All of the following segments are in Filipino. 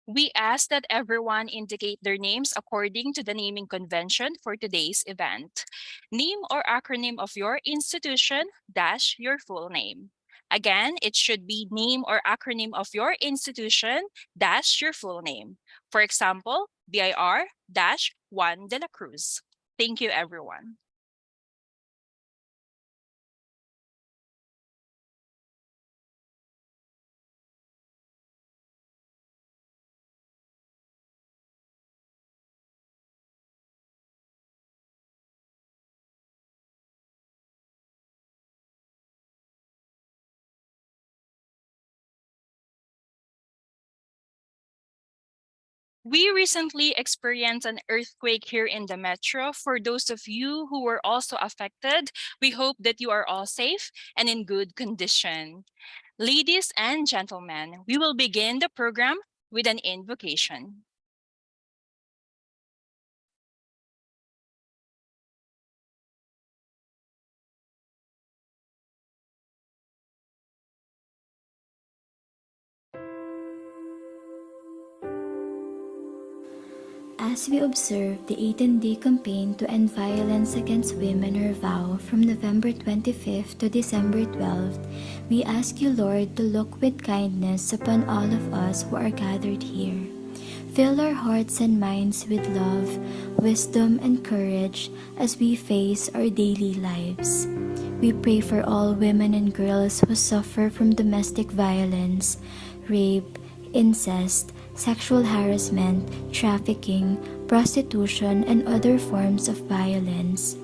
We ask that everyone indicate their names according to the naming convention for today's event. Name or acronym of your institution dash your full name. Again, it should be name or acronym of your institution dash your full name. For example, BIR dash Juan de la Cruz. Thank you, everyone. We recently experienced an earthquake here in the metro. For those of you who were also affected, we hope that you are all safe and in good condition. Ladies and gentlemen, we will begin the program with an invocation. As we observe the 18-day campaign to end violence against women or VOW from November 25th to December 12th, we ask you, Lord, to look with kindness upon all of us who are gathered here. Fill our hearts and minds with love, wisdom, and courage as we face our daily lives. We pray for all women and girls who suffer from domestic violence, rape, incest, sexual harassment, trafficking, prostitution, and other forms of violence.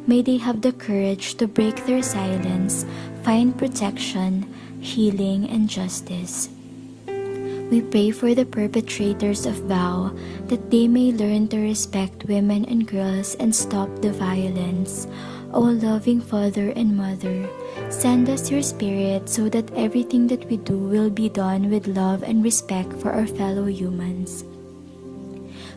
May they have the courage to break their silence, find protection, healing, and justice. We pray for the perpetrators of VOW that they may learn to respect women and girls and stop the violence. O loving Father and Mother, send us your Spirit so that everything that we do will be done with love and respect for our fellow humans.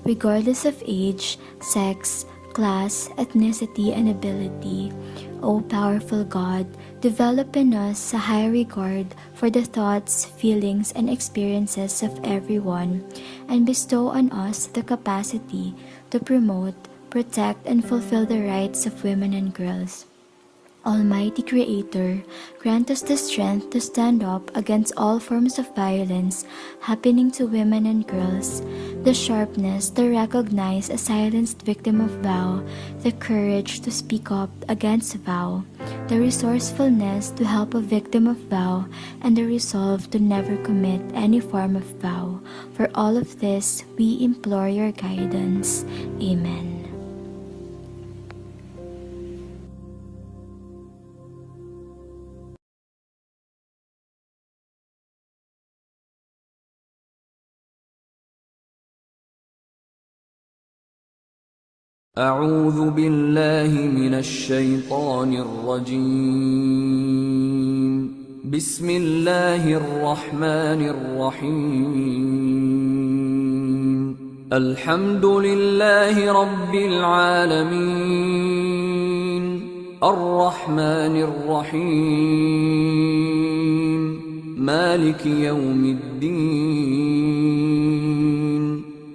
Regardless of age, sex, class, ethnicity, and ability, O powerful God, develop in us a high regard for the thoughts, feelings, and experiences of everyone, and bestow on us the capacity to promote, protect, and fulfill the rights of women and girls. Almighty Creator, grant us the strength to stand up against all forms of violence happening to women and girls, the sharpness to recognize a silenced victim of VOW, the courage to speak up against VOW, the resourcefulness to help a victim of VOW, and the resolve to never commit any form of VOW. For all of this, we implore your guidance. Amen. أعوذ بالله من الشيطان الرجيم. بسم الله الرحمن الرحيم. الحمد لله رب العالمين. الرحمن الرحيم. مالك يوم الدين.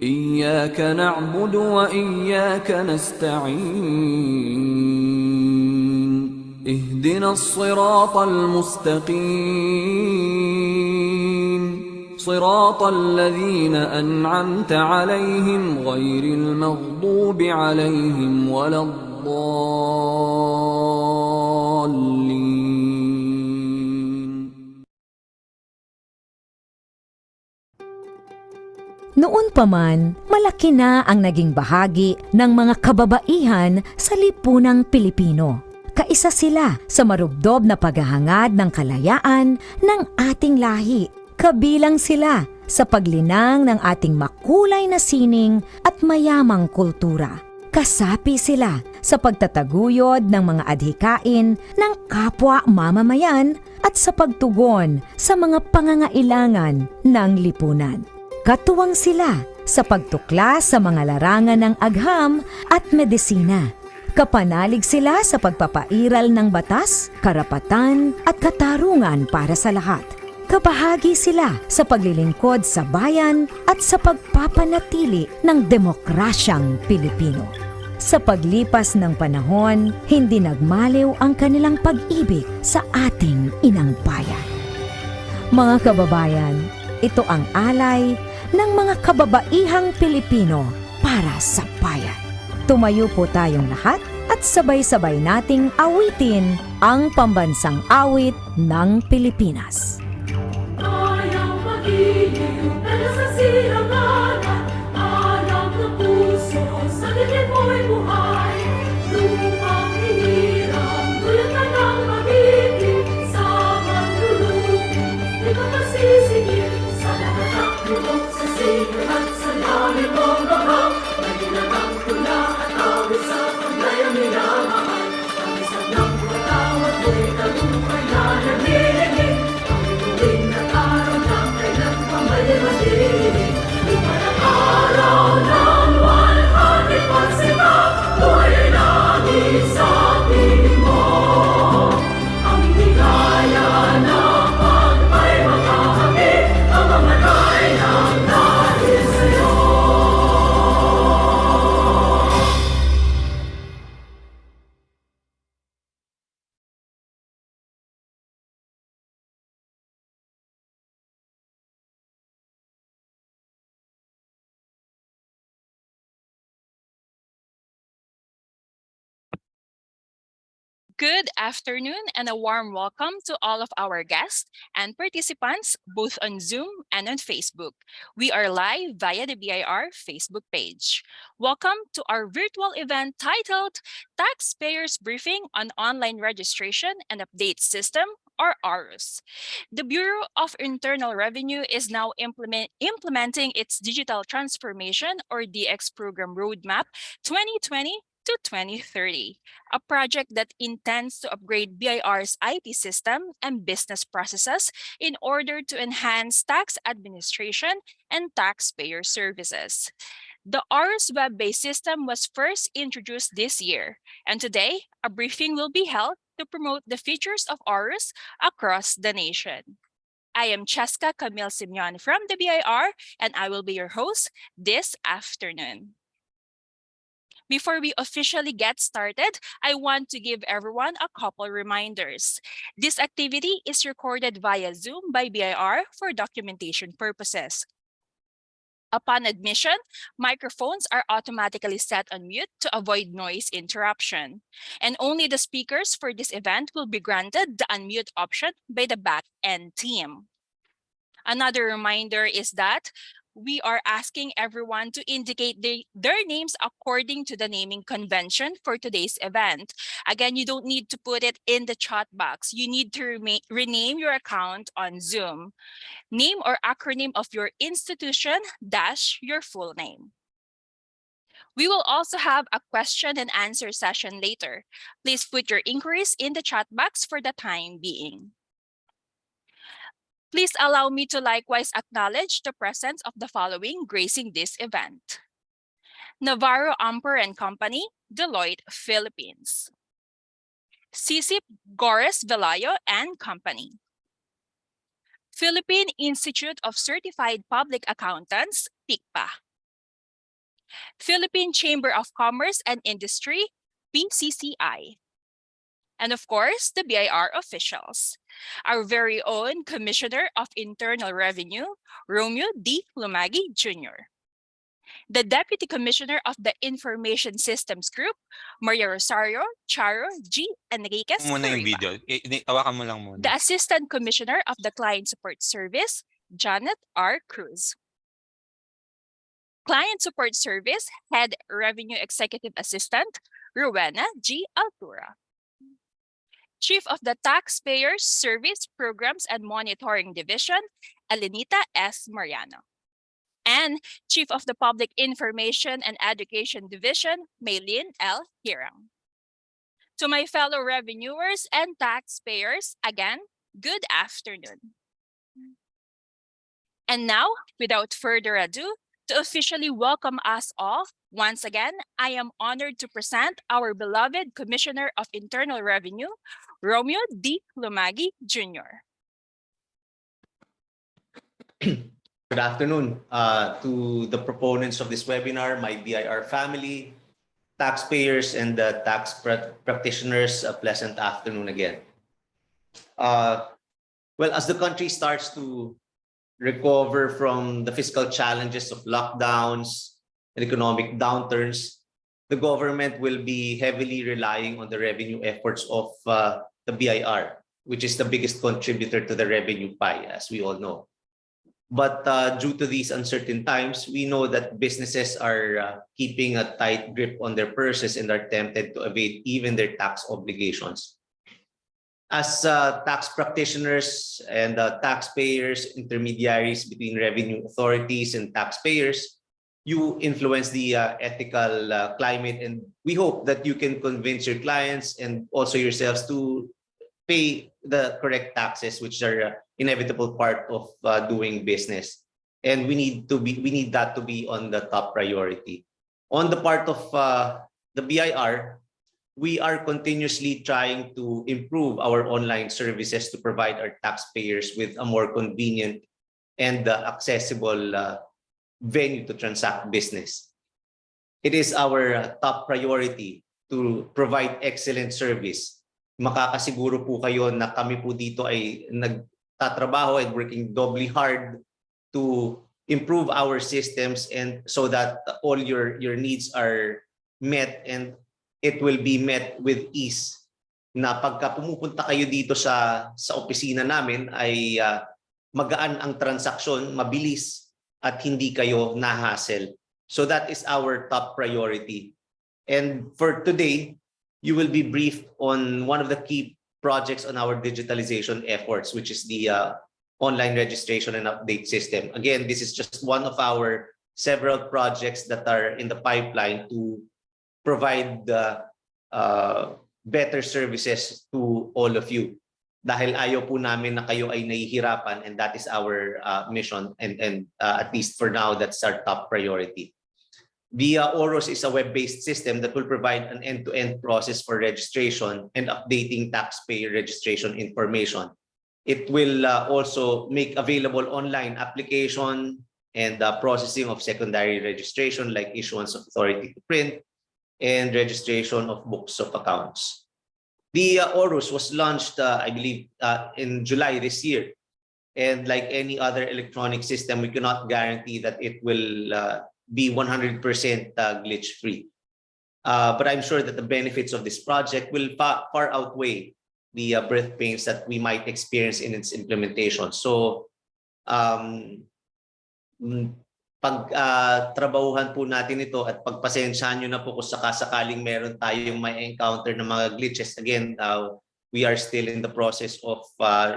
إياك نعبد وإياك نستعين. اهدنا الصراط المستقيم. صراط الذين أنعمت عليهم غير المغضوب عليهم ولا الضالين. Noon pa man, malaki na ang naging bahagi ng mga kababaihan sa lipunang Pilipino. Kaisa sila sa marubdob na paghahangad ng kalayaan ng ating lahi. Kabilang sila sa paglinang ng ating makulay na sining at mayamang kultura. Kasapi sila sa pagtataguyod ng mga adhikain ng kapwa mamamayan at sa pagtugon sa mga pangangailangan ng lipunan. Katuwang sila sa pagtuklas sa mga larangan ng agham at medisina. Kapanalig sila sa pagpapairal ng batas, karapatan at katarungan para sa lahat. Kabahagi sila sa paglilingkod sa bayan at sa pagpapanatili ng demokrasyang Pilipino. Sa paglipas ng panahon, hindi nagmaliw ang kanilang pag-ibig sa ating inang bayan. Mga kababayan, ito ang alay ng mga kababaihang Pilipino para sa bayan. Tumayo po tayong lahat at sabay-sabay nating awitin ang pambansang awit ng Pilipinas. Ayaw magiliw, pero sa silanganan, alam ng puso, sa dilim mo'y buhay. Lumang hiniram, dulot ka ng pag-ibig, sa manlulupi, di ka masisingil. Sa lahat ng lubog, sa sigal at sa lalim mong bahag, nagilagang tula at awit sa paglayang minamahal. Ang isang ng watawat mo'y tagumpay na nagdilingin. Tuwing at araw na kailan pa may madilim. Lumalang araw ng 100% buhay ay langit sa piling mo. Ang higaya ng pagpay makakamit, ang mamatay ng dahil sa'yo. Good afternoon and a warm welcome to all of our guests and participants, both on Zoom and on Facebook. We are live via the BIR Facebook page. Welcome to our virtual event titled Taxpayers Briefing on Online Registration and Update System, or Orus. The Bureau of Internal Revenue is now implementing its Digital Transformation, or DX Program Roadmap 2020 to 2030, a project that intends to upgrade BIR's IT system and business processes in order to enhance tax administration and taxpayer services. The Orus web-based system was first introduced this year, and today a briefing will be held to promote the features of Orus across the nation. I am Cheska Camille Simeon from the BIR, and I will be your host this afternoon. Before we officially get started, I want to give everyone a couple reminders. This activity is recorded via Zoom by BIR for documentation purposes. Upon admission, microphones are automatically set on mute to avoid noise interruption. And only the speakers for this event will be granted the unmute option by the back-end team. Another reminder is that we are asking everyone to indicate their names according to the naming convention for today's event. Again, you don't need to put it in the chat box. You need to rename your account on Zoom. Name or acronym of your institution dash your full name. We will also have a question and answer session later. Please put your inquiries in the chat box for the time being. Please allow me to likewise acknowledge the presence of the following gracing this event. Navarro Amper and Company, Deloitte, Philippines. Sisip Gores Velayo and Company. Philippine Institute of Certified Public Accountants, PICPA. Philippine Chamber of Commerce and Industry, PCCI. And of course, the BIR officials. Our very own Commissioner of Internal Revenue, Romeo D. Lumagi Jr. The Deputy Commissioner of the Information Systems Group, Maria Rosario Charo G. Enriquez Muna yung Cariba. video. Tawakan mo lang muna. The Assistant Commissioner of the Client Support Service, Janet R. Cruz. Client Support Service Head Revenue Executive Assistant, Rowena G. Altura. Chief of the Taxpayer Service Programs and Monitoring Division, Elenita S. Mariano. And Chief of the Public Information and Education Division, Maylin L. Hirang. To my fellow revenuers and taxpayers, again, good afternoon. And now, without further ado, to officially welcome us all, once again, I am honored to present our beloved Commissioner of Internal Revenue, Romeo D. Lumagi Jr. Good afternoon to the proponents of this webinar, my BIR family, taxpayers, and the tax practitioners. A pleasant afternoon again. Well, as the country starts to recover from the fiscal challenges of lockdowns and economic downturns, the government will be heavily relying on the revenue efforts of the BIR, which is the biggest contributor to the revenue pie, as we all know. But due to these uncertain times, we know that businesses are keeping a tight grip on their purses and are tempted to evade even their tax obligations. As tax practitioners and taxpayers, intermediaries between revenue authorities and taxpayers, you influence the ethical climate, and we hope that you can convince your clients and also yourselves to pay the correct taxes, which are inevitable part of doing business. And we need that to be on the top priority. On the part of the BIR, we are continuously trying to improve our online services to provide our taxpayers with a more convenient and accessible venue to transact business. It is our top priority to provide excellent service. Makakasiguro po kayo na kami po dito ay nagtatrabaho and working doubly hard to improve our systems and so that all your needs are met, and it will be met with ease. Na pagka pumupunta kayo dito sa opisina namin ay magaan ang transaksyon, mabilis at hindi kayo na-hassle. So that is our top priority. And for today, you will be briefed on one of the key projects on our digitalization efforts, which is the online registration and update system. Again, this is just one of our several projects that are in the pipeline to provide better services to all of you. Dahil ayaw po namin na kayo ay nahihirapan, and that is our mission, and at least for now, that's our top priority. The Orus is a web-based system that will provide an end-to-end process for registration and updating taxpayer registration information. It will also make available online application and processing of secondary registration like issuance of authority to print and registration of books of accounts. The Orus was launched, I believe, in July this year. And like any other electronic system, we cannot guarantee that it will be 100% glitch-free. But I'm sure that the benefits of this project will far outweigh the birth pains that we might experience in its implementation. So, trabahuhan po natin ito at pagpasensyahan nyo na po kung sakasakaling meron tayong may encounter ng mga glitches. Again, we are still in the process of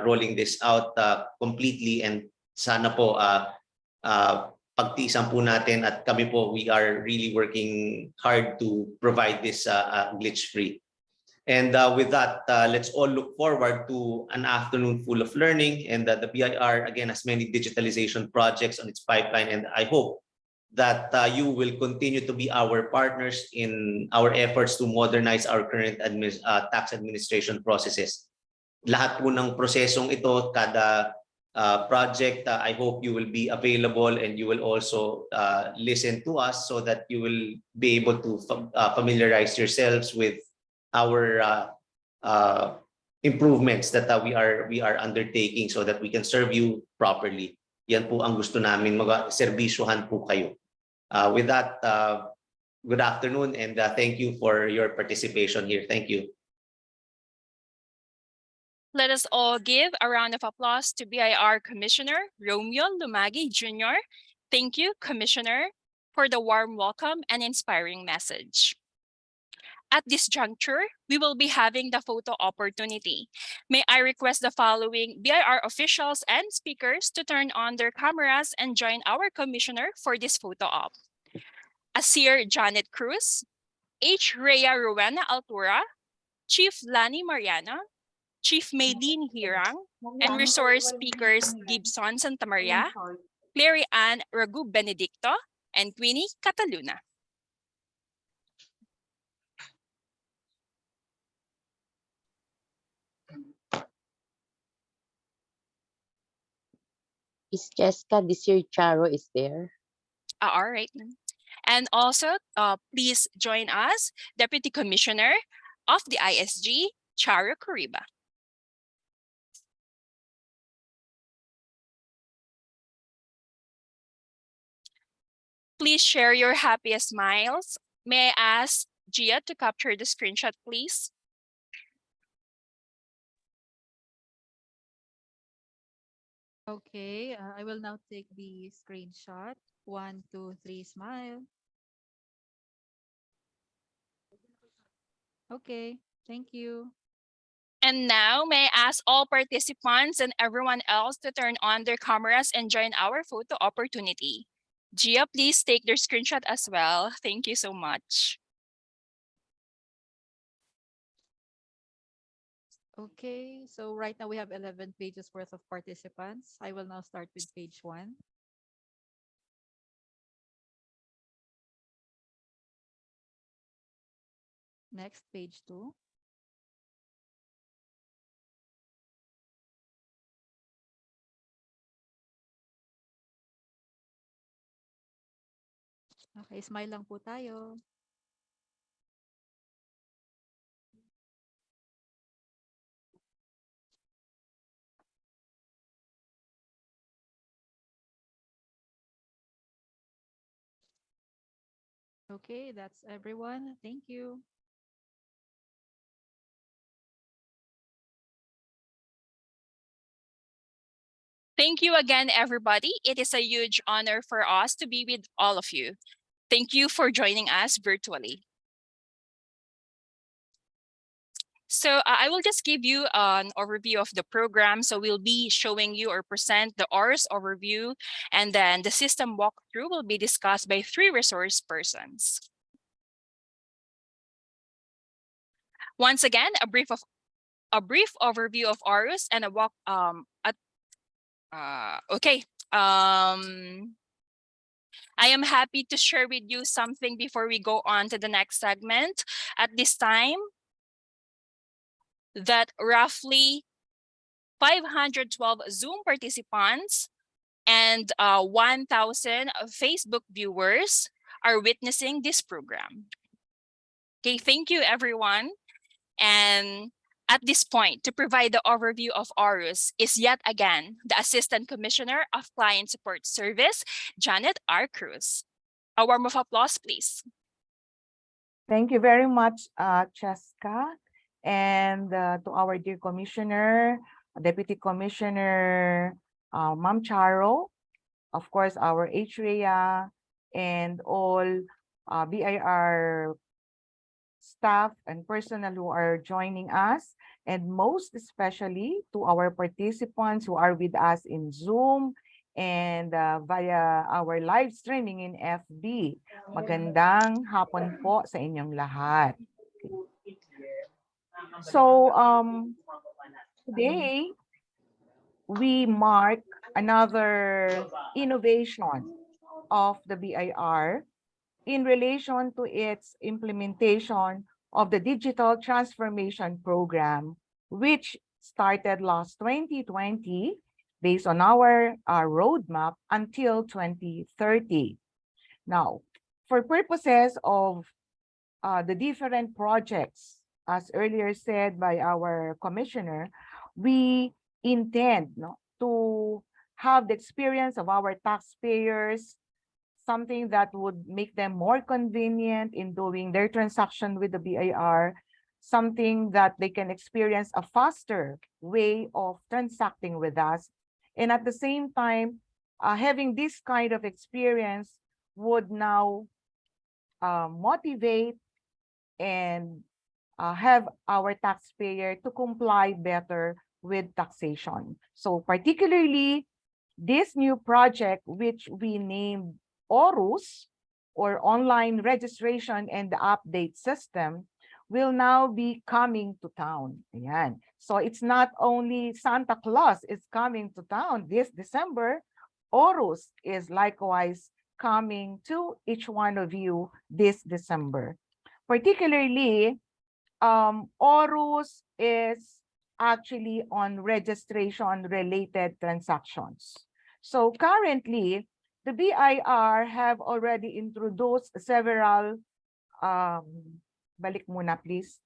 rolling this out completely, and sana po pagtiisan po natin at kami po, we are really working hard to provide this glitch-free. And with that, let's all look forward to an afternoon full of learning, and the BIR, again, has many digitalization projects on its pipeline, and I hope that you will continue to be our partners in our efforts to modernize our current tax administration processes. Lahat po ng prosesong ito, kada project, I hope you will be available and you will also listen to us so that you will be able to familiarize yourselves with our improvements that we are undertaking so that we can serve you properly. Yan po ang gusto namin, mag-servisyohan po kayo. With that, good afternoon, and thank you for your participation here. Thank you. Let us all give a round of applause to BIR Commissioner Romeo Lumagi Jr. Thank you, Commissioner, for the warm welcome and inspiring message. At this juncture, we will be having the photo opportunity. May I request the following BIR officials and speakers to turn on their cameras and join our Commissioner for this photo op. Asir Janet Cruz, H. Rhea Rowena Altura, Chief Lani Mariana, Chief Maylene Hirang, and resource speakers Gibson Santamaria, Clary Ann Ragu Benedicto, and Queenie Cataluna. Is Jessica this year Charo is there? All right. And also, please join us, Deputy Commissioner of the ISG, Charo Kuriba. Please share your happiest smiles. May I ask Gia to capture the screenshot, please? Okay, I will now take the screenshot. 1, 2, 3, smile. Okay, thank you. And now, may I ask all participants and everyone else to turn on their cameras and join our photo opportunity. Gia, please take their screenshot as well. Thank you so much. Okay, so right now we have 11 pages worth of participants. I will now start with page 1. Next, page 2. Okay, smile lang po tayo. Okay, that's everyone. Thank you. Thank you again, everybody. It is a huge honor for us to be with all of you. Thank you for joining us virtually. So I will just give you an overview of the program. So we'll be showing you or present the Orus overview, and then the system walkthrough will be discussed by 3 resource persons. Once again, a brief overview of Orus and a walk okay. I am happy to share with you something before we go on to the next segment. At this time, that roughly 512 Zoom participants and 1,000 Facebook viewers are witnessing this program. Okay, thank you, everyone. And at this point, to provide the overview of Orus is yet again the Assistant Commissioner of Client Support Service, Janet R. Cruz. A warm of applause, please. Thank you very much, Cheska, and to our dear Commissioner, Deputy Commissioner, Ma'am Charo, of course, our HREA, and all BIR staff and personnel who are joining us, and most especially to our participants who are with us in Zoom and via our live streaming in FB. Magandang hapon po sa inyong lahat. So today we mark another innovation of the BIR in relation to its implementation of the Digital Transformation Program, which started last 2020 based on our roadmap until 2030. Now, for purposes of the different projects, as earlier said by our commissioner, we intend to have the experience of our taxpayers, something that would make them more convenient in doing their transaction with the BIR, something that they can experience a faster way of transacting with us. And at the same time, having this kind of experience would now motivate and have our taxpayer to comply better with taxation. So particularly this new project, which we named Orus, or Online Registration and Update System, will now be coming to town. Ayan. So it's not only Santa Claus is coming to town this December, Orus is likewise coming to each one of you this December. Particularly, Orus is actually on registration related transactions. So currently, the BIR have already introduced several, balik muna please.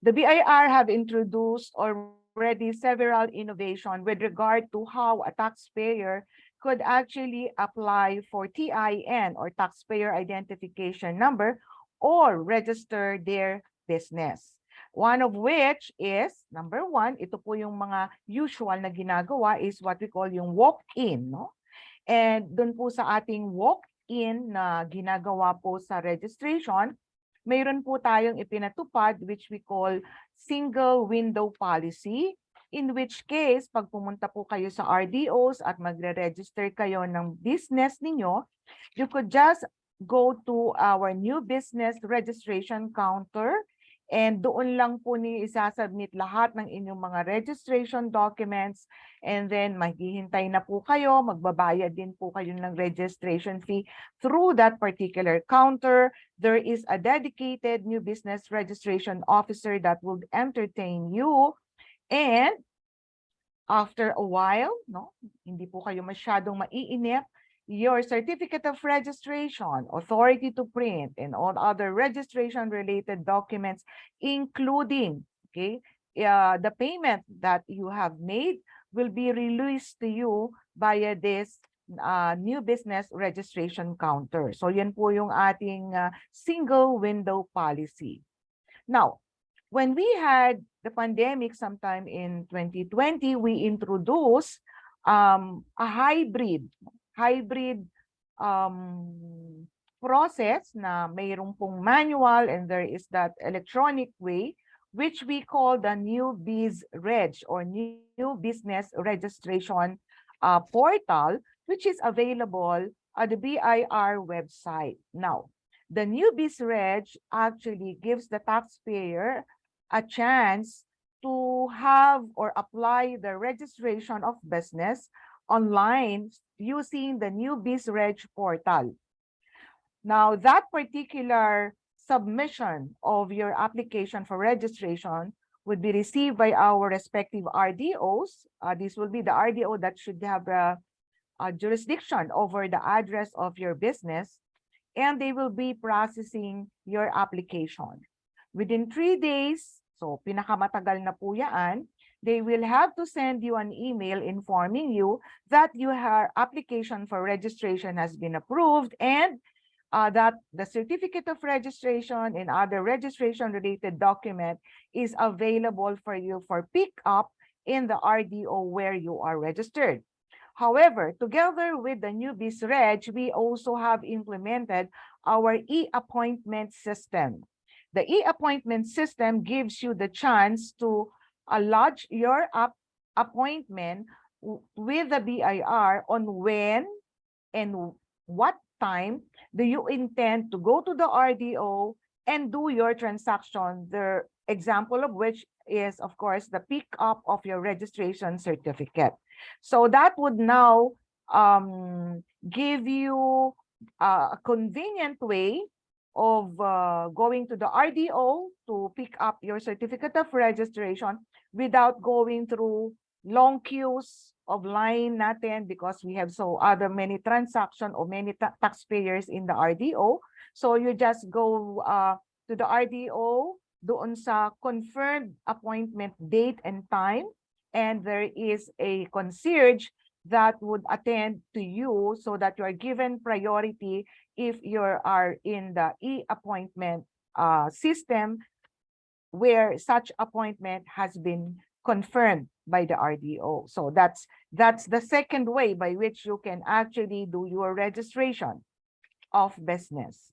The BIR have introduced already several innovation with regard to how a taxpayer could actually apply for TIN or taxpayer identification number or register their business. One of which is, number one, ito po yung mga usual na ginagawa is what we call yung walk-in, no? And dun po sa ating walk-in na ginagawa po sa registration, mayroon po tayong ipinatupad which we call single window policy, in which case, pag pumunta po kayo sa RDOs at magre-register kayo ng business ninyo, you could just go to our new business registration counter and doon lang po niyo isasubmit lahat ng inyong mga registration documents and then maghihintay na po kayo, magbabayad din po kayo ng registration fee through that particular counter. There is a dedicated new business registration officer that will entertain you, and after a while, no, hindi po kayo masyadong maiinip, your certificate of registration, authority to print, and all other registration-related documents, including, okay, the payment that you have made will be released to you via this new business registration counter. So yan po yung ating single window policy. Now, when we had the pandemic sometime in 2020, we introduced a hybrid process na mayroong pong manual and there is that electronic way, which we call the new biz reg or new business registration portal, which is available at the BIR website. Now, the new biz reg actually gives the taxpayer a chance to have or apply the registration of business online using the new BizReg portal. Now, that particular submission of your application for registration would be received by our respective RDOs. This will be the RDO that should have a jurisdiction over the address of your business, and they will be processing your application. Within 3 days, so pinakamatagal na po yan, they will have to send you an email informing you that your application for registration has been approved and that the certificate of registration and other registration-related document is available for you for pick-up in the RDO where you are registered. However, together with the new BizReg, we also have implemented our e-appointment system. The e-appointment system gives you the chance to lodge your appointment with the BIR on when and what time do you intend to go to the RDO and do your transaction, the example of which is, of course, the pick-up of your registration certificate. So that would now give you a convenient way of going to the RDO to pick up your certificate of registration without going through long queues of line natin because we have so other many transaction or many taxpayers in the RDO. So you just go to the RDO doon sa confirmed appointment date and time, and there is a concierge that would attend to you so that you are given priority if you are in the e-appointment system where such appointment has been confirmed by the RDO. So that's the second way by which you can actually do your registration of business.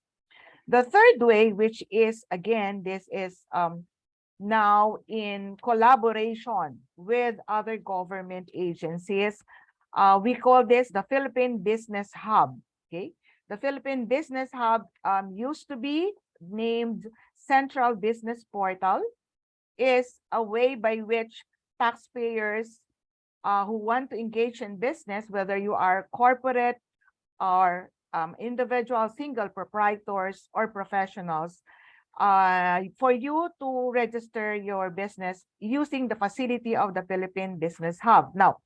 The third way, which is, again, this is now in collaboration with other government agencies. We call this the Philippine Business Hub. Okay, the Philippine Business Hub used to be named Central Business Portal, is a way by which taxpayers who want to engage in business, whether you are corporate or individual single proprietors or professionals, for you to register your business using the facility of the Philippine Business Hub. Now,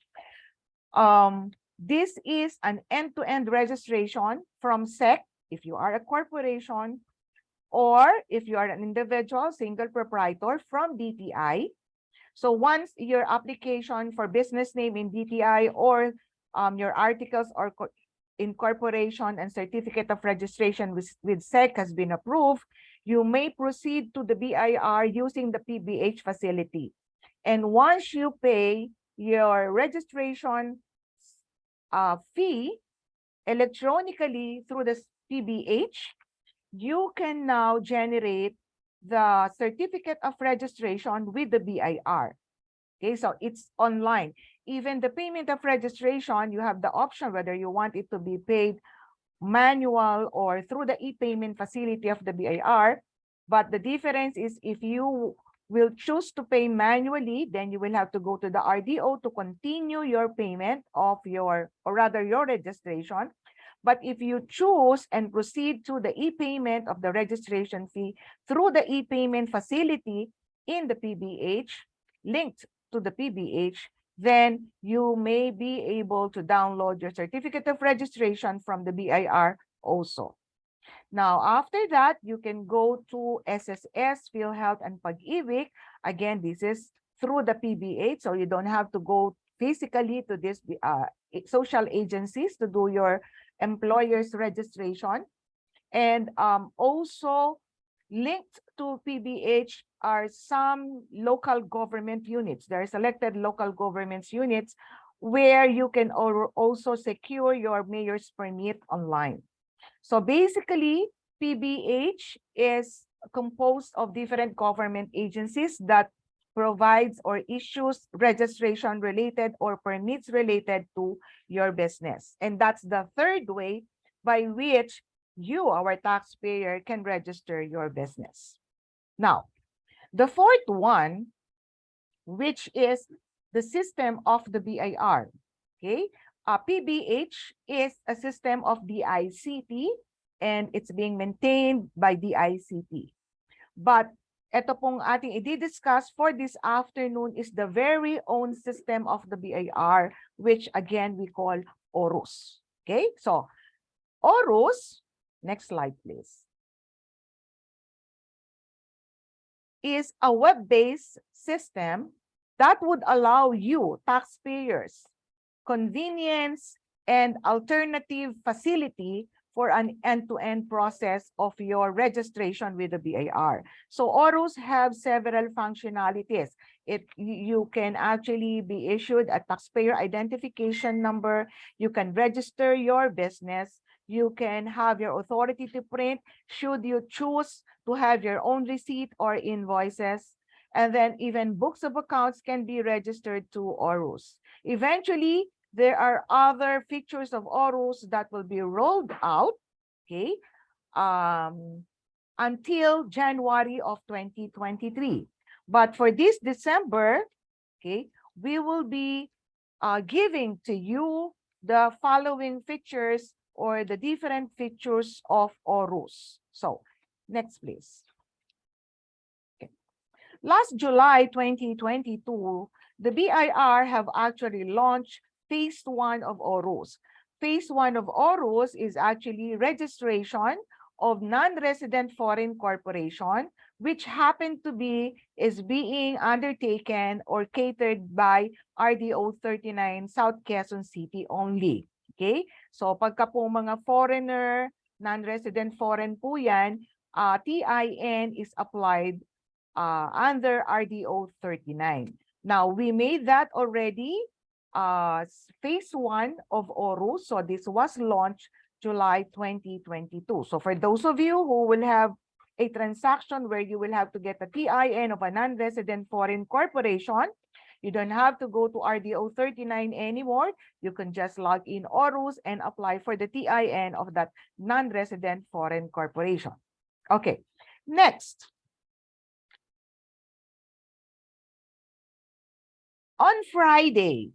This is an end-to-end registration from SEC if you are a corporation, or if you are an individual, single proprietor, from DTI. So once your application for business name in DTI or your articles or incorporation and certificate of registration with SEC has been approved, you may proceed to the BIR using the PBH facility. And once you pay your registration fee electronically through the PBH, you can now generate the certificate of registration with the BIR. Okay, so it's online. Even the payment of registration, you have the option whether you want it to be paid manual or through the e-payment facility of the BIR. But the difference is if you will choose to pay manually, then you will have to go to the RDO to continue your payment of your, or rather your registration. But if you choose and proceed to the e-payment of the registration fee through the e-payment facility in the PBH, linked to the PBH, then you may be able to download your certificate of registration from the BIR also. Now, after that, you can go to SSS, PhilHealth, and Pag-ibig. Again, this is through the PBH, so you don't have to go physically to these social agencies to do your employer's registration. And also linked to PBH are some local government units. There are selected local governments units where you can also secure your mayor's permit online. So basically, PBH is composed of different government agencies that provides or issues registration related or permits related to your business. And that's the third way by which you, our taxpayer, can register your business. Now, the fourth one, which is the system of the BIR, okay? PBH is a system of DICT and it's being maintained by DICT. But ito pong ating i-discuss for this afternoon is the very own system of the BIR, which again we call Orus. Okay, so Orus, next slide please, is a web-based system that would allow you, taxpayers, convenience and alternative facility for an end-to-end process of your registration with the BIR. So Orus have several functionalities. You can actually be issued a taxpayer identification number. You can register your business. You can have your authority to print should you choose to have your own receipt or invoices. And then even books of accounts can be registered to Orus. Eventually, there are other features of Orus that will be rolled out, okay, until January of 2023. But for this December, okay, we will be giving to you the following features or the different features of Orus. So, next please. Okay. Last July 2022, the BIR have actually launched Phase 1 of Orus. Phase 1 of Orus is actually registration of non-resident foreign corporation, which happen to be is being undertaken or catered by RDO 39 South Quezon City only. Okay? So pagka po mga foreigner, non-resident foreign po yan, TIN is applied under RDO 39. Now, we made that already phase 1 of Orus. So this was launched July 2022. So for those of you who will have a transaction where you will have to get a TIN of a non-resident foreign corporation, you don't have to go to RDO 39 anymore. You can just log in Orus and apply for the TIN of that non-resident foreign corporation. Okay, next. On Friday,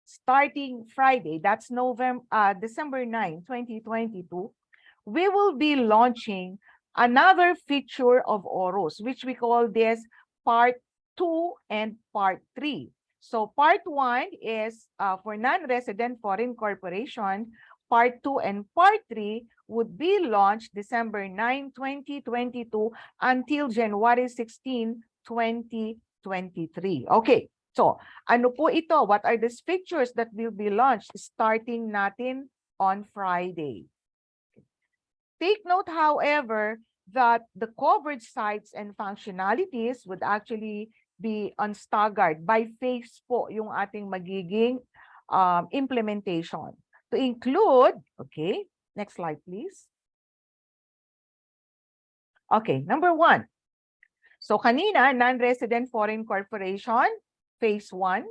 starting Friday, that's December 9, 2022, we will be launching another feature of Orus, which we call this Part 2 and Part 3. So part 1 is for non-resident foreign corporation. Part 2 and part 3 would be launched December 9, 2022 until January 16, 2023. Okay, so ano po ito? What are the features that will be launched starting natin on Friday? Take note, however, that the covered sites and functionalities would actually be staggered by phase po yung ating magiging implementation. To include, okay, next slide please. Okay, number 1. So kanina, non-resident foreign corporation, phase 1.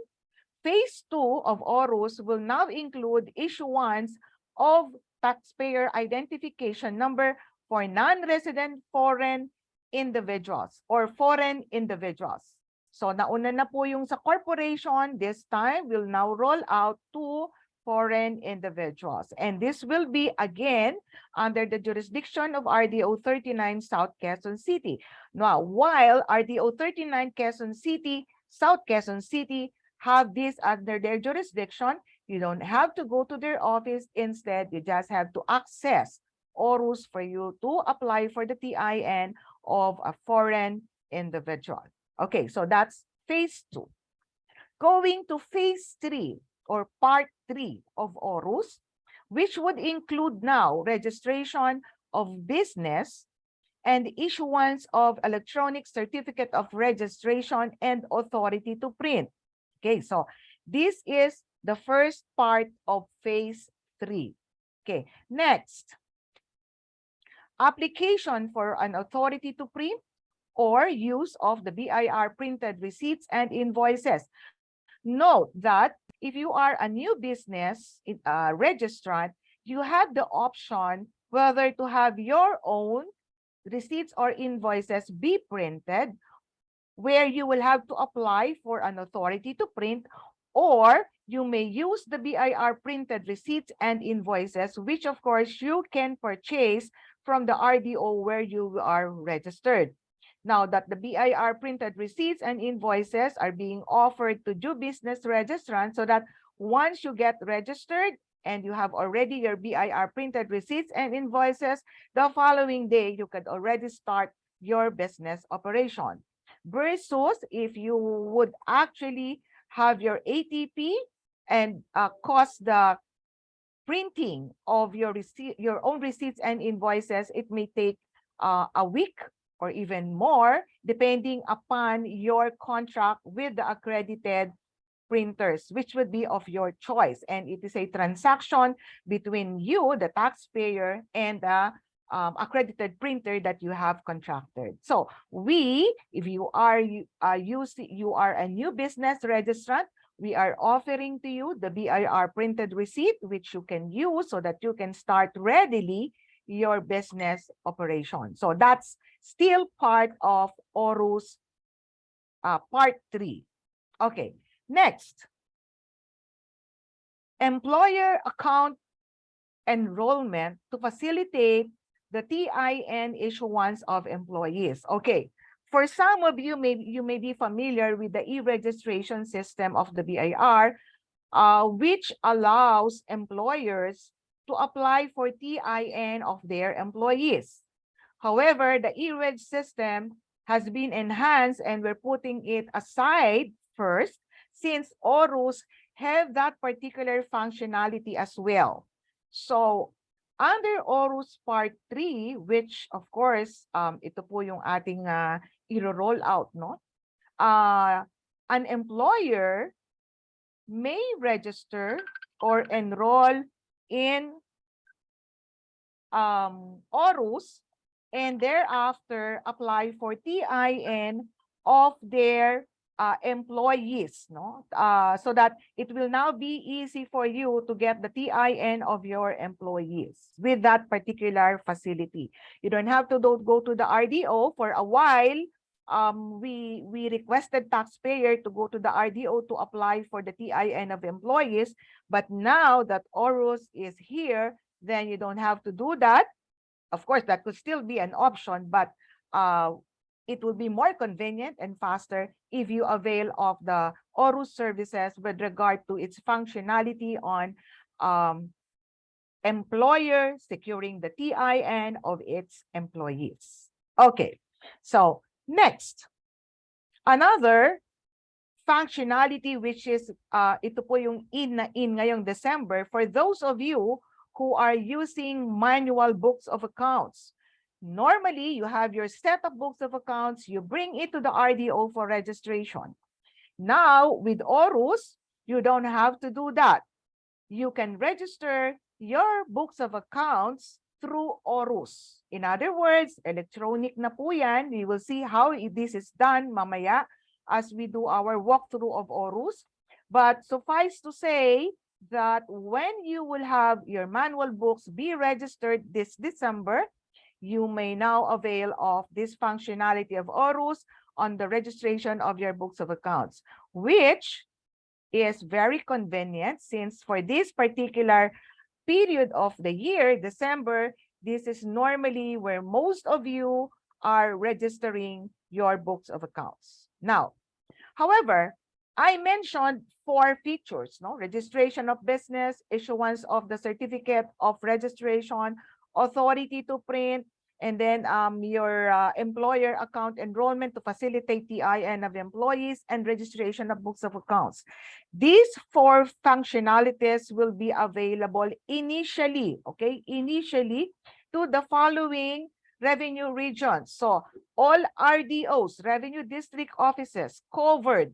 Phase 2 of Orus will now include issuance of taxpayer identification number for non-resident foreign individuals or foreign individuals. So nauna na po yung sa corporation, this time will now roll out to foreign individuals. And this will be again under the jurisdiction of RDO 39 South Quezon City. Now, while RDO 39 Quezon City, South Quezon City have this under their jurisdiction, you don't have to go to their office. Instead, you just have to access Orus for you to apply for the TIN of a foreign individual. Okay, so that's phase 2. Going to phase 3 or part 3 of Orus, which would include now registration of business and issuance of electronic certificate of registration and authority to print. Okay, so this is the first part of phase 3. Okay, next, application for an authority to print or use of the BIR printed receipts and invoices. Note that if you are a new business registrant, you have the option whether to have your own receipts or invoices be printed, where you will have to apply for an authority to print, or you may use the BIR printed receipts and invoices, which of course you can purchase from the RDO where you are registered. Now that the BIR printed receipts and invoices are being offered to do business registrants, so that once you get registered and you have already your BIR printed receipts and invoices, the following day you could already start your business operation. Versus if you would actually have your ATP and cost the printing of your own receipts and invoices, it may take a week or even more, depending upon your contract with the accredited printers, which would be of your choice. And it is a transaction between you, the taxpayer, and the accredited printer that you have contracted. So if you are a new business registrant, we are offering to you the BIR printed receipt, which you can use so that you can start readily your business operation. So that's still part of Orus part 3. Okay, next, employer account enrollment to facilitate the TIN issuance of employees. Okay, for some of you, you may be familiar with the e-registration system of the BIR, which allows employers to apply for TIN of their employees. However, the e-reg system has been enhanced and we're putting it aside first since Orus have that particular functionality as well. So under Orus Part 3, which of course, ito po yung ating i-roll out, no? An employer may register or enroll in Orus and thereafter apply for TIN of their employees, no? So that it will now be easy for you to get the TIN of your employees with that particular facility. You don't have to go to the RDO. For a while, we requested taxpayer to go to the RDO to apply for the TIN of employees, but now that Orus is here, then you don't have to do that. Of course, that could still be an option, but it will be more convenient and faster if you avail of the Orus services with regard to its functionality on employer securing the TIN of its employees. Okay, so next, another functionality which is ito po yung in ngayong December for those of you who are using manual books of accounts. Normally, you have your set of books of accounts, you bring it to the RDO for registration. Now, with Orus, you don't have to do that. You can register your books of accounts through Orus. In other words, electronic na po yan. We will see how this is done mamaya as we do our walkthrough of Orus. But suffice to say that when you will have your manual books be registered this December, you may now avail of this functionality of Orus on the registration of your books of accounts, which is very convenient since for this particular period of the year, December, this is normally where most of you are registering your books of accounts. Now, however, I mentioned 4 features, no? Registration of business, issuance of the certificate of registration, authority to print, and then your employer account enrollment to facilitate TIN of employees and registration of books of accounts. These 4 functionalities will be available initially, okay, initially to the following revenue regions. So all RDOs, revenue district offices covered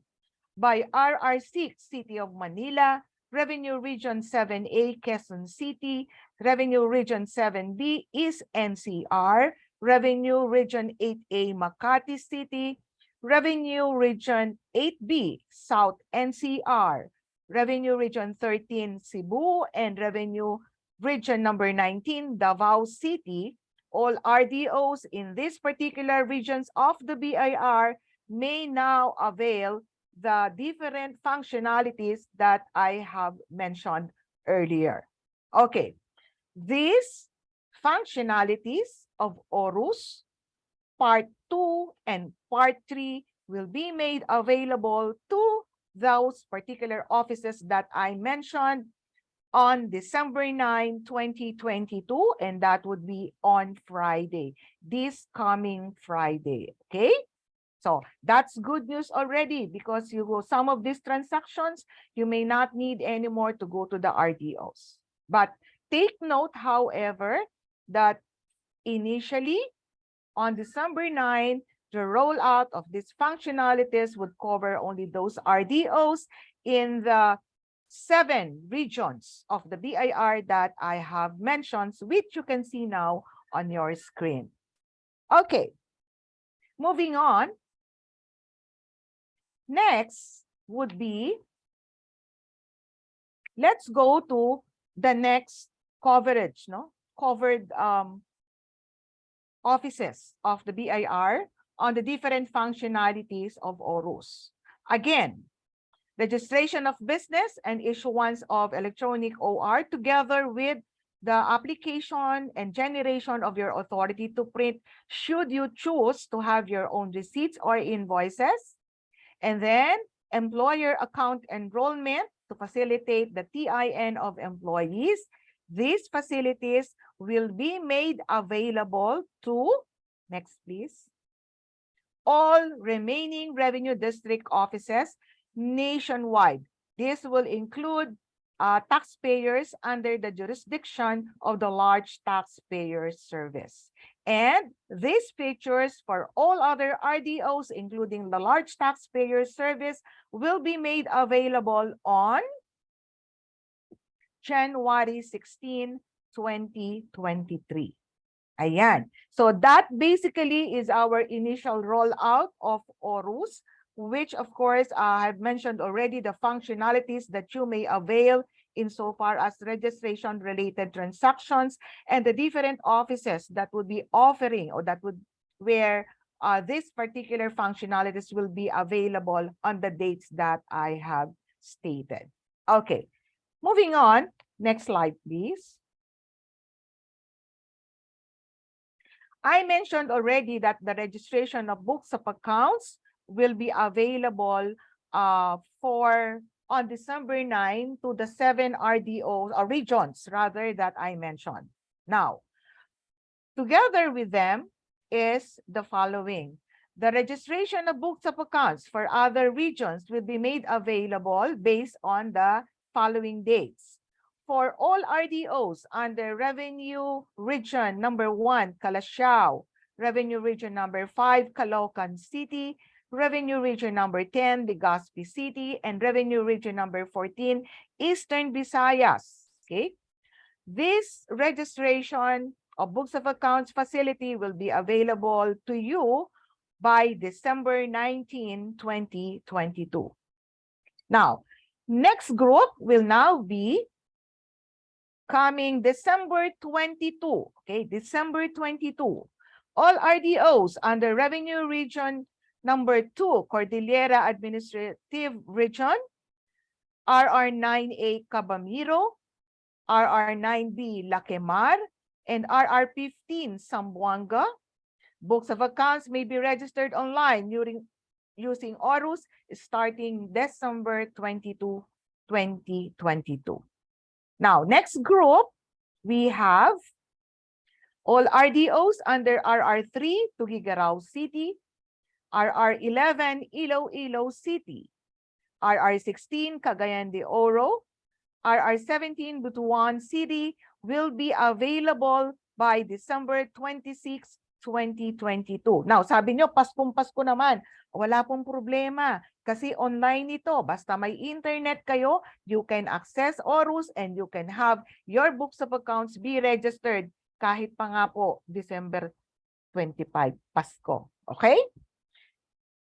by RR6, City of Manila, Revenue Region 7A, Quezon City, Revenue Region 7B, East NCR, Revenue Region 8A, Makati City, Revenue Region 8B, South NCR, Revenue Region 13, Cebu, and Revenue Region number 19, Davao City. All RDOs in these particular regions of the BIR may now avail the different functionalities that I have mentioned earlier. Okay, these functionalities of Orus, Part 2 and Part 3 will be made available to those particular offices that I mentioned on December 9, 2022, and that would be on Friday, this coming Friday, okay? So that's good news already because some of these transactions, you may not need anymore to go to the RDOs. But take note, however, that initially on December 9, the rollout of these functionalities would cover only those RDOs in the 7 regions of the BIR that I have mentioned, which you can see now on your screen. Okay, moving on. Next would be, let's go to the next coverage, no? Covered offices of the BIR on the different functionalities of Orus. Again, registration of business and issuance of electronic OR together with the application and generation of your authority to print should you choose to have your own receipts or invoices. And then employer account enrollment to facilitate the TIN of employees. These facilities will be made available to, next please, all remaining revenue district offices nationwide. This will include taxpayers under the jurisdiction of the large taxpayer service. And these features for all other RDOs, including the large taxpayer service, will be made available on January 16, 2023. Ayan. So that basically is our initial rollout of Orus, which of course I've mentioned already the functionalities that you may avail insofar as registration related transactions and the different offices that would be offering or that would where this particular functionalities will be available on the dates that I have stated. Okay, moving on. Next slide, please. I mentioned already that the registration of books of accounts will be available for on December 9 to the 7 RDOs or regions rather that I mentioned. Now, together with them is the following. The registration of books of accounts for other regions will be made available based on the following dates. For all RDOs under Revenue Region number 1, Calasiao, Revenue Region number 5, Caloocan City, Revenue Region number 10, Legazpi City, and Revenue Region number 14, Eastern Visayas. Okay? This registration of books of accounts facility will be available to you by December 19, 2022. Now, next group will now be coming December 22. Okay, December 22. All RDOs under Revenue Region number 2, Cordillera Administrative Region, RR9A Cabamiro, RR9B Laquemar, and RR15 Zamboanga. Books of accounts may be registered online using Orus starting December 22, 2022. Now, next group, we have all RDOs under RR3 Tuguegarao City, RR11 Iloilo City, RR16 Cagayan de Oro, RR17 Butuan City will be available by December 26, 2022. Now, sabi nyo, Paskong-Pasko naman. Wala pong problema kasi online ito. Basta may internet kayo, you can access Orus and you can have your books of accounts be registered kahit pa nga po December 25, Pasko. Okay?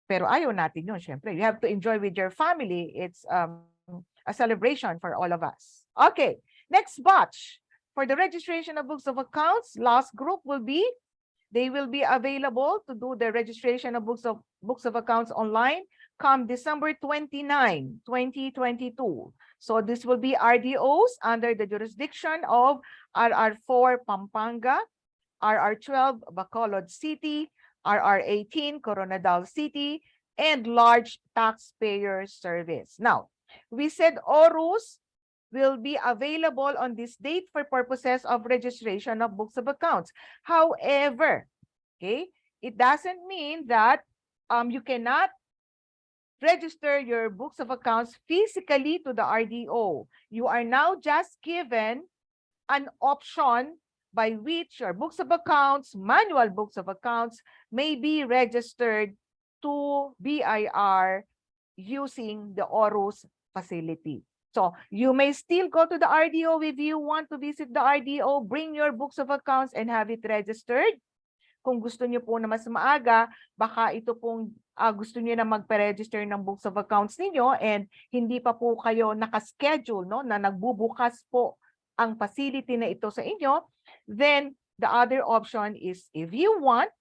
Pero ayaw natin yun, syempre. You have to enjoy with your family. It's a celebration for all of us. Okay, next batch. For the registration of books of accounts, last group will be, they will be available to do the registration of books of accounts online come December 29, 2022. So this will be RDOs under the jurisdiction of RR4 Pampanga, RR12 Bacolod City, RR18 Coronadal City, and large taxpayer service. Now, we said Orus will be available on this date for purposes of registration of books of accounts. However, okay, it doesn't mean that you cannot register your books of accounts physically to the RDO. You are now just given an option by which your books of accounts, manual books of accounts, may be registered to BIR using the Orus facility. So you may still go to the RDO if you want to visit the RDO, bring your books of accounts and have it registered. Kung gusto niyo po na mas maaga, baka ito pong gusto niyo na magpa-register ng books of accounts ninyo and hindi pa po kayo nakaschedule, no, na nagbubukas po ang facility na ito sa inyo, then the other option is if you want,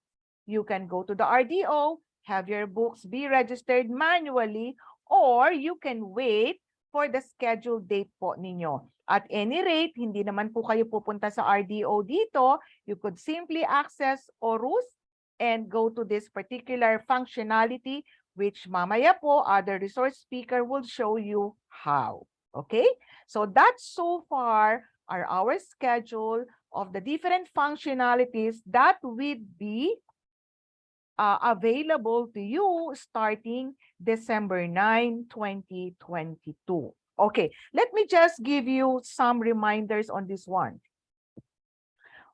you can go to the RDO, have your books be registered manually, or you can wait for the scheduled date po ninyo. At any rate, hindi naman po kayo pupunta sa RDO dito. You could simply access Orus and go to this particular functionality, which mamaya po, other resource speaker will show you how. Okay? So that's so far our schedule of the different functionalities that will be available to you starting December 9, 2022. Okay, let me just give you some reminders on this one.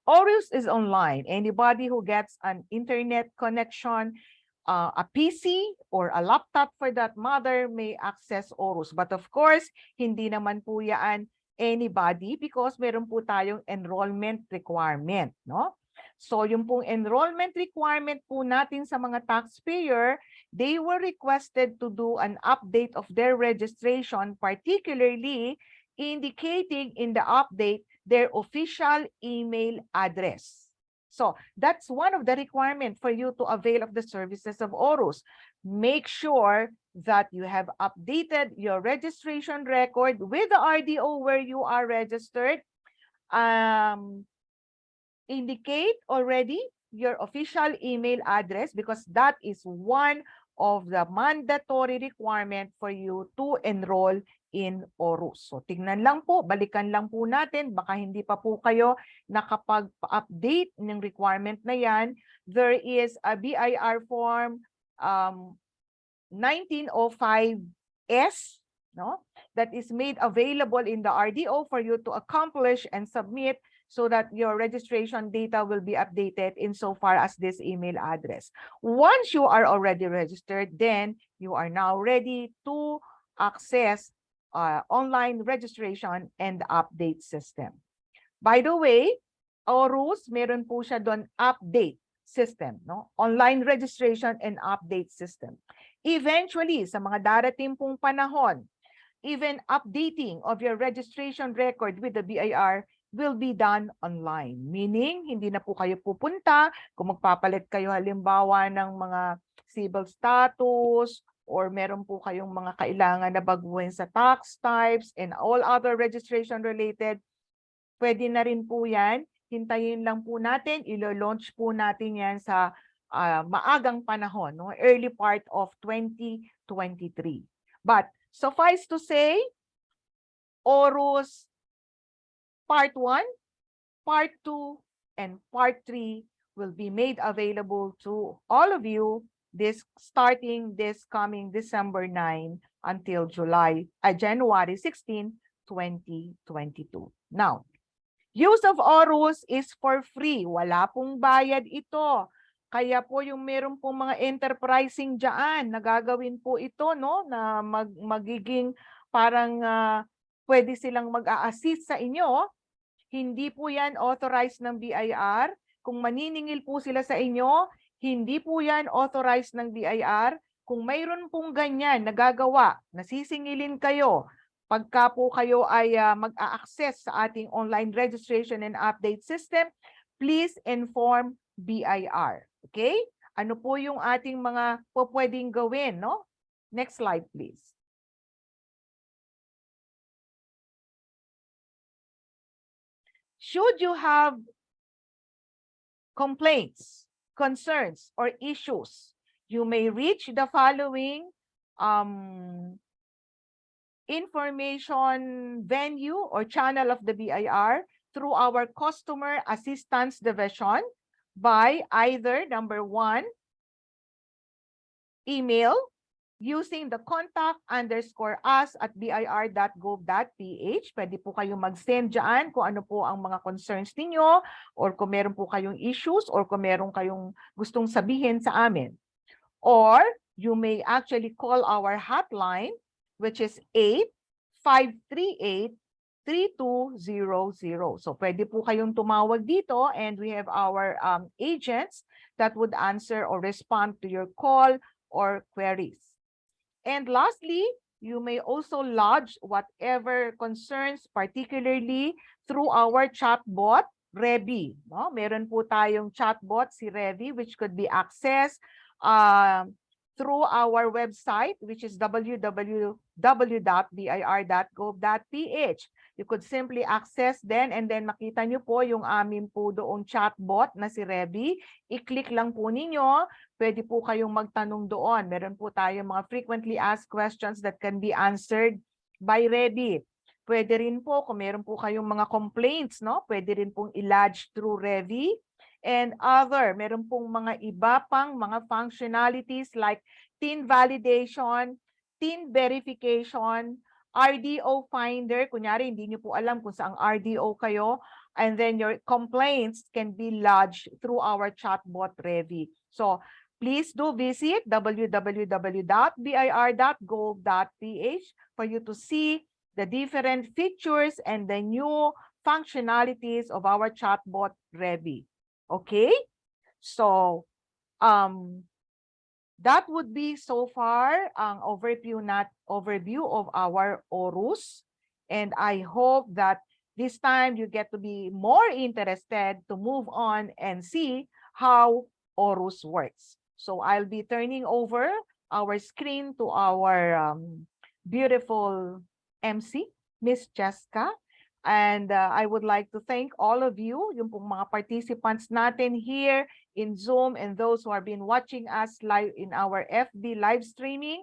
Orus is online. Anybody who gets an internet connection, a PC or a laptop for that matter may access Orus. But of course, hindi naman po yan anybody because meron po tayong enrollment requirement, no? So yung pong enrollment requirement po natin sa mga taxpayer, they were requested to do an update of their registration, particularly indicating in the update their official email address. So that's one of the requirements for you to avail of the services of Orus. Make sure that you have updated your registration record with the RDO where you are registered. Indicate already your official email address because that is one of the mandatory requirement for you to enroll in Orus. So tingnan lang po, balikan lang po natin, baka hindi pa po kayo nakapag-update ng requirement na yan. There is a BIR form 1905S, no, that is made available in the RDO for you to accomplish and submit so that your registration data will be updated insofar as this email address. Once you are already registered, then you are now ready to access online registration and update system. By the way, Orus, meron po siya doon update system, no? Online registration and update system. Eventually, sa mga darating pong panahon, even updating of your registration record with the BIR will be done online. Meaning, hindi na po kayo pupunta kung magpapalit kayo halimbawa ng mga civil status or meron po kayong mga kailangan na baguhin sa tax types and all other registration related, pwede na rin po yan. Hintayin lang po natin, ilo-launch po natin yan sa maagang panahon, no? Early part of 2023. But suffice to say, Orus Part 1, Part 2, and Part 3 will be made available to all of you starting this coming December 9 until January 16, 2022. Now, use of Orus is for free. Wala pong bayad ito. Kaya po yung meron pong mga enterprising dyan, nagagawin po ito, no, na magiging parang pwede silang mag-a-assist sa inyo. Hindi po yan authorized ng BIR. Kung maniningil po sila sa inyo, hindi po yan authorized ng BIR. Kung mayroon pong ganyan nagagawa, nasisingilin kayo, pagka po kayo ay mag-a-access sa ating online registration and update system, please inform BIR. Okay? Ano po yung ating mga pwedeng gawin, no? Next slide, please. Should you have complaints, concerns, or issues, you may reach the following information venue or channel of the BIR through our Customer Assistance Division by either number 1, email using the contact_us@bir.gov.ph. Pwede po kayong mag-send dyan kung ano po ang mga concerns ninyo or kung meron po kayong issues or kung meron kayong gustong sabihin sa amin. Or you may actually call our hotline, which is 8538-3200. So pwede po kayong tumawag dito and we have our agents that would answer or respond to your call or queries. And lastly, you may also lodge whatever concerns, particularly through our chatbot, Revi. No? Meron po tayong chatbot, si Revi, which could be accessed through our website, which is www.bir.gov.ph. You could simply access then and then makita nyo po yung amin po doong chatbot na si Revi. I-click lang po ninyo. Pwede po kayong magtanong doon. Meron po tayong mga frequently asked questions that can be answered by Revi. Pwede rin po kung meron po kayong mga complaints, no? Pwede rin pong i-lodge through Revi. And meron pong mga iba pang mga functionalities like TIN validation, TIN verification, RDO finder. Kunyari, hindi nyo po alam kung saang RDO kayo. And then your complaints can be lodged through our chatbot Revi. So please do visit www.bir.gov.ph for you to see the different features and the new functionalities of our chatbot Revi. Okay, so that would be so far ang overview of our Orus, and I hope that this time you get to be more interested to move on and see how Orus works. So I'll be turning over our screen to our beautiful MC, Miss Jessica, And I would like to thank all of you, yung pong mga participants natin here in Zoom and those who have been watching us live in our FB live streaming.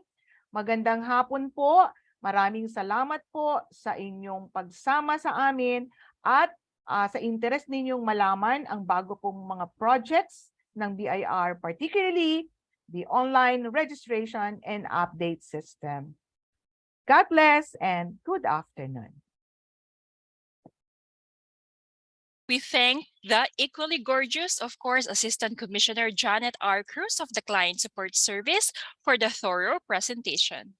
Magandang hapon po. Maraming salamat po sa inyong pagsama sa amin at sa interest ninyong malaman ang bago pong mga projects ng BIR, particularly the online registration and update system. God bless and good afternoon. We thank the equally gorgeous, of course, Assistant Commissioner Janet R. Cruz of the Client Support Service for the thorough presentation.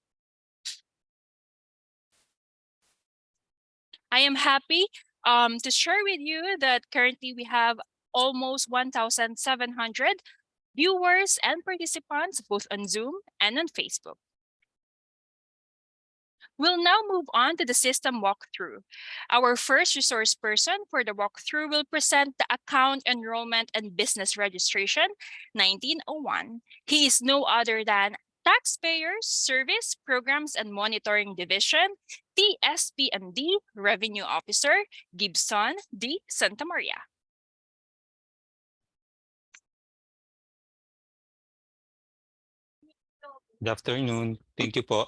I am happy to share with you that currently we have almost 1,700 viewers and participants both on Zoom and on Facebook. We'll now move on to the system walkthrough. Our first resource person for the walkthrough will present the Account Enrollment and Business Registration 1901. He is no other than Taxpayers Service Programs and Monitoring Division, TSPMD Revenue Officer, Gibson D. Santa Maria. Good afternoon. Thank you po.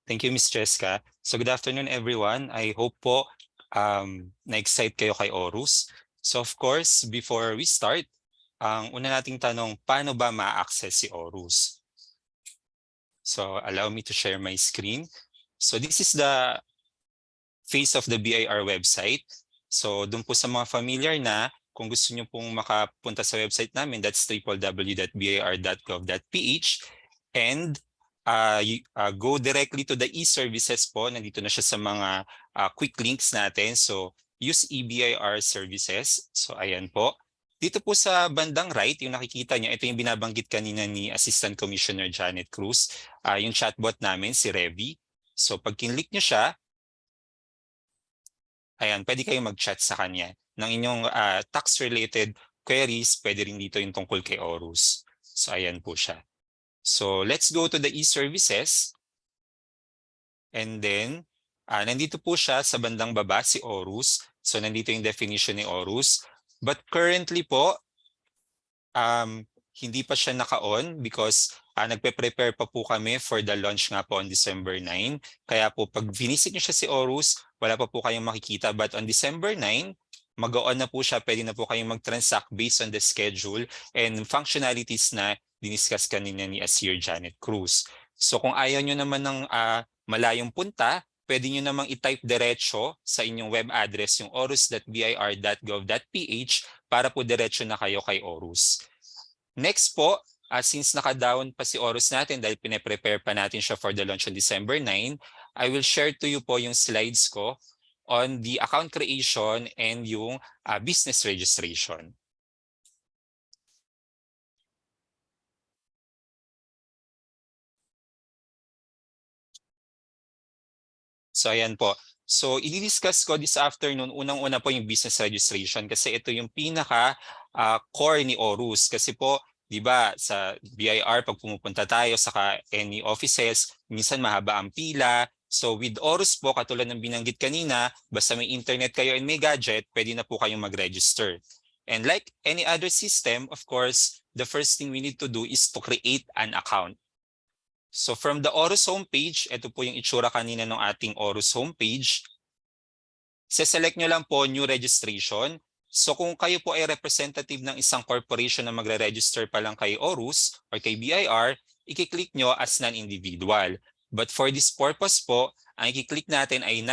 Thank you, Miss Jessica. So good afternoon, everyone. I hope po na-excite kayo kay Orus. So of course, before we start, ang una nating tanong, paano ba ma-access si Orus? So allow me to share my screen. So this is the face of the BIR website. So doon po sa mga familiar na, kung gusto nyo pong makapunta sa website namin, that's www.bir.gov.ph, and go directly to the e-services po. Nandito na siya sa mga quick links natin. So use eBIR services. So ayan po. Dito po sa bandang right, yung nakikita niya, ito yung binabanggit kanina ni Assistant Commissioner Janet Cruz, yung chatbot namin, si Revi. So pag kinlik nyo siya, ayan, pwede kayong mag-chat sa kanya ng inyong tax-related queries. Pwede rin dito yung tungkol kay Orus. So ayan po siya. So let's go to the e-services. And then, nandito po siya sa bandang baba, si Orus. So nandito yung definition ni Orus. But currently po, hindi pa siya naka-on because nagpe-prepare pa po kami for the launch nga po on December 9. Kaya po pag visit niyo siya si Orus, wala pa po kayong makikita. But on December 9, mag-on na po siya. Pwede na po kayong mag-transact based on the schedule and functionalities na diniscuss kanina ni Asir Janet Cruz. So kung ayaw nyo naman ng malayong punta, pwede nyo namang i-type diretso sa inyong web address yung orus.bir.gov.ph para po diretso na kayo kay Orus. Next po, since naka-down pa si Orus natin dahil pine-prepare pa natin siya for the launch on December 9, I will share to you po yung slides ko on the account creation and yung business registration. So ayan po. So i-discuss ko this afternoon, unang-una po yung business registration kasi ito yung pinaka core ni Orus. Kasi po, di ba, sa BIR, pag pumupunta tayo sa any offices, minsan mahaba ang pila. So with Orus po, katulad ng binanggit kanina, basta may internet kayo and may gadget, pwede na po kayong mag-register. And like any other system, of course, the first thing we need to do is to create an account. So from the Orus homepage, ito po yung itsura kanina ng ating Orus homepage. Select nyo lang po new registration. So kung kayo po ay representative ng isang corporation na magre-register pa lang kay Orus or kay BIR, i-click nyo as non-individual. But for this purpose po, ang i-click natin ay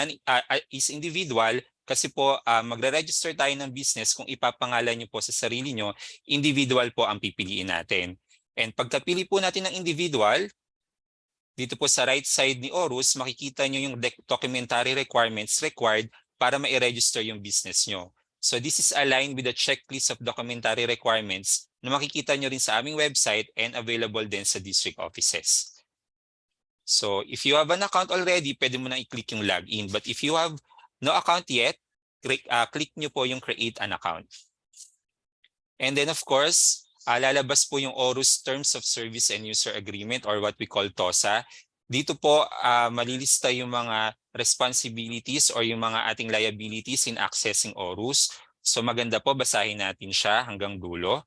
is individual kasi po magre-register tayo ng business kung ipapangalan nyo po sa sarili nyo, individual po ang pipiliin natin. And pagkapili po natin ng individual, dito po sa right side ni Orus, makikita nyo yung documentary requirements required para ma-register yung business nyo. So this is aligned with the checklist of documentary requirements na makikita nyo rin sa aming website and available din sa district offices. So if you have an account already, pwede mo na i-click yung login. But if you have no account yet, click nyo po yung create an account. And then of course, lalabas po yung Orus Terms of Service and User Agreement or what we call TOSA. Dito po malilista yung mga responsibilities or yung mga ating liabilities in accessing Orus. So maganda po basahin natin siya hanggang dulo.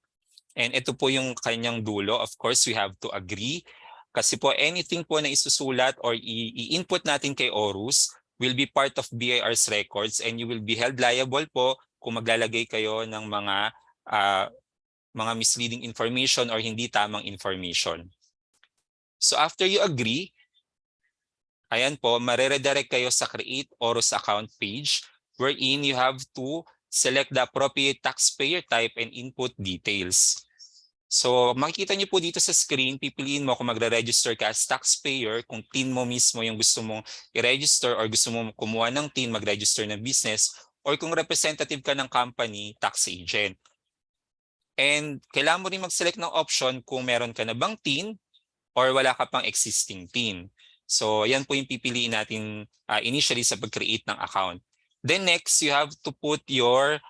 And ito po yung kanyang dulo. Of course, we have to agree. Kasi po anything po na isusulat or i-input natin kay Orus will be part of BIR's records and you will be held liable po kung maglalagay kayo ng mga misleading information or hindi tamang information. So after you agree, ayan po, mareredirect kayo sa Create Orus Account page wherein you have to select the appropriate taxpayer type and input details. So makikita niyo po dito sa screen, pipiliin mo kung magre-register ka as taxpayer, kung TIN mo mismo yung gusto mong i-register or gusto mong kumuha ng TIN, mag-register ng business, or kung representative ka ng company, tax agent. And kailangan mo rin mag-select ng option kung meron ka na bang TIN or wala ka pang existing TIN. So yan po yung pipiliin natin initially sa pag-create ng account. Then next, you have to put your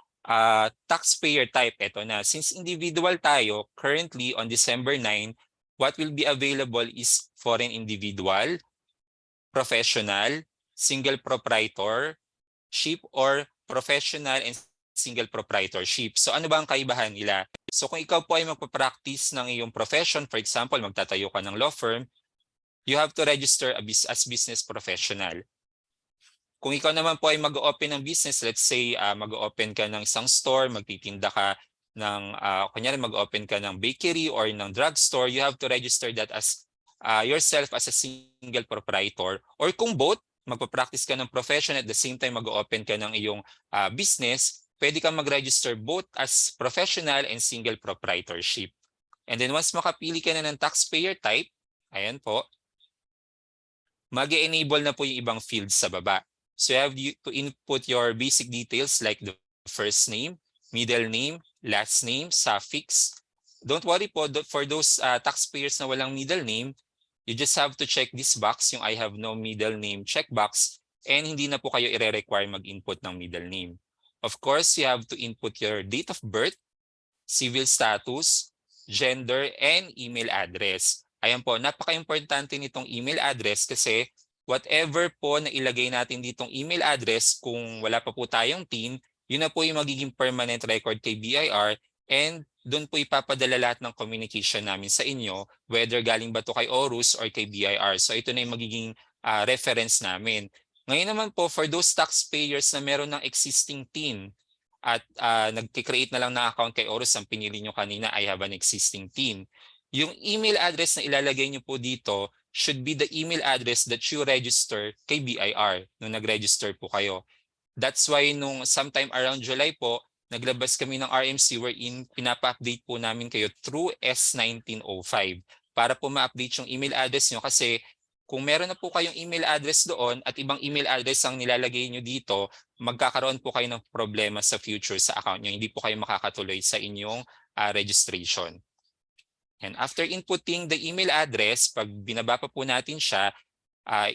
taxpayer type. Ito na, since individual tayo, currently on December 9, what will be available is foreign individual, professional, single proprietorship, or professional and single proprietorship. So ano ba ang kaibahan nila? So kung ikaw po ay magpa-practice ng iyong profession, for example, magtatayo ka ng law firm, you have to register as business professional. Kung ikaw naman po ay mag-open ng business, let's say mag-open ka ng isang store, magtitinda ka ng, kunyari mag-open ka ng bakery or ng drugstore, you have to register that as yourself as a single proprietor. Or kung both, magpa-practice ka ng profession at the same time mag-open ka ng iyong business, pwede kang mag-register both as professional and single proprietorship. And then once makapili ka na ng taxpayer type, ayan po, mag-enable na po yung ibang fields sa baba. So you have to input your basic details like the first name, middle name, last name, suffix. Don't worry po, for those taxpayers na walang middle name, you just have to check this box, yung I have no middle name checkbox, and hindi na po kayo ire-require mag-input ng middle name. Of course, you have to input your date of birth, civil status, gender, and email address. Ayan po, napaka-importante nitong email address kasi whatever po na ilagay natin ditong email address, kung wala pa po tayong TIN, yun na po yung magiging permanent record kay BIR and doon po ipapadala lahat ng communication namin sa inyo, whether galing ba to kay Orus or kay BIR. So ito na yung magiging reference namin. Ngayon naman po, for those taxpayers na meron ng existing TIN, at nag-create na lang ng account kay Orus, ang pinili nyo kanina, I have an existing TIN. Yung email address na ilalagay nyo po dito should be the email address that you register kay BIR nung nag-register po kayo. That's why nung sometime around July po, naglabas kami ng RMC wherein pinapa-update po namin kayo through S1905 para po ma-update yung email address nyo kasi kung meron na po kayong email address doon at ibang email address ang nilalagay nyo dito, magkakaroon po kayo ng problema sa future sa account nyo. Hindi po kayo makakatuloy sa inyong registration. And after inputting the email address, pag binaba pa po natin siya,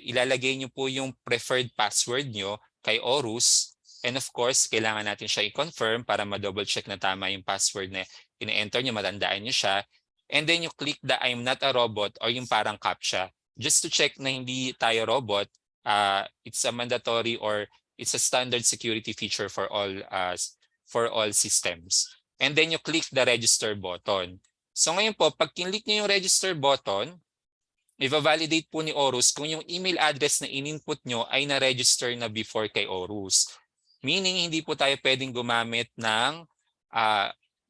ilalagay nyo po yung preferred password nyo kay Orus. And of course, kailangan natin siya i-confirm para ma-double check na tama yung password na ine-enter nyo, matandaan nyo siya. And then you click the I'm not a robot or yung parang CAPTCHA. Just to check na hindi tayo robot, it's a mandatory or it's a standard security feature for all systems. And then you click the register button. So ngayon po, pag kinlik nyo yung register button, i-validate po ni Orus kung yung email address na in-input nyo ay na-register na before kay Orus. Meaning, hindi po tayo pwedeng gumamit ng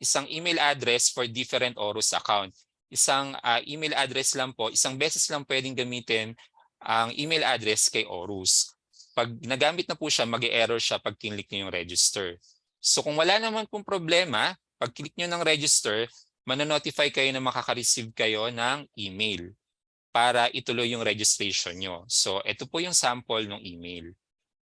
isang email address for different Orus account. Isang email address lang po, isang beses lang pwedeng gamitin ang email address kay Orus. Pag nagamit na po siya, mag-error siya pag kinlik nyo yung register. So kung wala naman pong problema, pag click nyo ng register, manonotify kayo na makaka-receive kayo ng email para ituloy yung registration nyo. So ito po yung sample ng email.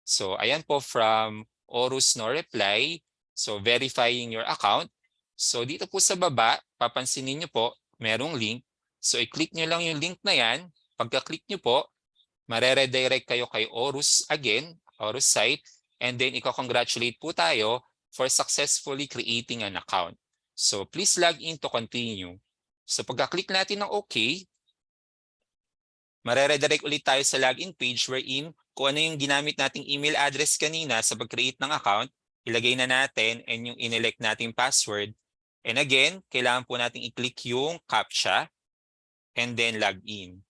So ayan po from Orus no reply. So verifying your account. So dito po sa baba, papansinin nyo po, merong link. So i-click nyo lang yung link na yan. Pagka-click nyo po, mareredirect kayo kay Orus again, Orus site. And then i-congratulate po tayo for successfully creating an account. So please log in to continue. So pagka-click natin ng OK, Mareredirect ulit tayo sa login page wherein kung ano yung ginamit nating email address kanina sa pag-create ng account, ilagay na natin and yung inelect nating password. And again, kailangan po nating i-click yung CAPTCHA and then log in.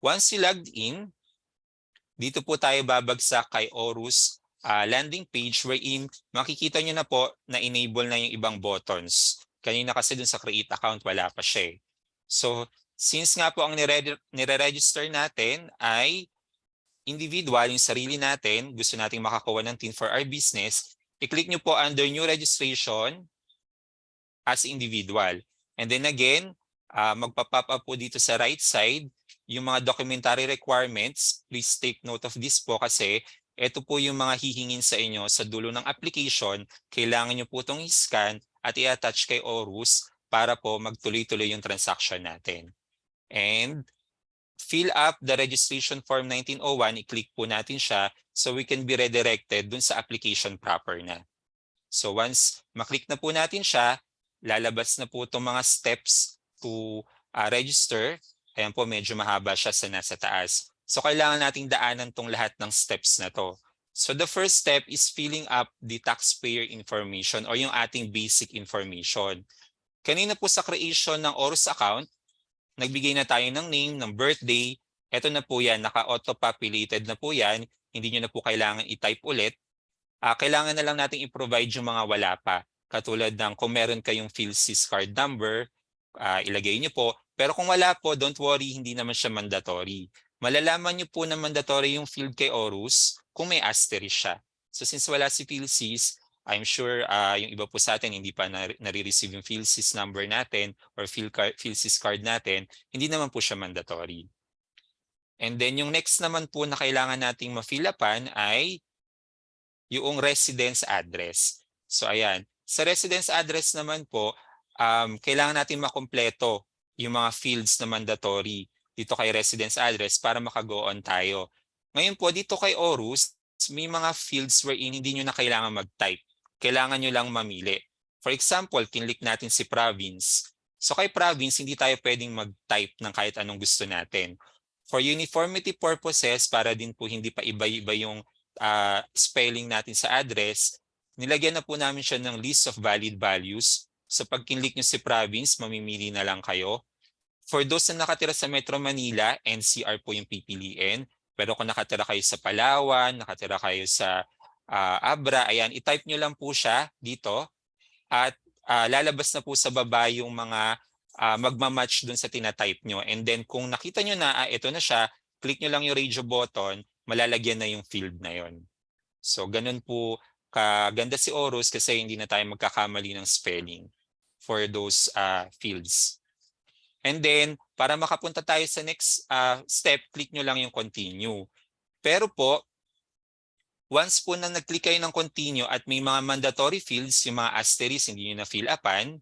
Once you logged in, dito po tayo babagsak kay Orus landing page wherein makikita nyo na po na enable na yung ibang buttons. Kanina kasi dun sa create account wala pa siya. So since nga po ang nire-register natin ay individual, yung sarili natin, gusto nating makakuha ng TIN for our business, i-click nyo po under new registration as individual. And then again, magpa-pop up po dito sa right side yung mga documentary requirements. Please take note of this po kasi ito po yung mga hihingin sa inyo sa dulo ng application. Kailangan nyo po itong i-scan at i-attach kay Orus para po magtuloy-tuloy yung transaction natin. And fill up the registration form 1901, i-click po natin siya so we can be redirected dun sa application proper na. So once maklik na po natin siya, lalabas na po itong mga steps to register. Ayan po, medyo mahaba siya sa nasa taas. So kailangan nating daanan tong lahat ng steps na to. So the first step is filling up the taxpayer information or yung ating basic information. Kanina po sa creation ng Orus account, nagbigay na tayo ng name, ng birthday. Ito na po yan, naka-auto-populated na po yan. Hindi nyo na po kailangan i-type ulit. Kailangan na lang natin i-provide yung mga wala pa. Katulad ng kung meron kayong PhilSys card number, ilagay nyo po. Pero kung wala po, don't worry, hindi naman siya mandatory. Malalaman nyo po na mandatory yung field kay Orus kung may asterisk siya. So since wala si PhilSys, I'm sure yung iba po sa atin hindi pa nare-receive yung PhilSys number natin or PhilSys card natin, hindi naman po siya mandatory. And then yung next naman po na kailangan nating ma-fill upan ay yung residence address. So ayan, sa residence address naman po, kailangan natin makumpleto yung mga fields na mandatory dito kay residence address para makago on tayo. Ngayon po, dito kay Orus, may mga fields wherein hindi nyo na kailangan mag-type. Kailangan nyo lang mamili. For example, kinlik natin si province. So kay province, hindi tayo pwedeng mag-type ng kahit anong gusto natin. For uniformity purposes, para din po hindi pa iba-iba yung spelling natin sa address, nilagyan na po namin siya ng list of valid values. So pag kinlik nyo si province, mamimili na lang kayo. For those na nakatira sa Metro Manila, NCR po yung pipiliin. Pero kung nakatira kayo sa Palawan, nakatira kayo sa Abra, ayan, i-type nyo lang po siya dito. At lalabas na po sa baba yung mga magmamatch dun sa tinatype nyo. And then kung nakita nyo na, ito na siya, click nyo lang yung radio button, malalagyan na yung field na yon. So ganun po kaganda si Orus kasi hindi na tayo magkakamali ng spelling for those fields. And then, para makapunta tayo sa next step, click nyo lang yung continue. Pero po, once po na nag-click kayo ng continue at may mga mandatory fields, yung mga asterisk, hindi nyo na fill upan,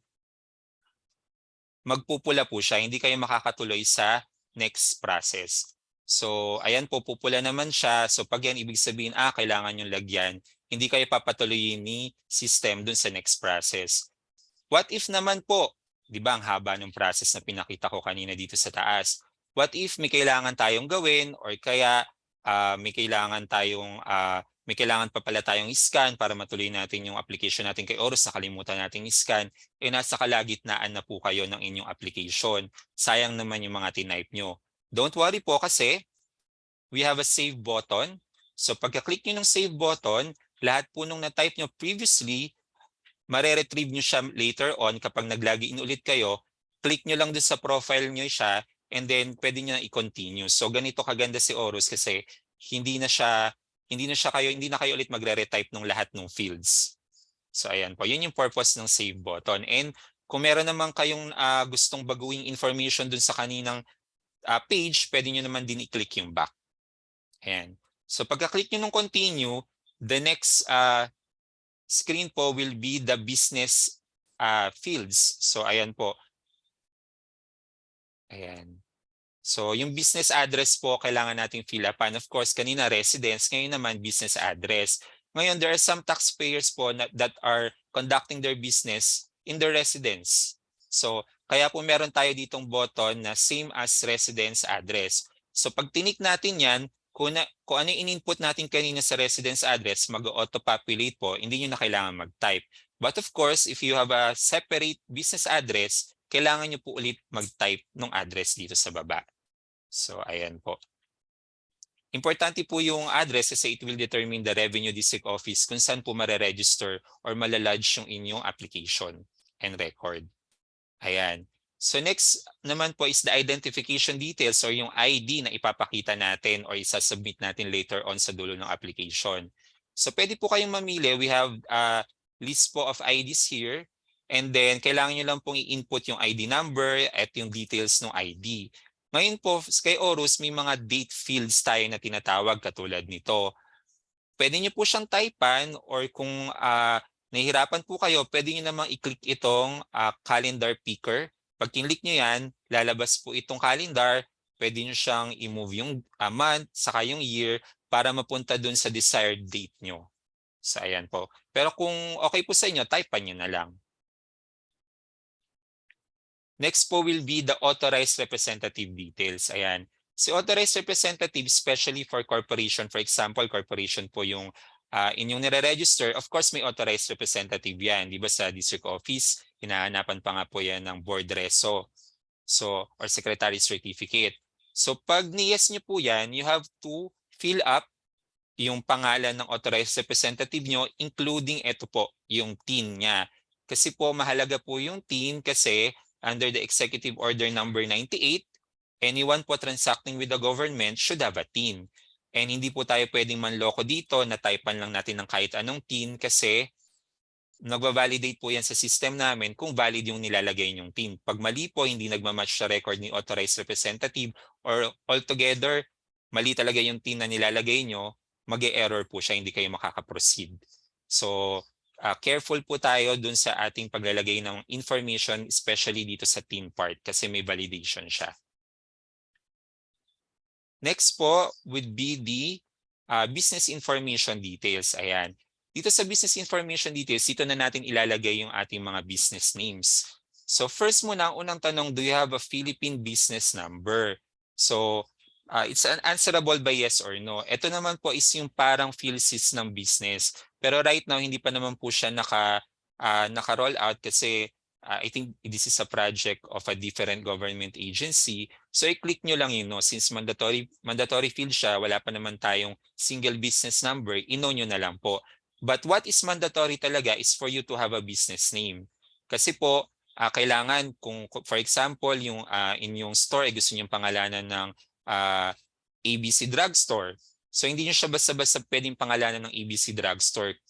magpupula po siya. Hindi kayo makakatuloy sa next process. So, ayan po, pupula naman siya. So, pag yan, ibig sabihin, kailangan yung lagyan. Hindi kayo papatuloyin ni system dun sa next process. What if naman po, di ba ang haba ng process na pinakita ko kanina dito sa taas? What if may kailangan tayong gawin or kaya may kailangan pa pala tayong scan para matuloy natin yung application natin kay Orus, nakalimutan nating scan, nasa kalagitnaan na po kayo ng inyong application. Sayang naman yung mga tinype nyo. Don't worry po kasi we have a save button. So pagka-click nyo ng save button, lahat po nung na-type nyo previously, mare-retrieve nyo siya later on kapag nag-login ulit kayo. Click nyo lang doon sa profile nyo siya and then pwede nyo na i-continue. So ganito kaganda si Orus kasi hindi na kayo ulit magre-retype ng lahat ng fields. So ayan po, yun yung purpose ng save button. And kung meron naman kayong gustong baguing information dun sa kaninang page, pwede nyo naman din i-click yung back. Ayan. So pagka-click nyo ng continue, the next screen po will be the business fields. So ayan po. Ayan. So yung business address po kailangan nating fill upan. Of course, kanina residence, ngayon naman business address. Ngayon, there are some taxpayers po that are conducting their business in their residence. So kaya po meron tayo ditong button na same as residence address. So pag tinik natin yan, kung ano yung in-input natin kanina sa residence address, mag-auto-populate po, hindi nyo na kailangan mag-type. But of course, if you have a separate business address, kailangan nyo po ulit mag-type ng address dito sa baba. So ayan po. Importante po yung address kasi it will determine the revenue district office kung saan po mare-register or malalodge yung inyong application and record. Ayan. So next naman po is the identification details or yung ID na ipapakita natin or isasubmit natin later on sa dulo ng application. So pwede po kayong mamili. We have a list po of IDs here. And then kailangan nyo lang pong i-input yung ID number at yung details ng ID. Ngayon po, kay Orus, may mga date fields tayo na tinatawag katulad nito. Pwede nyo po siyang typean or kung nahihirapan po kayo, pwede nyo namang i-click itong calendar picker. Pag kinlik nyo yan, lalabas po itong calendar. Pwede nyo siyang i-move yung month, saka yung year para mapunta dun sa desired date nyo. So ayan po. Pero kung okay po sa inyo, typean nyo na lang. Next po will be the authorized representative details. Ayan. Si authorized representative, especially for corporation, for example, corporation po yung inyong nire-register, of course may authorized representative yan. Di ba sa district office, hinahanapan pa nga po yan ng board reso. So, or secretary certificate. So pag ni-yes nyo po yan, you have to fill up yung pangalan ng authorized representative nyo, including ito po, yung TIN niya. Kasi po mahalaga po yung TIN kasi under the Executive Order number 98, anyone po transacting with the government should have a TIN. And hindi po tayo pwedeng manloko dito na typean lang natin ng kahit anong TIN kasi nagva-validate po yan sa system namin kung valid yung nilalagay nyong TIN. Pag mali po, hindi nagmamatch sa record ni authorized representative or altogether, mali talaga yung TIN na nilalagay nyo, mag-e-error po siya, hindi kayo makaka-proceed. So, careful po tayo dun sa ating paglalagay ng information, especially dito sa TIN part kasi may validation siya. Next po would be the business information details. Ayan. Dito sa business information details, dito na natin ilalagay yung ating mga business names. So first muna, ang unang tanong, do you have a Philippine business number? So it's answerable by yes or no. Ito naman po is yung parang PhilSys ng business. Pero right now, hindi pa naman po siya naka-roll out kasi I think this is a project of a different government agency. So i-click nyo lang yun, no? Since mandatory field siya, wala pa naman tayong single business number, ino nyo na lang po. But what is mandatory talaga is for you to have a business name. Kasi po, kailangan kung for example, yung inyong store, gusto nyo pangalanan ng ABC Drugstore. So hindi nyo siya basta-basta pwedeng pangalanan ng ABC Drugstore.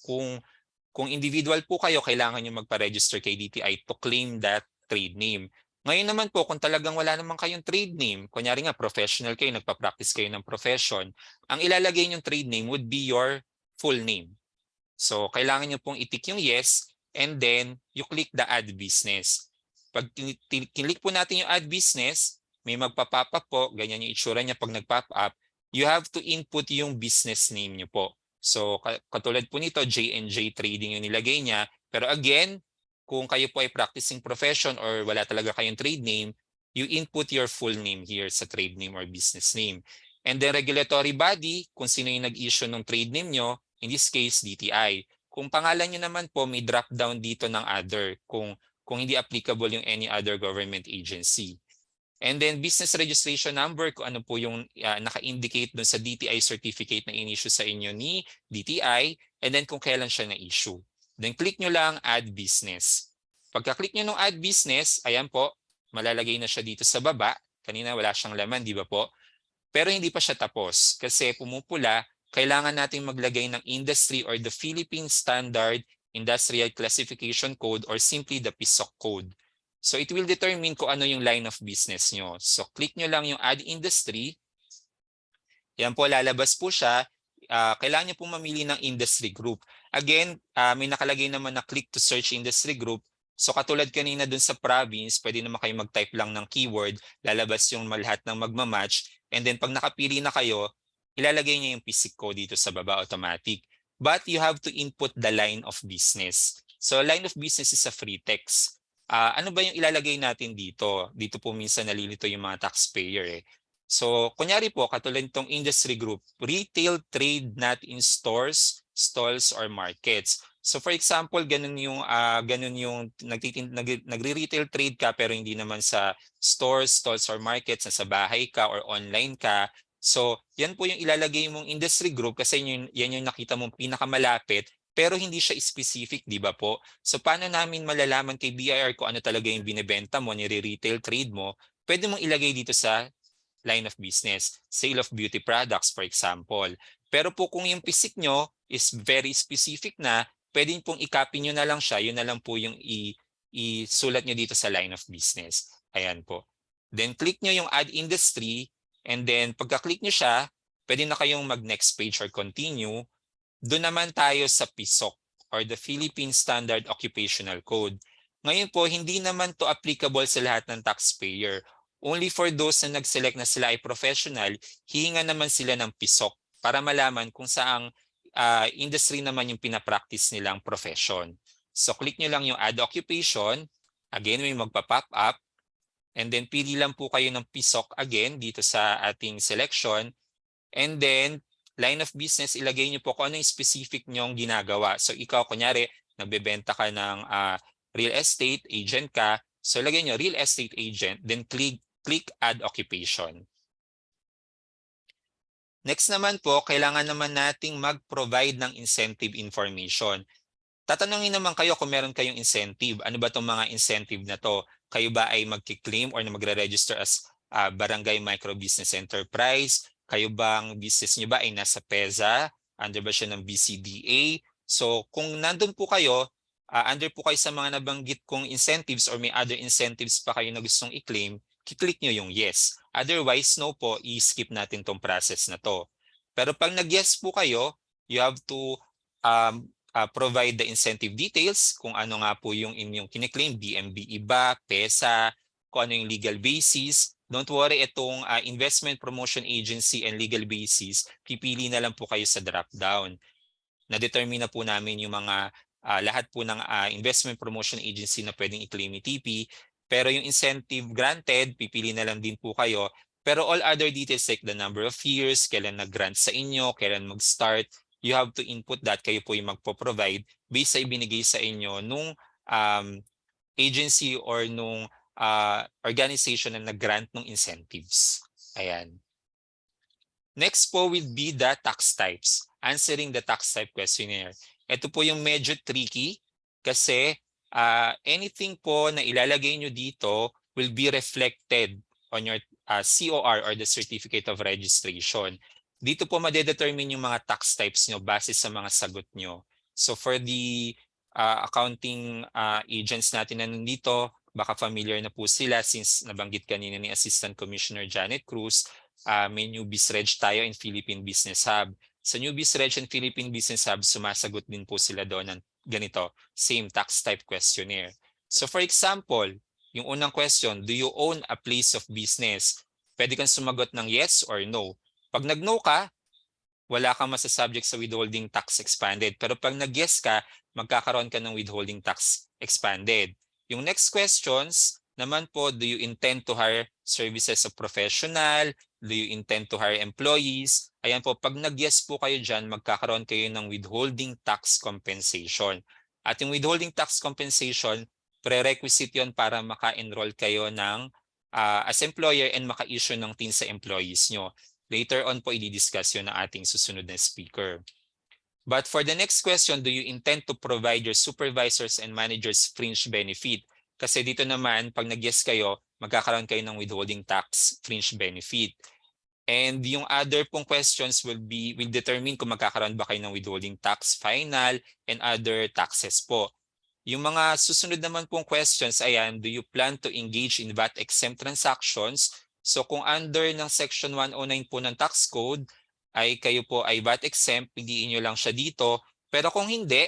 Kung individual po kayo, kailangan nyo magpa-register kay DTI to claim that trade name. Ngayon naman po, kung talagang wala naman kayong trade name, kunyari nga professional kayo, nagpa-practice kayo ng profession, ang ilalagay nyong trade name would be your full name. So kailangan nyo pong itik yung yes and then you click the add business. Pag click po natin yung add business, may magpa-pop up po, ganyan yung itsura niya pag nag-pop up, you have to input yung business name nyo po. So katulad po nito, J&J Trading yung nilagay niya. Pero again, kung kayo po ay practicing profession or wala talaga kayong trade name, you input your full name here sa trade name or business name. And then regulatory body, kung sino yung nag-issue ng trade name nyo, in this case, DTI. Kung pangalan nyo naman po, may drop down dito ng other kung hindi applicable yung any other government agency. And then business registration number, kung ano po yung naka-indicate dun sa DTI certificate na in-issue sa inyo ni DTI, and then kung kailan siya na-issue. Then click nyo lang add business. Pagka-click nyo ng add business, ayan po, malalagay na siya dito sa baba. Kanina wala siyang laman, di ba po? Pero hindi pa siya tapos kasi pumupula, kailangan natin maglagay ng industry or the Philippine Standard Industrial Classification Code or simply the PISOC code. So it will determine kung ano yung line of business nyo. So click nyo lang yung add industry. Yan po, lalabas po siya. Kailangan nyo po mamili ng industry group. Again, may nakalagay naman na click to search industry group. So katulad kanina dun sa province, pwede naman kayo mag-type lang ng keyword, lalabas yung lahat ng magmamatch. And then pag nakapili na kayo, ilalagay niya yung PISIC code dito sa baba automatic. But you have to input the line of business. So line of business is a free text. Ano ba yung ilalagay natin dito? Dito po minsan nalilito yung mga taxpayer. So, kunyari po, katulad itong industry group, retail trade not in stores, stalls, or markets. So for example, ganun yung nagre-retail trade ka pero hindi naman sa stores, stalls, or markets, sa bahay ka or online ka. So, yan po yung ilalagay mong industry group kasi yan yung nakita mong pinakamalapit pero hindi siya specific, di ba po? So, paano namin malalaman kay BIR kung ano talaga yung binebenta mo, nire-retail trade mo? Pwede mong ilagay dito sa line of business, sale of beauty products for example. Pero po kung yung pisik nyo is very specific na, pwede pong i-copy nyo na lang siya, yun na lang po yung isulat nyo dito sa line of business. Ayan po. Then click nyo yung add industry and then pagka-click nyo siya, pwede na kayong mag-next page or continue. Doon naman tayo sa PISOC or the Philippine Standard Occupational Code. Ngayon po, hindi naman to applicable sa lahat ng taxpayer. Only for those na nag-select na sila ay professional, hihinga naman sila ng PISOC para malaman kung saang industry naman yung pinapractice nilang profession. So click nyo lang yung add occupation. Again, may magpa-pop up. And then pili lang po kayo ng PISOC again dito sa ating selection. And then line of business, ilagay nyo po kung ano yung specific nyong ginagawa. So ikaw, kunyari, nagbebenta ka ng real estate, agent ka. So ilagay nyo real estate agent, then click add occupation. Next naman po, kailangan naman nating mag-provide ng incentive information. Tatanungin naman kayo kung meron kayong incentive. Ano ba itong mga incentive na to? Kayo ba ay magki-claim or na magre-register as barangay micro business enterprise? Kayo bang business nyo ba ay nasa PEZA? Under ba siya ng BCDA? So kung nandun po kayo, under po kayo sa mga nabanggit kong incentives or may other incentives pa kayo na gustong i-claim, kiklik nyo yung yes. Otherwise, no po, i-skip natin tong process na to. Pero pag nag-yes po kayo, you have to provide the incentive details, kung ano nga po yung inyong kiniklaim, DMBE ba, PESA, kung ano yung legal basis. Don't worry, itong investment promotion agency and legal basis, pipili na lang po kayo sa drop-down. Na-determine na po namin yung mga lahat po ng investment promotion agency na pwedeng i-claim ni TP. Pero yung incentive granted, pipili na lang din po kayo. Pero all other details like the number of years, kailan nag-grant sa inyo, kailan mag-start, you have to input that. Kayo po yung magpo-provide based sa ibinigay sa inyo nung agency or nung organization na nag-grant ng incentives. Ayan. Next po will be the tax types. Answering the tax type questionnaire. Ito po yung medyo tricky kasi anything po na ilalagay nyo dito will be reflected on your COR or the Certificate of Registration. Dito po madedetermine yung mga tax types nyo base sa mga sagot nyo. So for the accounting agents natin na nandito, baka familiar na po sila since nabanggit kanina ni Assistant Commissioner Janet Cruz, may newbies reg tayo in Philippine Business Hub. Sa newbies reg and Philippine Business Hub, sumasagot din po sila doon ng ganito, same tax type questionnaire. So for example, yung unang question, do you own a place of business? Pwede kang sumagot ng yes or no. Pag nag-no ka, wala kang masasubject sa withholding tax expanded. Pero pag nag-yes ka, magkakaroon ka ng withholding tax expanded. Yung next questions naman po, do you intend to hire services of professional? Do you intend to hire employees? Ayan po, pag nag-yes po kayo dyan, magkakaroon kayo ng withholding tax compensation. At yung withholding tax compensation, prerequisite yon para maka-enroll kayo ng as employer and maka-issue ng TIN sa employees nyo. Later on po, i-discuss yun ng ating susunod na speaker. But for the next question, do you intend to provide your supervisors and managers fringe benefit? Kasi dito naman, pag nag-yes kayo, magkakaroon kayo ng withholding tax fringe benefit. And yung other pong questions will determine kung magkakaroon ba kayo ng withholding tax final and other taxes po. Yung mga susunod naman pong questions, ayan, do you plan to engage in VAT-exempt transactions? So kung under ng Section 109 po ng Tax Code, ay kayo po ay VAT-exempt, piliin nyo lang siya dito. Pero kung hindi,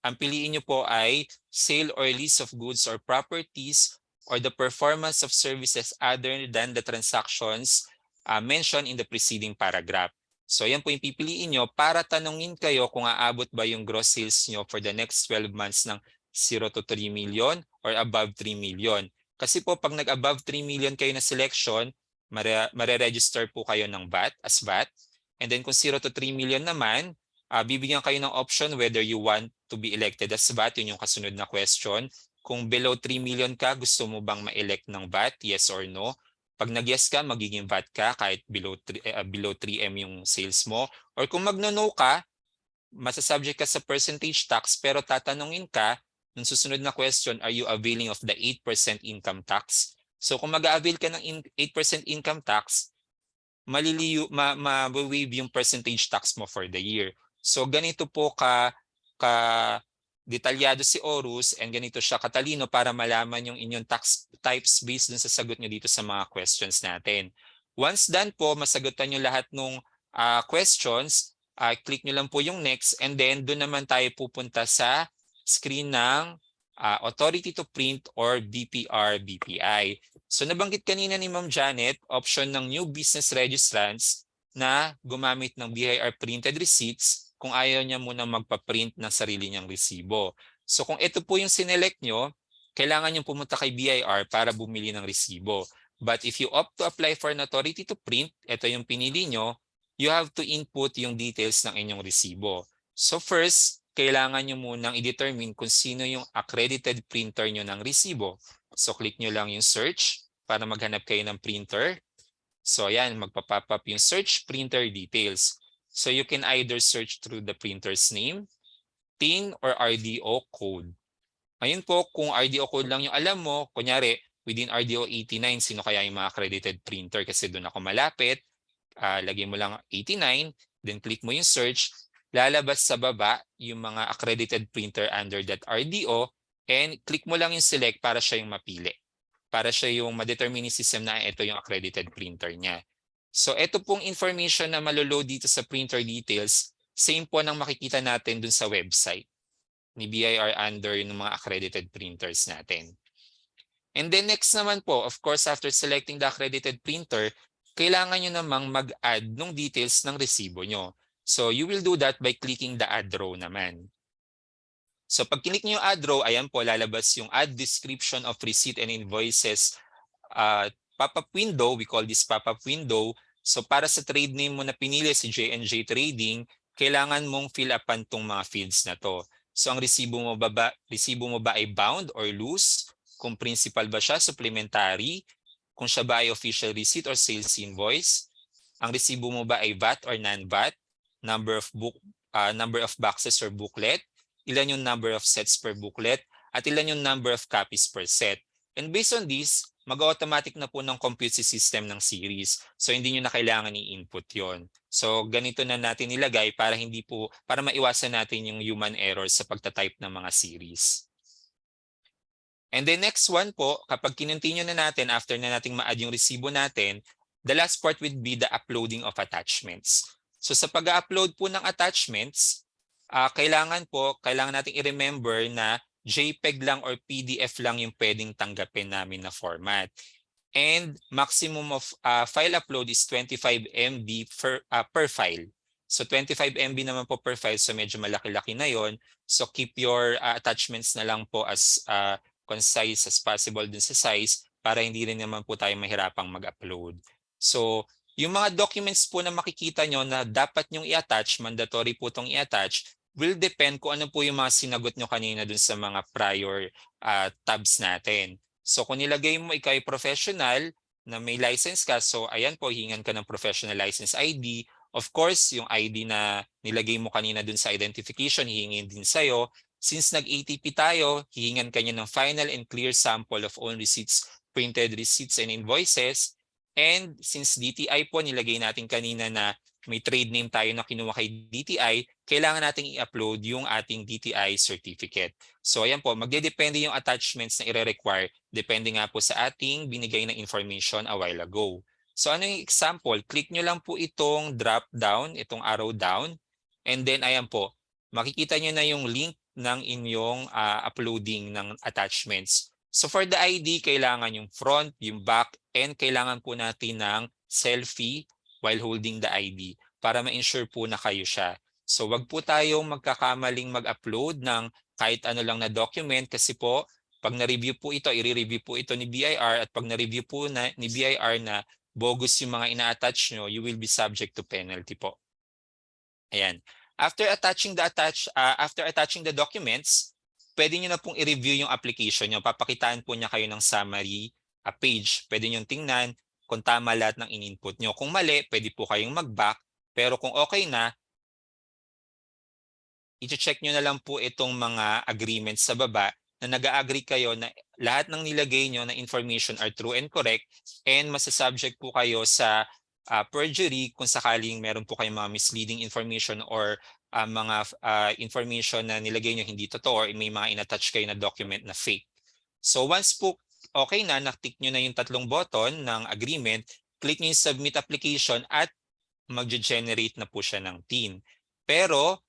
ang piliin nyo po ay sale or lease of goods or properties or the performance of services other than the transactions mentioned in the preceding paragraph. So yan po yung pipiliin nyo para tanungin kayo kung aabot ba yung gross sales nyo for the next 12 months ng 0 to 3 million or above 3 million. Kasi po pag nag-above 3 million kayo na selection, mare-register po kayo ng VAT as VAT. And then kung 0 to 3 million naman, bibigyan kayo ng option whether you want to be elected as VAT, yun yung kasunod na question. Kung below 3 million ka, gusto mo bang ma-elect ng VAT? Yes or no? Pag nag-yes ka, magiging VAT ka kahit below 3M yung sales mo. Or kung magno-no ka, masasubject ka sa percentage tax pero tatanungin ka nung susunod na question, are you availing of the 8% income tax? So kung mag-a-avail ka ng 8% income tax, ma-waive yung percentage tax mo for the year. So ganito po ka detalyado si Orus and ganito siya katalino para malaman yung inyong tax types based dun sa sagot nyo dito sa mga questions natin. Once done po, masagutan nyo lahat ng questions, click nyo lang po yung next and then doon naman tayo pupunta sa screen ng Authority to Print or BPR BPI. So nabanggit kanina ni Ma'am Janet, option ng new business registrants na gumamit ng BIR printed receipts kung ayaw niya munang magpa-print ng sarili niyang resibo. So kung ito po yung sinelect nyo, kailangan nyo pumunta kay BIR para bumili ng resibo. But if you opt to apply for an authority to print, ito yung pinili nyo, you have to input yung details ng inyong resibo. So first, kailangan nyo munang i-determine kung sino yung accredited printer nyo ng resibo. So click nyo lang yung search para maghanap kayo ng printer. So ayan, magpa-pop up yung search printer details. So you can either search through the printer's name, PIN, or RDO code. Ngayon po, kung RDO code lang yung alam mo, kunyari, within RDO 89, sino kaya yung mga accredited printer kasi doon ako malapit, lagay mo lang 89, then click mo yung search, lalabas sa baba yung mga accredited printer under that RDO, and click mo lang yung select para siya yung mapili. Para siya yung ma-determine yung system na ito yung accredited printer niya. So ito pong information na maloload dito sa printer details, same po nang makikita natin dun sa website ni BIR under yung mga accredited printers natin. And then next naman po, of course, after selecting the accredited printer, kailangan nyo namang mag-add ng details ng resibo nyo. So you will do that by clicking the add row naman. So pag click nyo yung add row, ayan po, lalabas yung add description of receipt and invoices pop-up window. We call this pop-up window. So para sa trade name mo na pinili, si J&J Trading, kailangan mong fill upan tong mga fields na to. So ang resibo mo ba ay bound or loose? Kung principal ba siya, supplementary? Kung siya ba ay official receipt or sales invoice? Ang resibo mo ba ay VAT or non-VAT? Number of boxes or booklet? Ilan yung number of sets per booklet? At ilan yung number of copies per set? And based on this, mag-automatic na po ng compute si system ng series. So hindi nyo na kailangan i-input yon. So ganito na natin nilagay para maiwasan natin yung human error sa pagta-type ng mga series. And then next one po, kapag kinontinue na natin after na nating ma-add yung resibo natin, the last part would be the uploading of attachments. So sa pag-upload po ng attachments, kailangan nating i-remember na JPEG lang or PDF lang yung pwedeng tanggapin namin na format. And maximum of file upload is 25 MB per file. So 25 MB naman po per file, so medyo malaki-laki na yon. So keep your attachments na lang po as concise as possible din sa size para hindi rin naman po tayo mahirapang mag-upload. So yung mga documents po na makikita nyo na dapat nyong i-attach, mandatory po itong i-attach, will depend kung ano po yung mga sinagot nyo kanina dun sa mga prior tabs natin. So kung nilagay mo ikaw ay professional na may license ka, so ayan po, hingan ka ng professional license ID. Of course, yung ID na nilagay mo kanina dun sa identification, hihingin din sa'yo. Since nag-ATP tayo, hihingan kanya ng final and clear sample of own receipts, printed receipts and invoices. And since DTI po, nilagay natin kanina na may trade name tayo na kinuha kay DTI, kailangan nating i-upload yung ating DTI certificate. So ayan po, magdedepende yung attachments na i-require. Depende nga po sa ating binigay na information a while ago. So ano yung example? Click nyo lang po itong drop down, itong arrow down. And then ayan po, makikita nyo na yung link ng inyong uploading ng attachments. So for the ID, kailangan yung front, yung back, and kailangan po natin ng selfie while holding the ID para ma-ensure po na kayo siya. So wag po tayong magkakamaling mag-upload ng kahit ano lang na document kasi po pag na-review po ito, i-review po ito ni BIR at pag na-review po ni BIR na bogus yung mga ina-attach nyo, you will be subject to penalty po. Ayan. After attaching the documents, pwede nyo na pong i-review yung application nyo. Papakitaan po niya kayo ng summary page. Pwede nyo tingnan kung tama lahat ng in-input nyo. Kung mali, pwede po kayong mag-back. Pero kung okay na, i-check nyo na lang po itong mga agreements sa baba na nag-agree kayo na lahat ng nilagay nyo na information are true and correct, and masasubject po kayo sa perjury kung sakaling meron po kayong mga misleading information or mga information na nilagay nyo hindi totoo or may mga in-attach kayo na document na fake. So once po okay na, naktick nyo na yung 3 button ng agreement, click nyo yung submit application at mag-generate na po siya ng TIN. Pero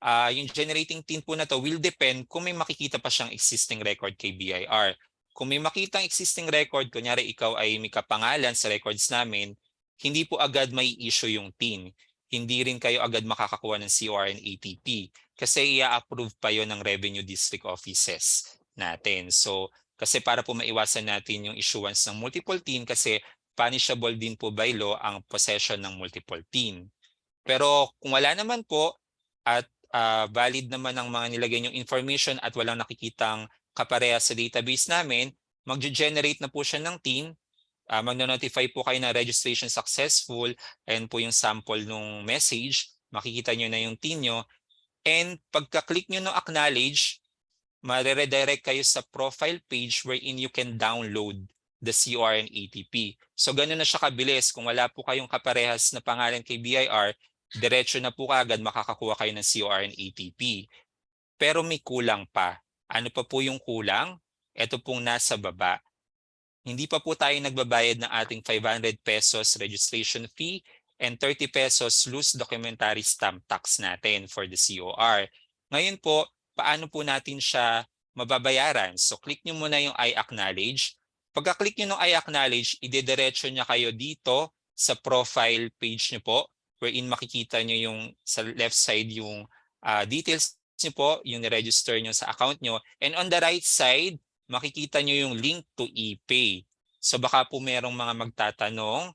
yung generating TIN po na to will depend kung may makikita pa siyang existing record kay BIR. Kung may makitang existing record, kunyari ikaw ay may kapangalan sa records namin, hindi po agad may issue yung TIN. Hindi rin kayo agad makakakuha ng COR and ATP kasi i-approve pa yon ng revenue district offices natin. So, kasi para po maiwasan natin yung issuance ng multiple TIN kasi punishable din po by law ang possession ng multiple TIN. Pero kung wala naman po at valid naman ang mga nilagay niyong information at walang nakikitang kapareha sa database namin, mag-generate na po siya ng TIN. Magno-notify po kayo na registration successful and po yung sample nung message. Makikita nyo na yung TIN nyo. And pagka-click nyo no acknowledge, ma-redirect kayo sa profile page wherein you can download the COR and ATP. So ganoon na siya kabilis. Kung wala po kayong kaparehas na pangalan kay BIR, diretso na po kagad makakakuha kayo ng COR and ATP. Pero may kulang pa. Ano pa po yung kulang? Ito pong nasa baba. Hindi pa po tayo nagbabayad ng ating 500 pesos registration fee and 30 pesos loose documentary stamp tax natin for the COR. Ngayon po, paano po natin siya mababayaran? So click nyo muna yung I acknowledge. Pagka-click nyo ng I acknowledge, idediretso niya kayo dito sa profile page nyo po wherein makikita nyo yung sa left side yung details nyo po, yung register nyo sa account nyo. And on the right side, makikita nyo yung link to e-pay. So baka po merong mga magtatanong,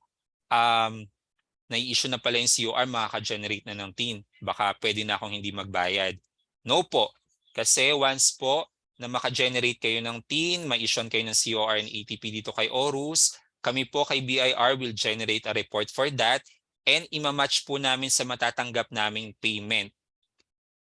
nai-issue na pala yung COR, makaka-generate na ng TIN. Baka pwede na akong hindi magbayad. No po. Kasi once po na maka-generate kayo ng TIN, ma-issue kayo ng COR and ATP dito kay Orus, kami po kay BIR will generate a report for that and imamatch po namin sa matatanggap naming payment.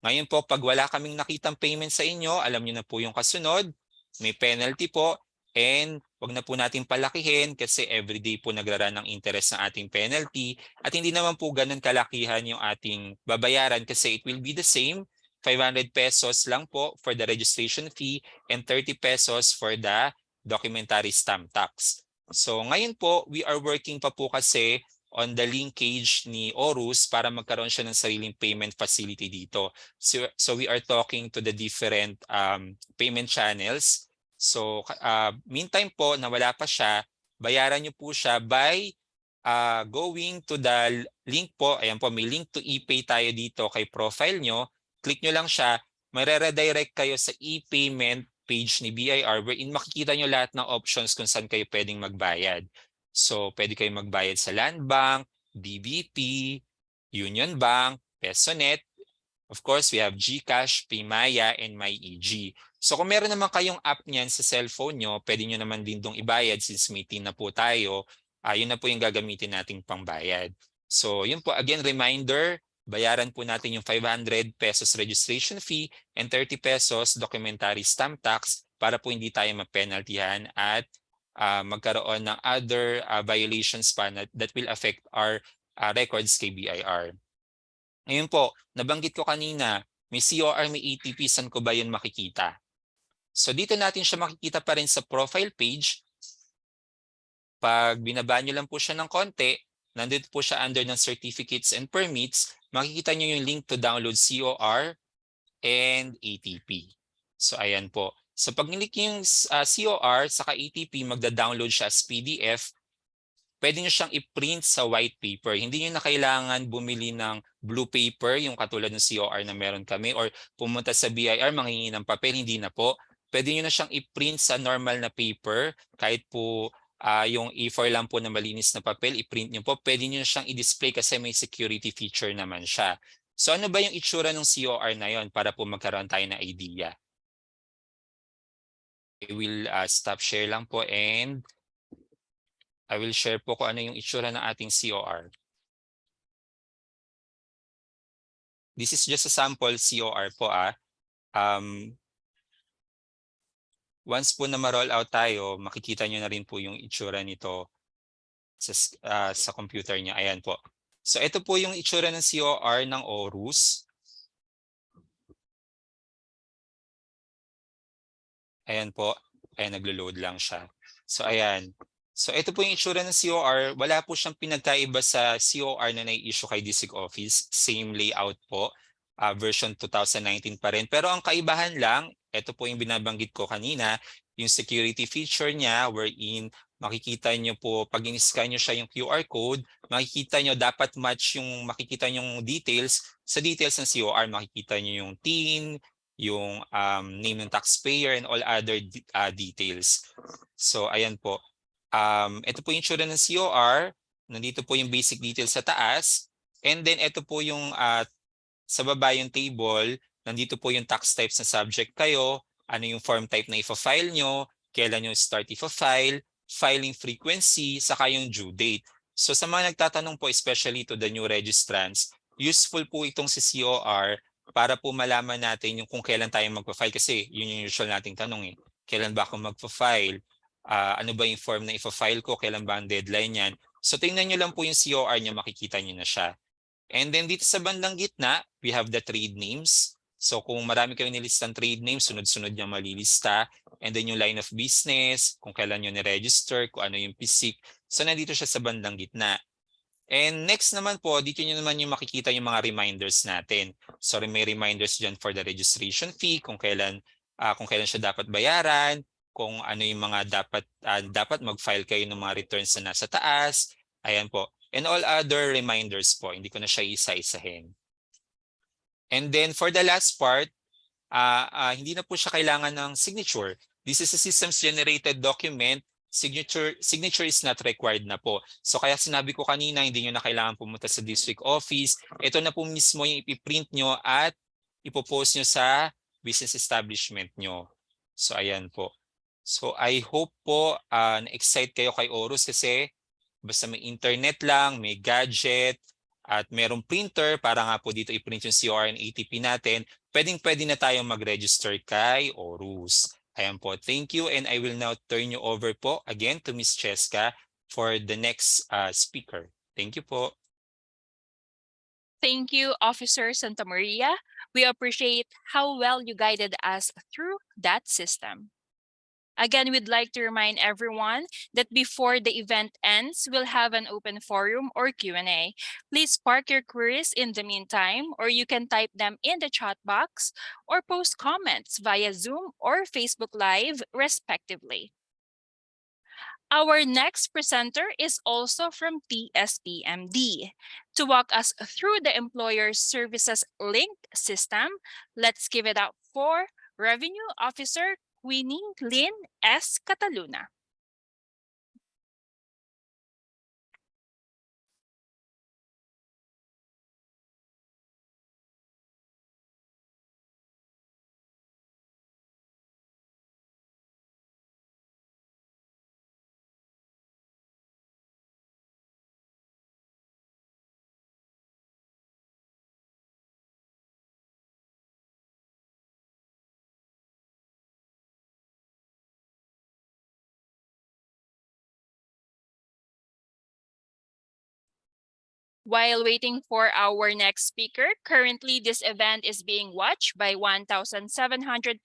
Ngayon po, pag wala kaming nakitang payment sa inyo, alam niyo na po yung kasunod, may penalty po, and wag na po natin palakihin kasi everyday po nagraran ng interest ng ating penalty at hindi naman po ganun kalakihan yung ating babayaran kasi it will be the same, 500 pesos lang po for the registration fee and 30 pesos for the documentary stamp tax. So ngayon po, we are working pa po kasi on the linkage ni Orus para magkaroon siya ng sariling payment facility dito. So we are talking to the different payment channels. So meantime po na wala pa siya, bayaran niyo po siya by going to the link po. Ayan po, may link to e-pay tayo dito kay profile nyo. Click nyo lang siya, may-redirect kayo sa e-payment page ni BIR wherein makikita nyo lahat ng options kung saan kayo pwedeng magbayad. So pwede kayo magbayad sa Land Bank, BBP, Union Bank, PesoNet. Of course, we have GCash, Paymaya, and MyEG. So kung meron naman kayong app niyan sa cellphone nyo, pwede nyo naman din dong ibayad since may TIN na po tayo. Yun na po yung gagamitin nating pangbayad. So yun po, again, reminder, bayaran po natin yung 500 pesos registration fee and 30 pesos documentary stamp tax para po hindi tayo mapenaltihan at magkaroon ng other violations pa that will affect our records kay BIR. Ngayon po, nabanggit ko kanina, may COR, may ATP, saan ko ba yun makikita? So dito natin siya makikita pa rin sa profile page. Pag binaba nyo lang po siya ng konti, nandito po siya under ng certificates and permits, makikita nyo yung link to download COR and ATP. So ayan po. So pag nilik yung COR saka ATP, magda-download siya as PDF, pwede nyo siyang i-print sa white paper. Hindi nyo na kailangan bumili ng blue paper, yung katulad ng COR na meron kami, or pumunta sa BIR, manghingi ng papel, hindi na po. Pwede nyo na siyang i-print sa normal na paper, kahit po yung A4 lang po na malinis na papel, i-print nyo po. Pwede nyo siyang i-display kasi may security feature naman siya. So ano ba yung itsura ng COR na yon para po magkaroon tayo ng idea? I will stop share lang po and I will share po kung ano yung itsura ng ating COR. This is just a sample COR po . Once po na ma-roll out tayo, makikita nyo na rin po yung itsura nito sa computer niya. Ayan po. So ito po yung itsura ng COR ng Orus. Ayan po. Ayan, naglo-load lang siya. So ayan. So ito po yung itsura ng COR. Wala po siyang pinagkaiba sa COR na nai-issue kay District Office. Same layout po. Version 2019 pa rin. Pero ang kaibahan lang, ito po yung binabanggit ko kanina, yung security feature niya wherein makikita nyo po, pag in-scan nyo siya yung QR code, makikita nyo dapat match yung makikita nyo details. Sa details ng COR, makikita nyo yung TIN, yung name ng taxpayer and all other details. So ayan po. Ito po yung itsura ng COR. Nandito po yung basic details sa taas. And then ito po yung sa baba yung table, nandito po yung tax types na subject kayo, ano yung form type na ifa-file nyo, kailan yung start ifa-file, filing frequency, saka yung due date. So sa mga nagtatanong po, especially to the new registrants, useful po itong si COR para po malaman natin yung kung kailan tayo magpa-file kasi yun yung usual nating tanong . Kailan ba ako magpa-file? Ano ba yung form na ifa-file ko? Kailan ba ang deadline yan? So tingnan nyo lang po yung COR niya, makikita nyo na siya. And then dito sa bandang gitna, we have the trade names. So kung marami kayong nilistang trade names, sunod-sunod niya malilista. And then yung line of business, kung kailan nyo ni-register, kung ano yung PISIC. So nandito siya sa bandang gitna. And next naman po, dito nyo naman yung makikita yung mga reminders natin. So may reminders dyan for the registration fee, kung kailan siya dapat bayaran, kung ano yung mga dapat mag-file kayo ng mga returns na nasa taas. Ayan po. And all other reminders po, hindi ko na siya isa-isahin. And then for the last part, hindi na po siya kailangan ng signature. This is a systems-generated document. Signature is not required na po. So kaya sinabi ko kanina, hindi nyo na kailangan pumunta sa district office. Ito na po mismo yung ipiprint nyo at ipopost nyo sa business establishment nyo. So ayan po. So I hope po na-excite kayo kay Orus kasi basta may internet lang, may gadget, at merong printer para nga po dito i-print yung COR and ATP natin, pwedeng-pwede na tayong mag-register kay Orus. Ayan po, thank you and I will now turn you over po again to Ms. Cheska for the next speaker. Thank you po. Thank you, Officer Santa Maria. We appreciate how well you guided us through that system. Again, we'd like to remind everyone that before the event ends, we'll have an open forum or Q&A. Please park your queries in the meantime, or you can type them in the chat box or post comments via Zoom or Facebook Live, respectively. Our next presenter is also from TSPMD. To walk us through the Employer Services Link system, let's give it up for Revenue Officer Queenie Lynn S. Cataluna. While waiting for our next speaker, currently this event is being watched by 1,700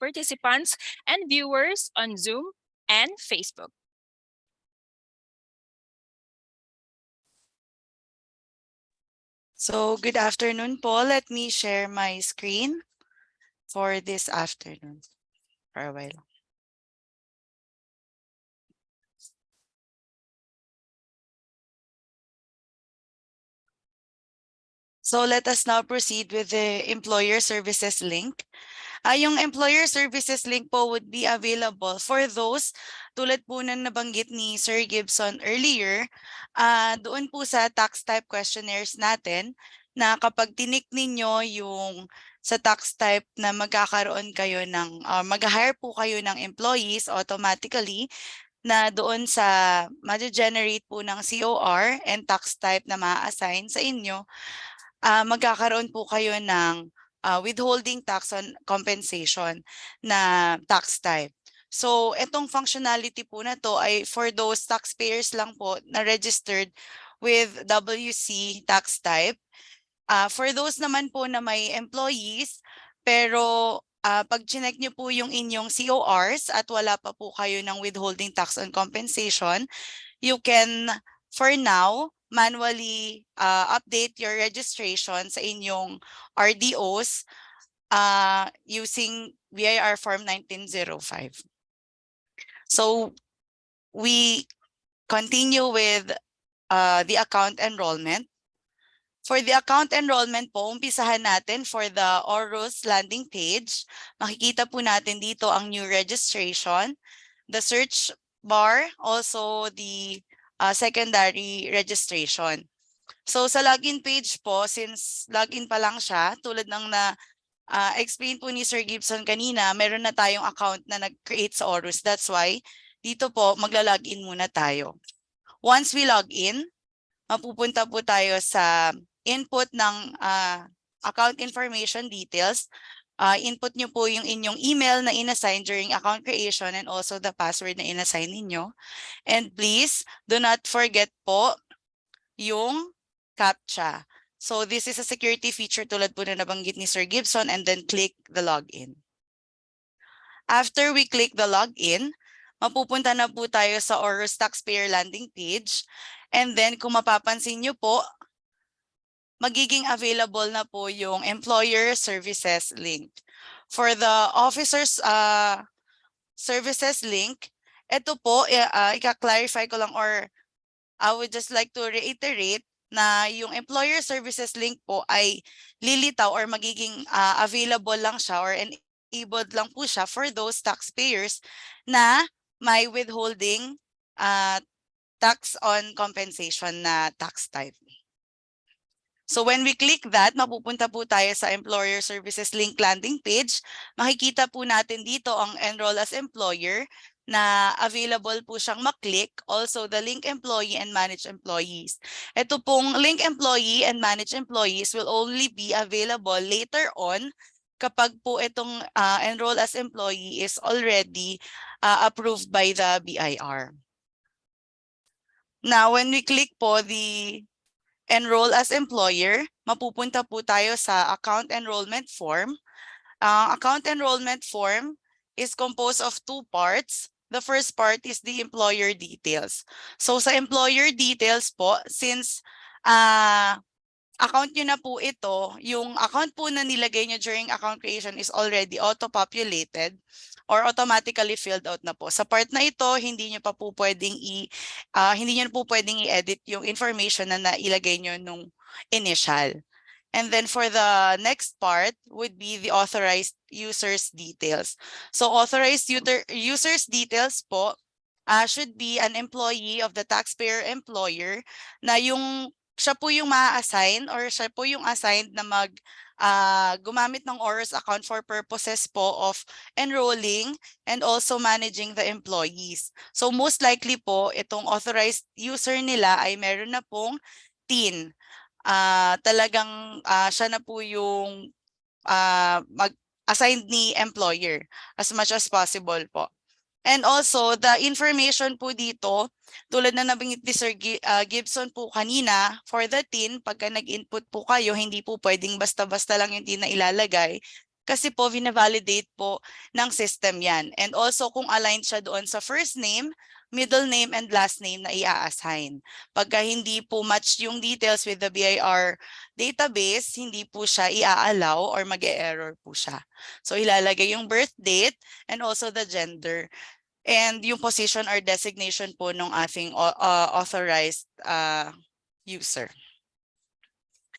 participants and viewers on Zoom and Facebook. So good afternoon po. Let me share my screen for this afternoon for a while. So let us now proceed with the employer services link. Yung employer services link po would be available for those tulad po na nabanggit ni Sir Gibson earlier, doon po sa tax type questionnaires natin na kapag tinik ninyo yung sa tax type na magkakaroon kayo ng mag-hire po kayo ng employees automatically na doon sa ma-generate po ng COR and tax type na ma-assign sa inyo, magkakaroon po kayo ng withholding tax on compensation na tax type. So, itong functionality po na to ay for those taxpayers lang po na registered with WC tax type. For those naman po na may employees, pero pag chinek nyo po yung inyong CORs at wala pa po kayo ng withholding tax on compensation, you can, for now, manually update your registration sa inyong RDOs using BIR Form 1905. So, we continue with the account enrollment. For the account enrollment po, umpisahan natin for the Orus landing page. Makikita po natin dito ang new registration, the search bar, also the secondary registration. So sa login page po, since login pa lang siya, tulad ng explain po ni Sir Gibson kanina, meron na tayong account na nag-create sa Orus. That's why dito po magla-login muna tayo. Once we log in, mapupunta po tayo sa input ng account information details. Input nyo po yung inyong email na inassign during account creation and also the password na inassign ninyo. And please, do not forget po yung CAPTCHA. So this is a security feature tulad po na nabanggit ni Sir Gibson, and then click the login. After we click the login, mapupunta na po tayo sa Orus Taxpayer landing page. And then kung mapapansin nyo po, magiging available na po yung employer services link. For the officers services link, ito po, ika-clarify ko lang, or I would just like to reiterate na yung employer services link po ay lilitaw or magiging available lang siya or enabled lang po siya for those taxpayers na may withholding tax on compensation na tax type. So when we click that, mapupunta po tayo sa Employer Services Link landing page. Makikita po natin dito ang Enroll as Employer na available po siyang maklik. Also, the Link Employee and Manage Employees. Ito pong Link Employee and Manage Employees will only be available later on kapag po itong Enroll as Employee is already approved by the BIR. Now, when we click po the Enroll as Employer, mapupunta po tayo sa Account Enrollment Form. Account Enrollment Form is composed of two parts. The first part is the employer details. So sa employer details po, since account nyo na po ito, yung account po na nilagay nyo during account creation is already auto-populated or automatically filled out na po. Sa part na ito, hindi nyo po pwedeng i-edit yung information na nailagay nyo nung initial. And then for the next part would be the authorized users details. So authorized users details po should be an employee of the taxpayer employer na siya po yung ma-assign or siya po yung assigned na gumamit ng Orus account for purposes po of enrolling and also managing the employees. So most likely po, itong authorized user nila ay meron na pong TIN. Talagang siya na po yung assigned ni employer as much as possible po. And also, the information po dito, tulad na nabanggit ni Sir Gibson po kanina, for the TIN, pagka nag-input po kayo, hindi po pwedeng basta-basta lang yung TIN na ilalagay. Kasi po, vina-validate po ng system yan. And also, kung aligned siya doon sa first name, middle name, and last name na i-assign. Pagka hindi po match yung details with the BIR database, hindi po siya i-allow or mag-e-error po siya. So, ilalagay yung birth date and also the gender. And yung position or designation po ng ating authorized user.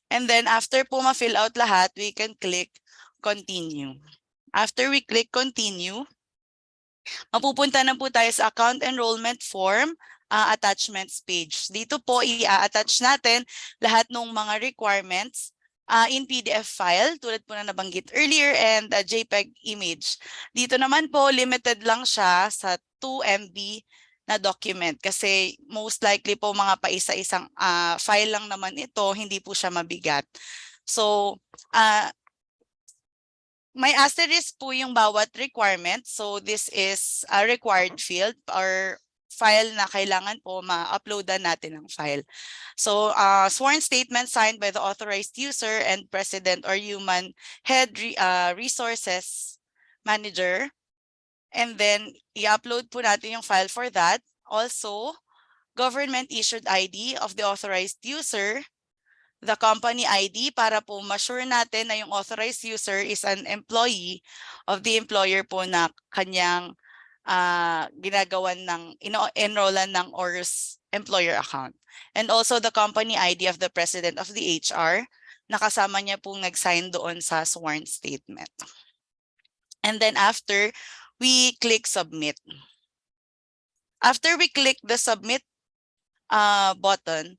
And then after po ma-fill out lahat, we can click continue. After we click continue, mapupunta na po tayo sa account enrollment form attachments page. Dito po i-attach natin lahat ng mga requirements in PDF file tulad po na nabanggit earlier and JPEG image. Dito naman po limited lang siya sa 2 MB na document kasi most likely po mga paisa-isang file lang naman ito, hindi po siya mabigat. So, may asterisk po yung bawat requirement. So this is a required field or file na kailangan po ma-uploadan natin ang file. So sworn statement signed by the authorized user and president or human head resources manager. And then i-upload po natin yung file for that. Also, government issued ID of the authorized user, the company ID para po ma-sure natin na yung authorized user is an employee of the employer po na kanyang ginagawan ng enrollan ng Orus employer account. And also the company ID of the president of the HR na kasama niya pong nag-sign doon sa sworn statement. And then after, we click submit. After we click the submit button,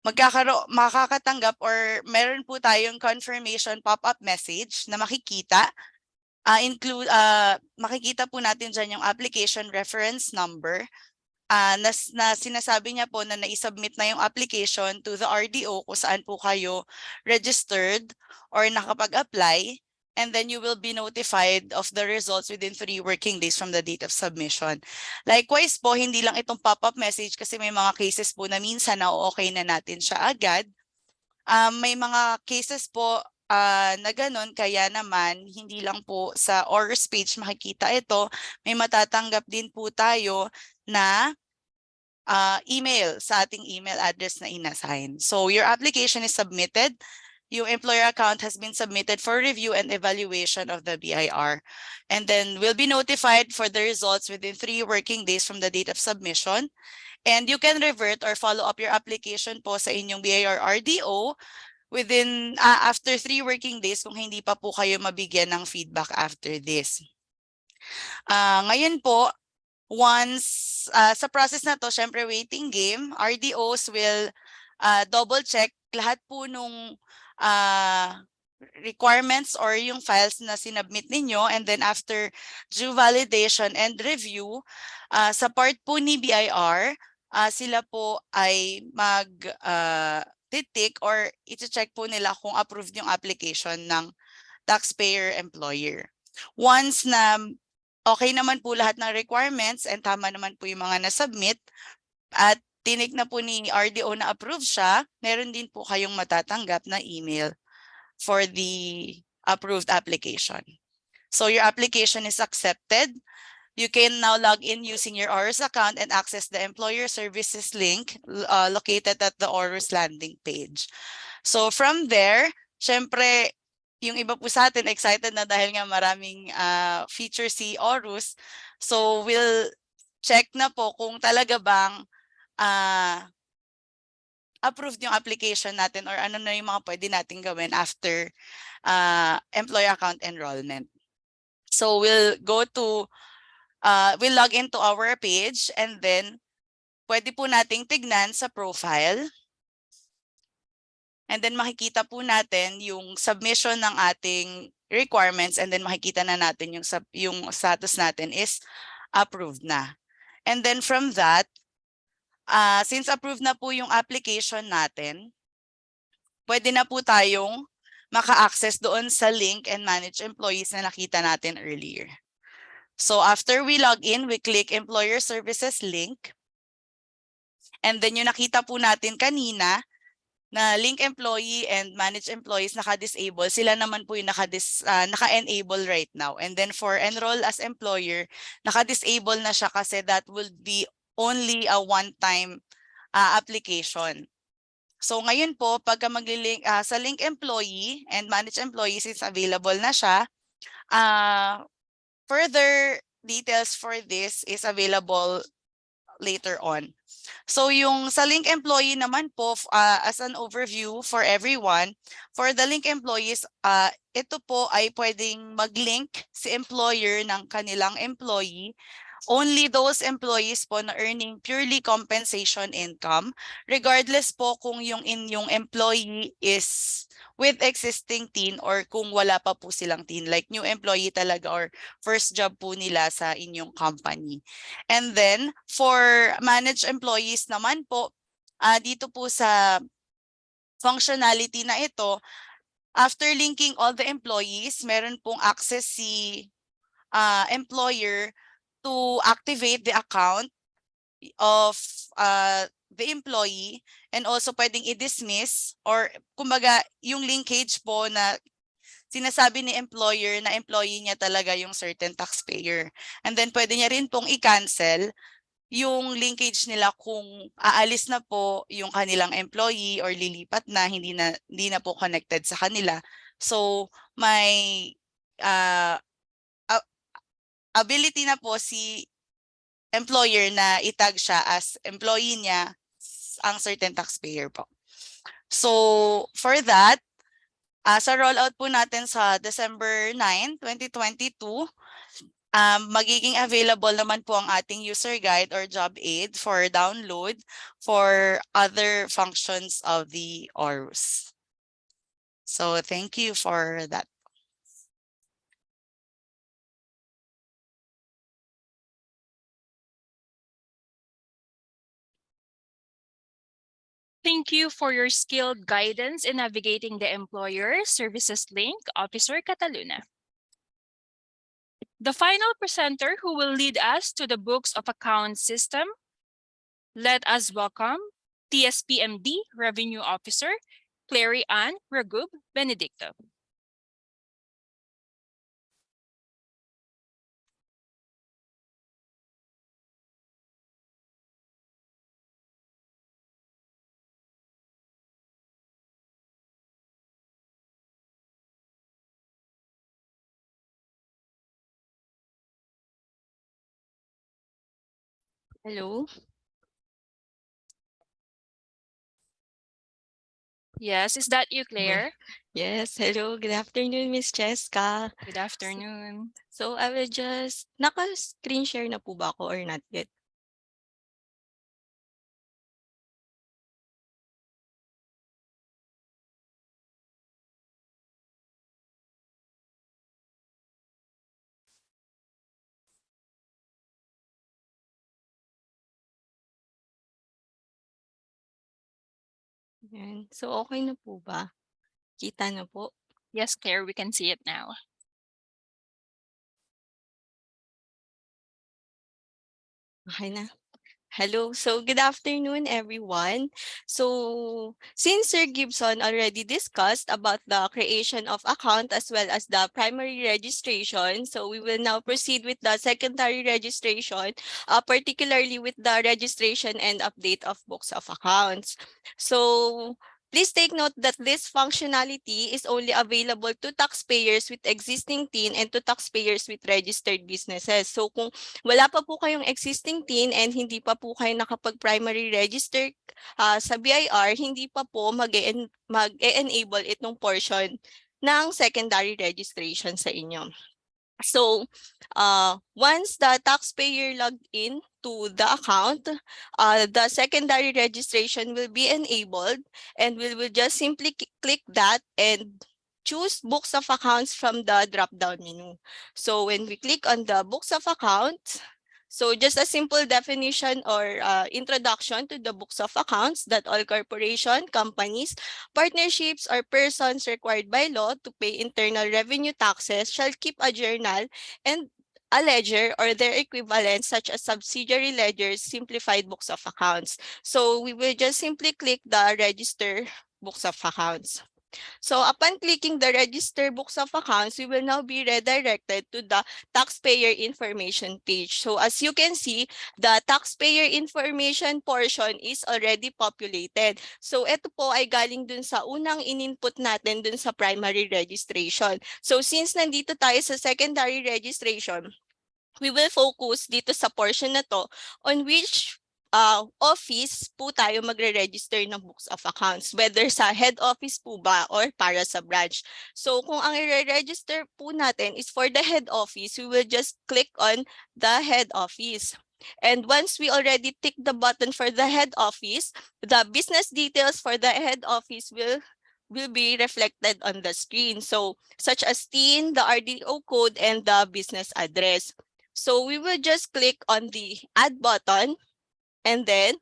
makakatanggap or meron po tayong confirmation pop-up message na makikita. Makikita po natin dyan yung application reference number na sinasabi niya po na naisubmit na yung application to the RDO kung saan po kayo registered or nakapag-apply. And then you will be notified of the results within 3 working days from the date of submission. Likewise po, hindi lang itong pop-up message kasi may mga cases po na minsan na okay na natin siya agad. May mga cases po na ganun, kaya naman hindi lang po sa Orus page makikita ito, may matatanggap din po tayo na email sa ating email address na inassign. So your application is submitted. Your employer account has been submitted for review and evaluation of the BIR. And then we'll be notified for the results within 3 working days from the date of submission. And you can revert or follow up your application po sa inyong BIR RDO within after 3 working days kung hindi pa po kayo mabigyan ng feedback after this. Ngayon po, once sa process na to, syempre waiting game, RDOs will double check lahat po nung requirements or yung files na sinubmit ninyo, and then after due validation and review, sa part po ni BIR, sila po ay titik or iti-check po nila kung approved yung application ng taxpayer employer. Once na okay naman po lahat ng requirements and tama naman po yung mga nasubmit at tinik na po ni RDO na approve siya, meron din po kayong matatanggap na email for the approved application. So your application is accepted. You can now log in using your Orus account and access the employer services link located at the Orus landing page. So from there, syempre, yung iba po sa atin excited na dahil nga maraming feature si Orus. So we'll check na po kung talaga bang approved yung application natin or ano na yung mga pwede natin gawin after employer account enrollment. So we'll log into our page and then pwede po nating tignan sa profile. And then makikita po natin yung submission ng ating requirements and then makikita na natin yung status natin is approved na. And then from that, since approved na po yung application natin, pwede na po tayong maka-access doon sa link and manage employees na nakita natin earlier. So after we log in, we click Employer Services link. And then yung nakita po natin kanina na link employee and manage employees naka-disable, sila naman po yung naka-enable right now. And then for enroll as employer, naka-disable na siya kasi that will be only a one-time application. So ngayon po, pagka mag-link sa link employee and manage employees is available na siya. Further details for this is available later on. So yung sa link employee naman po, as an overview for everyone, for the link employees, ito po ay pwedeng mag-link si employer ng kanilang employee. Only those employees po na earning purely compensation income, regardless po kung yung inyong employee is with existing tin or kung wala pa po silang tin, like new employee talaga or first job po nila sa inyong company. And then for managed employees naman po, dito po sa functionality na ito, after linking all the employees, meron pong access si employer to activate the account of the employee, and also pwedeng i-dismiss or kumbaga yung linkage po na sinasabi ni employer na employee niya talaga yung certain taxpayer. And then pwede niya rin pong i-cancel yung linkage nila kung aalis na po yung kanilang employee or lilipat na, hindi na po connected sa kanila. So may ability na po si employer na itag siya as employee niya ang certain taxpayer po. So for that, sa rollout po natin sa December 9, 2022, magiging available naman po ang ating user guide or job aid for download for other functions of the Orus. So thank you for that. Thank you for your skilled guidance in navigating the Employer Services Link, Officer Cataluna. The final presenter who will lead us to the Books of Accounts system, let us welcome TSPMD Revenue Officer, Clary Ann Ragub Benedicto. Hello. Yes, is that you, Claire? Yes, hello. Good afternoon, Miss Cheska. Good afternoon. So I will just, naka-screen share na po ba ako or not yet? Yan. So okay na po ba? Kita na po? Yes, Claire, we can see it now. Okay na. Hello. So good afternoon, everyone. So since Sir Gibson already discussed about the creation of account as well as the primary registration, so we will now proceed with the secondary registration, particularly with the registration and update of books of accounts. So please take note that this functionality is only available to taxpayers with existing TIN and to taxpayers with registered businesses. So kung wala pa po kayong existing TIN and hindi pa po kayo nakapag-primary register sa BIR, hindi pa po mag-e-enable itong portion ng secondary registration sa inyo. So, once the taxpayer logged in to the account, the secondary registration will be enabled, and we will just simply click that and choose books of accounts from the drop-down menu. So when we click on the books of accounts, so just a simple definition or introduction to the books of accounts that all corporation, companies, partnerships, or persons required by law to pay internal revenue taxes shall keep a journal and a ledger or their equivalent such as subsidiary ledgers, simplified books of accounts. So we will just simply click the register books of accounts. So upon clicking the register books of accounts, we will now be redirected to the taxpayer information page. So as you can see, the taxpayer information portion is already populated. So ito po ay galing dun sa unang in-input natin dun sa primary registration. So since nandito tayo sa secondary registration, we will focus dito sa portion na to on which office po tayo magre-register ng books of accounts, whether sa head office po ba or para sa branch. So kung ang i-register po natin is for the head office, we will just click on the head office. And once we already tick the button for the head office, the business details for the head office will be reflected on the screen. So such as TIN, the RDO code, and the business address. So we will just click on the add button. And then,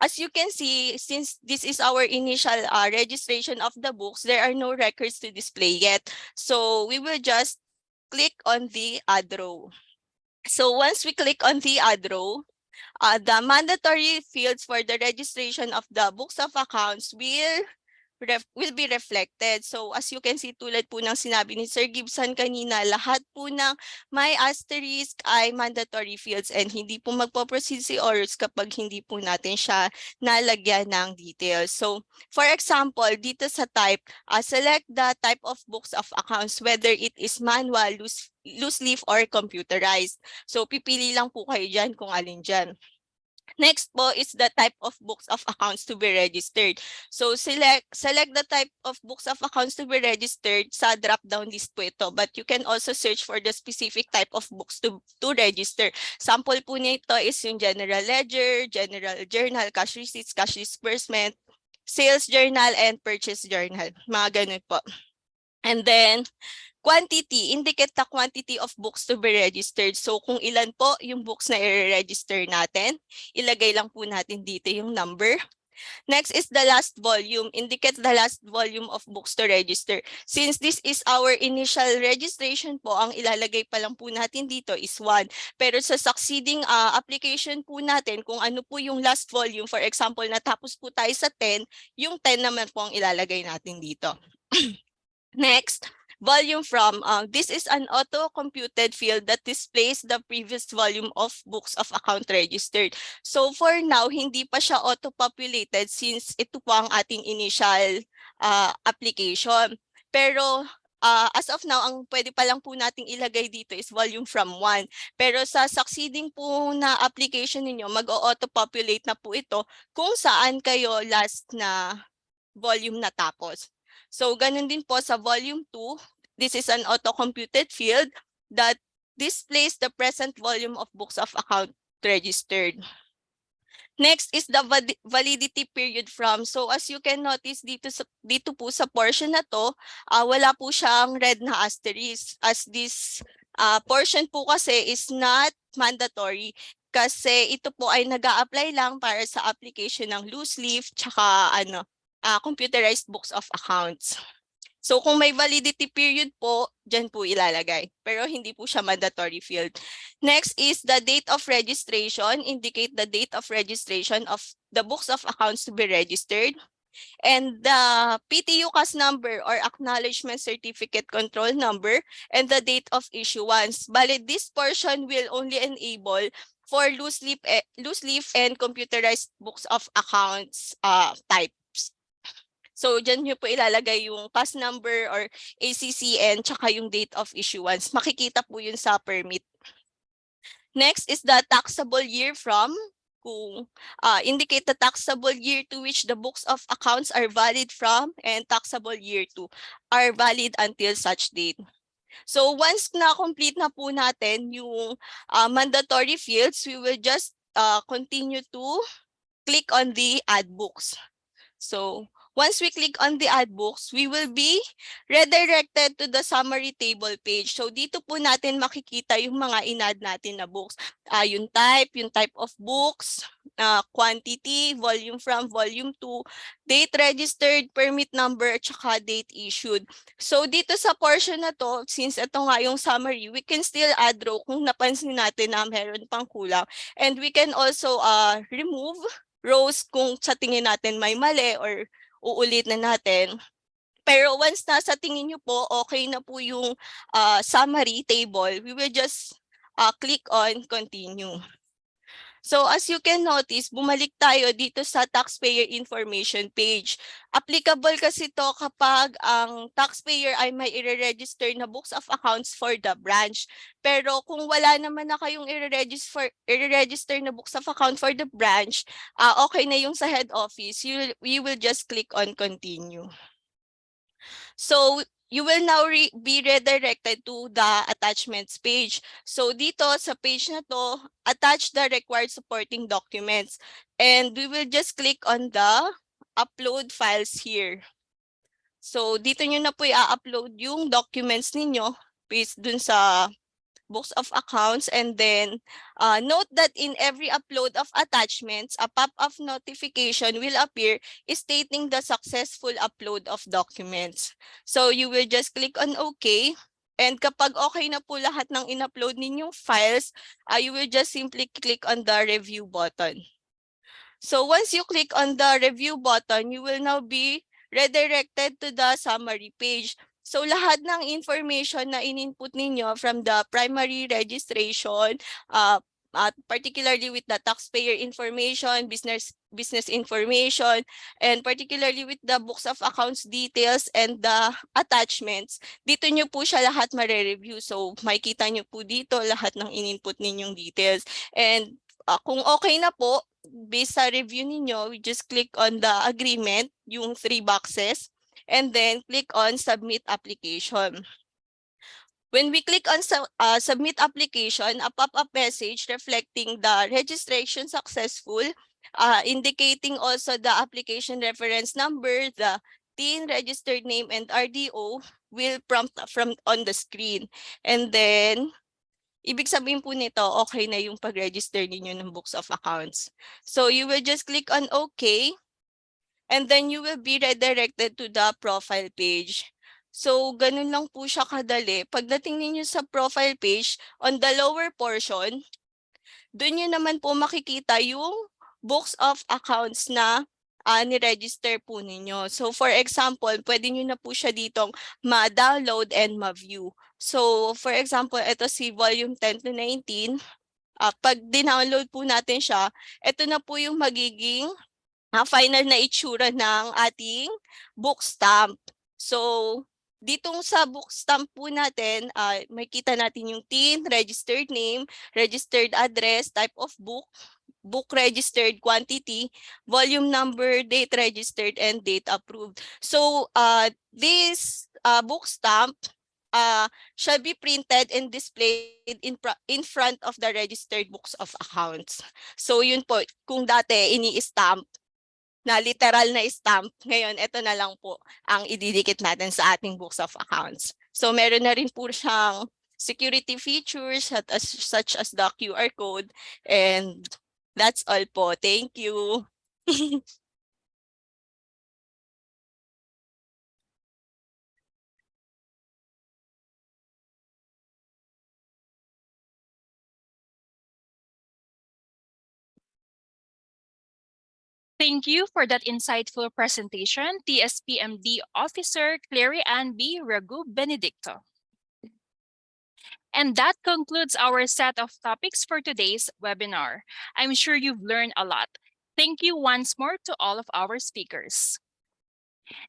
as you can see, since this is our initial registration of the books, there are no records to display yet. So we will just click on the add row. So once we click on the add row, the mandatory fields for the registration of the books of accounts will be reflected. So as you can see, tulad po ng sinabi ni Sir Gibson kanina, lahat po ng may asterisk ay mandatory fields and hindi po magpo-proceed si Orus kapag hindi po natin siya nalagyan ng details. So for example, dito sa type, select the type of books of accounts, whether it is manual, loose leaf, or computerized. So pipili lang po kayo dyan kung alin dyan. Next po is the type of books of accounts to be registered. So select the type of books of accounts to be registered sa drop-down list po ito. But you can also search for the specific type of books to register. Sample po nito is yung general ledger, general journal, cash receipts, cash disbursement, sales journal, and purchase journal. Mga ganun po. And then, quantity, indicate the quantity of books to be registered. So kung ilan po yung books na i-register natin, ilagay lang po natin dito yung number. Next is the last volume. Indicate the last volume of books to register. Since this is our initial registration po, ang ilalagay pa lang po natin dito is 1. Pero sa succeeding application po natin, kung ano po yung last volume, for example, natapos po tayo sa 10, yung 10 naman po ang ilalagay natin dito. Next, volume from. This is an auto-computed field that displays the previous volume of books of account registered. So for now, hindi pa siya auto-populated since ito po ang ating initial application. Pero as of now, ang pwede pa lang po nating ilagay dito is volume from 1. Pero sa succeeding po na application ninyo, mag-auto-populate na po ito kung saan kayo last na volume natapos. So, ganun din po sa volume 2. This is an auto-computed field that displays the present volume of books of account registered. Next is the validity period from. So, as you can notice dito po sa portion na to, wala po siyang red na asterisk as this portion po kasi is not mandatory kasi ito po ay nag-a-apply lang para sa application ng loose leaf tsaka computerized books of accounts. So kung may validity period po, dyan po ilalagay. Pero hindi po siya mandatory field. Next is the date of registration. Indicate the date of registration of the books of accounts to be registered. And the PTU CAS number or acknowledgement certificate control number and the date of issuance. Bali, this portion will only enable for loose leaf and computerized books of accounts types. So, dyan nyo po ilalagay yung CAS number or ACCN tsaka yung date of issuance. Makikita po yun sa permit. Next is the taxable year from. Kung indicate the taxable year to which the books of accounts are valid from and taxable year to are valid until such date. So once na-complete na po natin yung mandatory fields, we will just continue to click on the add books. So once we click on the add books, we will be redirected to the summary table page. So dito po natin makikita yung mga in-add natin na books. Yung type of books, quantity, volume from, volume 2, date registered, permit number, at saka date issued. So dito sa portion na to, since ito nga yung summary, we can still add row kung napansin natin na meron pang kulang. And we can also remove rows kung sa tingin natin may mali or uulit na natin. Pero once nasa tingin nyo po, okay na po yung summary table, we will just click on continue. So as you can notice, bumalik tayo dito sa taxpayer information page. Applicable kasi to kapag ang taxpayer ay may i-register na books of accounts for the branch. Pero kung wala naman na kayong i-register na books of account for the branch, okay na yung sa head office, you will just click on continue. So you will now be redirected to the attachments page. So dito sa page na to, attach the required supporting documents. And we will just click on the upload files here. So dito nyo na po i-upload yung documents ninyo based dun sa books of accounts, and then note that in every upload of attachments, a pop-up notification will appear stating the successful upload of documents. So you will just click on OK. And kapag okay na po lahat ng in-upload ninyong files, you will just simply click on the review button. So once you click on the review button, you will now be redirected to the summary page. So lahat ng information na in-input ninyo from the primary registration, particularly with the taxpayer information, business information, and particularly with the books of accounts details and the attachments, dito nyo po siya lahat mare-review. So makikita nyo po dito lahat ng in-input ninyong details. And kung okay na po, based sa review ninyo, we just click on the agreement, yung 3 boxes, and then click on submit application. When we click on submit application, a pop-up message reflecting the registration successful, indicating also the application reference number, the TIN, registered name, and RDO will prompt from on the screen. And then, ibig sabihin po nito, okay na yung pag-register ninyo ng books of accounts. So you will just click on OK, and then you will be redirected to the profile page. So ganun lang po siya kadali. Pagdating ninyo sa profile page, on the lower portion, doon nyo naman po makikita yung books of accounts na ni-register po ninyo. So for example, pwede nyo na po siya ditong ma-download and ma-view. So for example, ito si volume 10 to 19. Pag dinownload po natin siya, ito na po yung magiging final na itsura ng ating book stamp. So ditong sa book stamp po natin, makita natin yung TIN, registered name, registered address, type of book, book registered quantity, volume number, date registered, and date approved. So this book stamp shall be printed and displayed in front of the registered books of accounts. So yun po, kung dati ini-stamp, na literal na stamp, ngayon ito na lang po ang ididikit natin sa ating books of accounts. So meron na rin po siyang security features such as the QR code, and that's all po. Thank you. Thank you for that insightful presentation, TSPMD Officer Clary Ann B. Ragu Benedicto. And that concludes our set of topics for today's webinar. I'm sure you've learned a lot. Thank you once more to all of our speakers.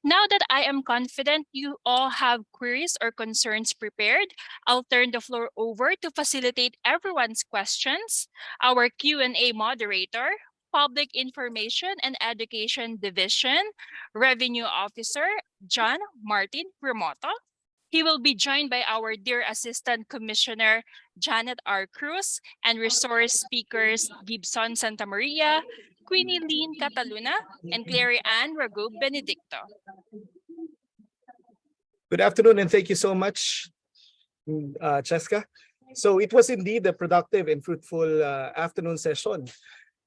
Now that I am confident you all have queries or concerns prepared, I'll turn the floor over to facilitate everyone's questions. Our Q&A moderator, Public Information and Education Division Revenue Officer, John Martin Remoto. He will be joined by our dear Assistant Commissioner, Janet R. Cruz, and resource speakers, Gibson Santa Maria, Queenie Lynn Cataluna, and Clary Ann Ragu Benedicto. Good afternoon, and thank you so much, Cheska. So it was indeed a productive and fruitful afternoon session.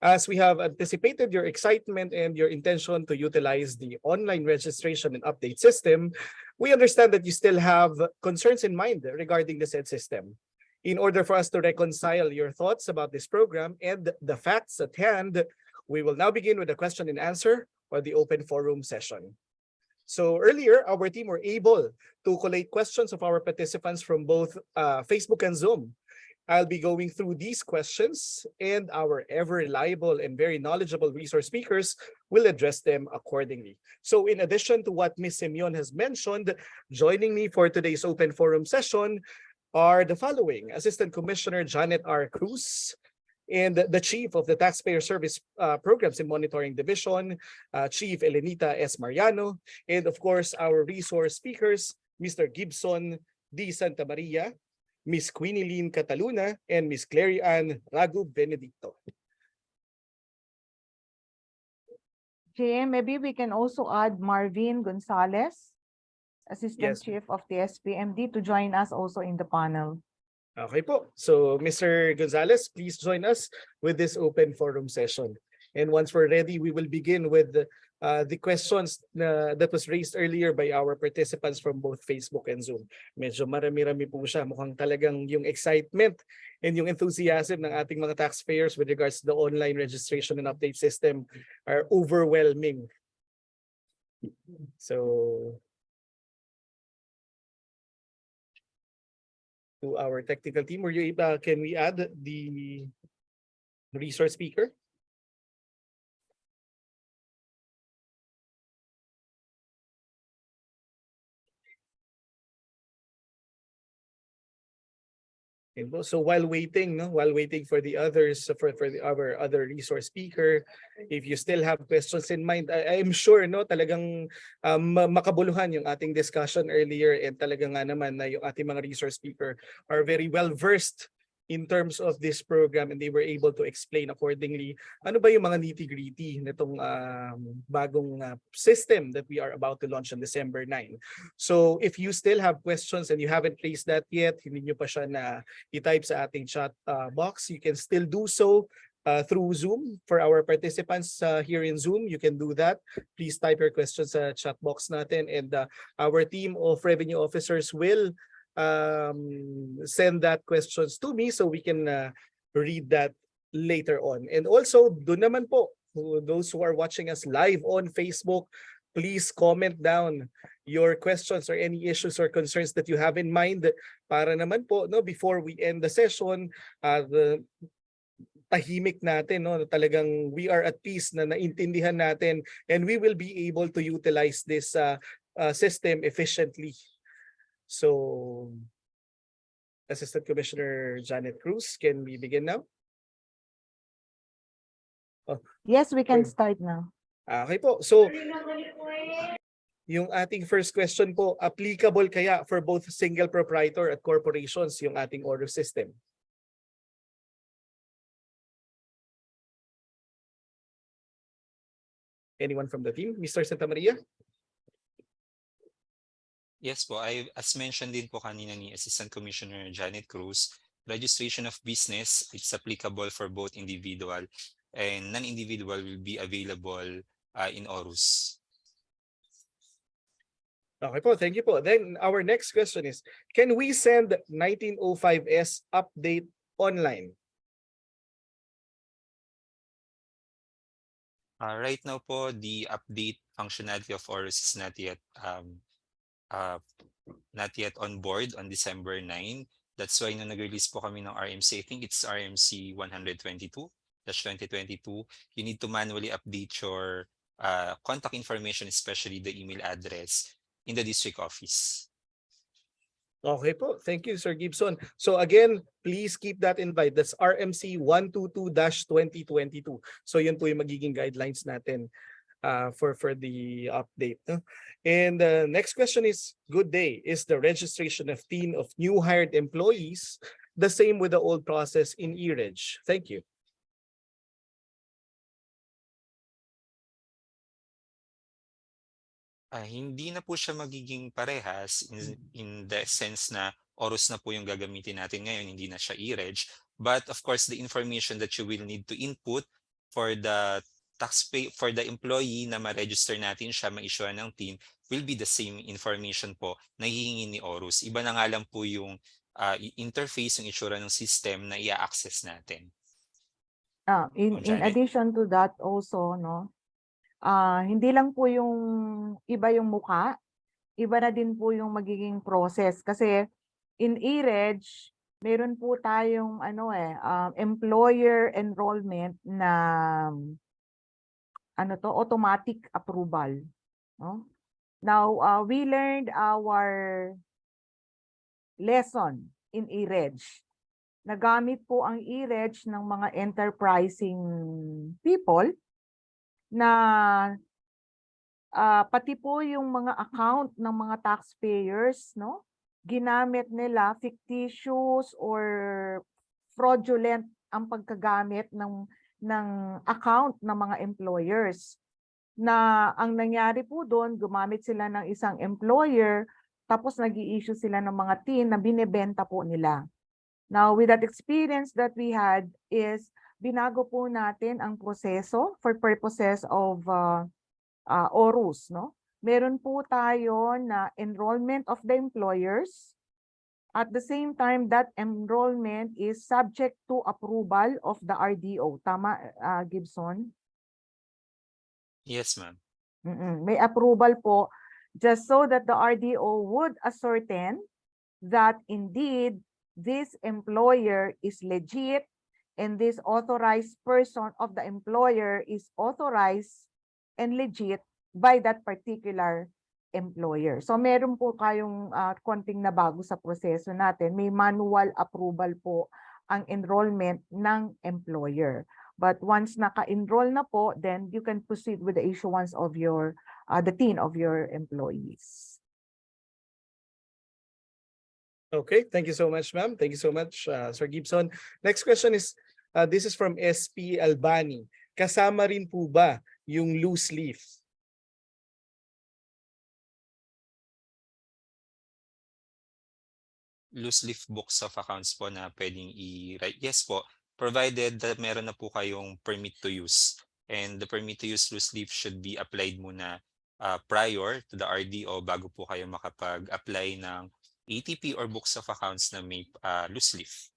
As we have anticipated your excitement and your intention to utilize the online registration and update system, we understand that you still have concerns in mind regarding the said system. In order for us to reconcile your thoughts about this program and the facts at hand, we will now begin with the question and answer or the open forum session. So earlier, our team were able to collate questions of our participants from both Facebook and Zoom. I'll be going through these questions, and our ever reliable and very knowledgeable resource speakers will address them accordingly. So in addition to what Ms. Simeon has mentioned, joining me for today's open forum session are the following: Assistant Commissioner Janet R. Cruz, and the Chief of the Taxpayer Service Programs and Monitoring Division, Chief Elenita S. Mariano, and of course, our resource speakers, Mr. Gibson D. Santa Maria, Ms. Quiniline Cataluna, and Ms. Clary Ann Ragu Benedicto. Jim, maybe we can also add Marvin Gonzalez, Assistant Yes. Chief of the SPMD, to join us also in the panel. Okay po. So Mr. Gonzalez, please join us with this open forum session. And once we're ready, we will begin with the questions that was raised earlier by our participants from both Facebook and Zoom. Medyo marami-rami po siya. Mukhang talagang yung excitement and yung enthusiasm ng ating mga taxpayers with regards to the online registration and update system are overwhelming. So to our technical team, can we add the resource speaker? So while waiting for the others, our other resource speaker, if you still have questions in mind, I'm sure talagang makabuluhan yung ating discussion earlier, and talagang nga naman na yung ating mga resource speaker are very well versed in terms of this program, and they were able to explain accordingly ano ba yung mga nitty-gritty nitong bagong system that we are about to launch on December 9. So if you still have questions and you haven't placed that yet, hindi nyo pa siya na i-type sa ating chat box, you can still do so through Zoom. For our participants here in Zoom, you can do that. Please type your questions sa chat box natin, and our team of revenue officers will send that questions to me so we can read that later on. And also, doon naman po, those who are watching us live on Facebook, please comment down your questions or any issues or concerns that you have in mind, para naman po before we end the session, tahimik natin, talagang we are at peace, na naintindihan natin, and we will be able to utilize this system efficiently. So, Assistant Commissioner Janet Cruz, can we begin now? Yes, we can start now. Okay po. So, yung ating first question po, applicable kaya for both single proprietor at corporations yung ating Orus system? Anyone from the team? Mr. Santa Maria? Yes po, as mentioned din po kanina ni Assistant Commissioner Janet Cruz, registration of business, it's applicable for both individual and non-individual will be available in Orus. Okay po, thank you po. Then our next question is, can we send 1905S update online? Right now po, the update functionality of Orus is not yet on board on December 9. That's why nung nag-release po kami ng RMC, I think it's RMC 122/2022, you need to manually update your contact information, especially the email address in the district office. Okay po. Thank you, Sir Gibson. So again, please keep that in mind. That's RMC 122/2022. So yun po yung magiging guidelines natin for the update. And the next question is, good day. Is the registration of team of new hired employees the same with the old process in eReg? Thank you. Hindi na po siya magiging parehas in the sense na Orus na po yung gagamitin natin ngayon, hindi na siya eReg. But of course, the information that you will need to input for the for the employee na ma-register natin siya, ma-issue ng team, will be the same information po na hihingi ni Orus. Iba na nga lang po yung interface, yung itsura ng system na i-access natin. In addition to that also, hindi lang po yung iba yung mukha, iba na din po yung magiging process. Kasi in eReg, meron po tayong employer enrollment na automatic approval, no? Now, we learned our lesson in e-reg. Nagamit po ang e-reg ng mga enterprising people na pati po yung mga account ng mga taxpayers, no? Ginamit nila fictitious or fraudulent ang pagkagamit ng account ng mga employers. Na ang nangyari po doon, gumamit sila ng isang employer, tapos nag-i-issue sila ng mga tin na binebenta po nila. Now, with that experience that we had is, binago po natin ang proseso for purposes of Orus, no? Meron po tayo na enrollment of the employers. At the same time, that enrollment is subject to approval of the RDO. Tama, Gibson? Yes, ma'am. May approval po, just so that the RDO would ascertain that indeed this employer is legit and this authorized person of the employer is authorized and legit by that particular employer. So meron po kayong konting nabago sa proseso natin. May manual approval po ang enrollment ng employer. But once naka-enroll na po, then you can proceed with the issuance of your the TIN of your employees. Okay, thank you so much, ma'am. Thank you so much, Sir Gibson. Next question is, this is from SP Albani. Kasama rin po ba yung loose leaf? Loose leaf books of accounts po na pwedeng i-write. Yes po, provided that meron na po kayong permit to use. And the permit to use loose leaf should be applied muna prior to the RDO bago po kayo makapag-apply ng ATP or books of accounts na may loose leaf.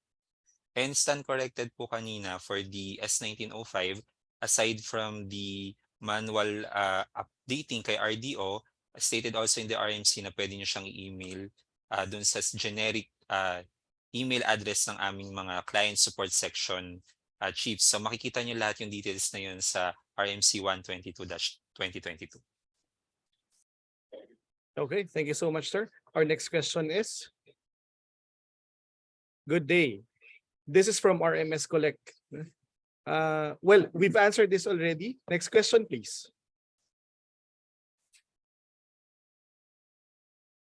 And stand corrected po kanina for the S1905, aside from the manual updating kay RDO, stated also in the RMC na pwede nyo siyang i-email dun sa generic email address ng aming mga client support section chiefs. So makikita nyo lahat yung details na yun sa RMC 122-2022. Okay, thank you so much, sir. Our next question is, good day. This is from RMS Collect. Well, we've answered this already. Next question, please.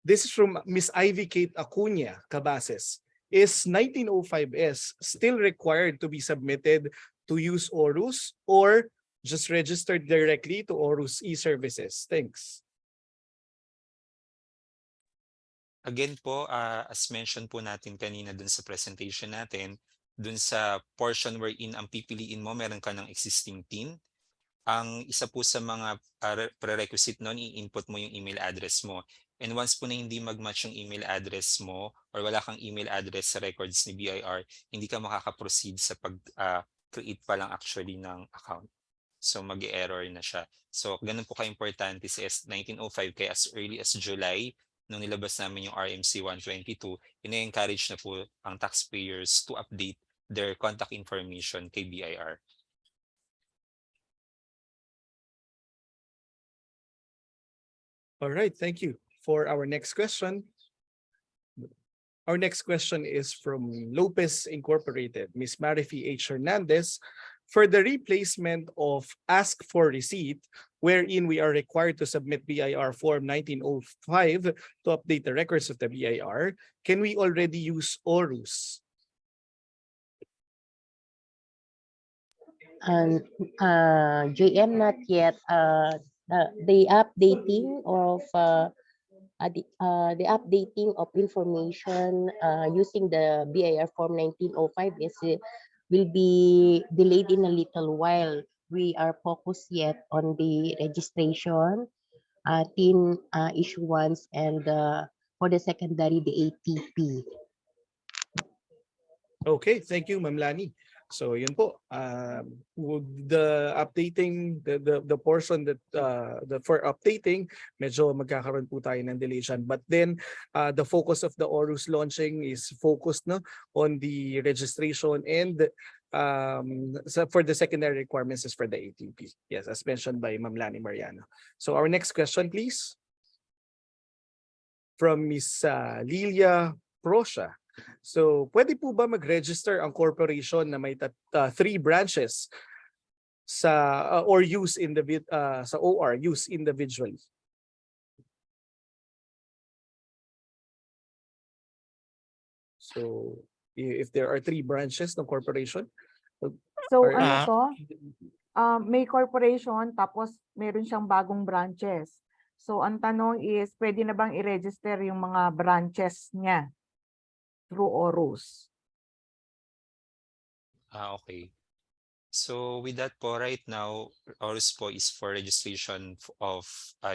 This is from Miss Ivy Kate Acuña, Cabases. Is 1905S still required to be submitted to use Orus or just registered directly to Orus e-services? Thanks. Again po, as mentioned po natin kanina dun sa presentation natin, dun sa portion wherein ang pipiliin mo, meron ka ng existing TIN. Ang isa po sa mga prerequisite nun, i-input mo yung email address mo. And once po na hindi mag-match yung email address mo or wala kang email address sa records ni BIR, hindi ka makaka-proceed sa pag-create pa lang actually ng account. So mag-error na siya. So ganun po ka-importante sa S1905 kaya as early as July, nung nilabas namin yung RMC 122, ina-encourage na po ang taxpayers to update their contact information kay BIR. All right, thank you. For our next question, our next question is from Lopez Incorporated, Ms. Marifi H. Hernandez. For the replacement of ask for receipt, wherein we are required to submit BIR Form 1905 to update the records of the BIR, can we already use Orus? JM, not yet. The updating of information using the BIR Form 1905 will be delayed in a little while. We are focused yet on the registration, TIN issuance, and for the secondary, the ATP. Okay, thank you, Ma'am Lani. So yun po, the updating, the portion that for updating, medyo magkakaroon po tayo ng delay dyan. But then the focus of the Orus launching is focused no on the registration and so for the secondary requirements is for the ATP. Yes, as mentioned by Ma'am Lani Mariano. So our next question, please. From Miss Lilia Proscia. So, pwede po ba mag-register ang corporation na may 3 branches sa or use sa OR use individually? So, if there are 3 branches ng corporation, So or- ano to? May corporation tapos meron siyang bagong branches. So ang tanong is, pwede na bang i-register yung mga branches niya through Orus? Okay. So with that po, right now, Orus po is for registration of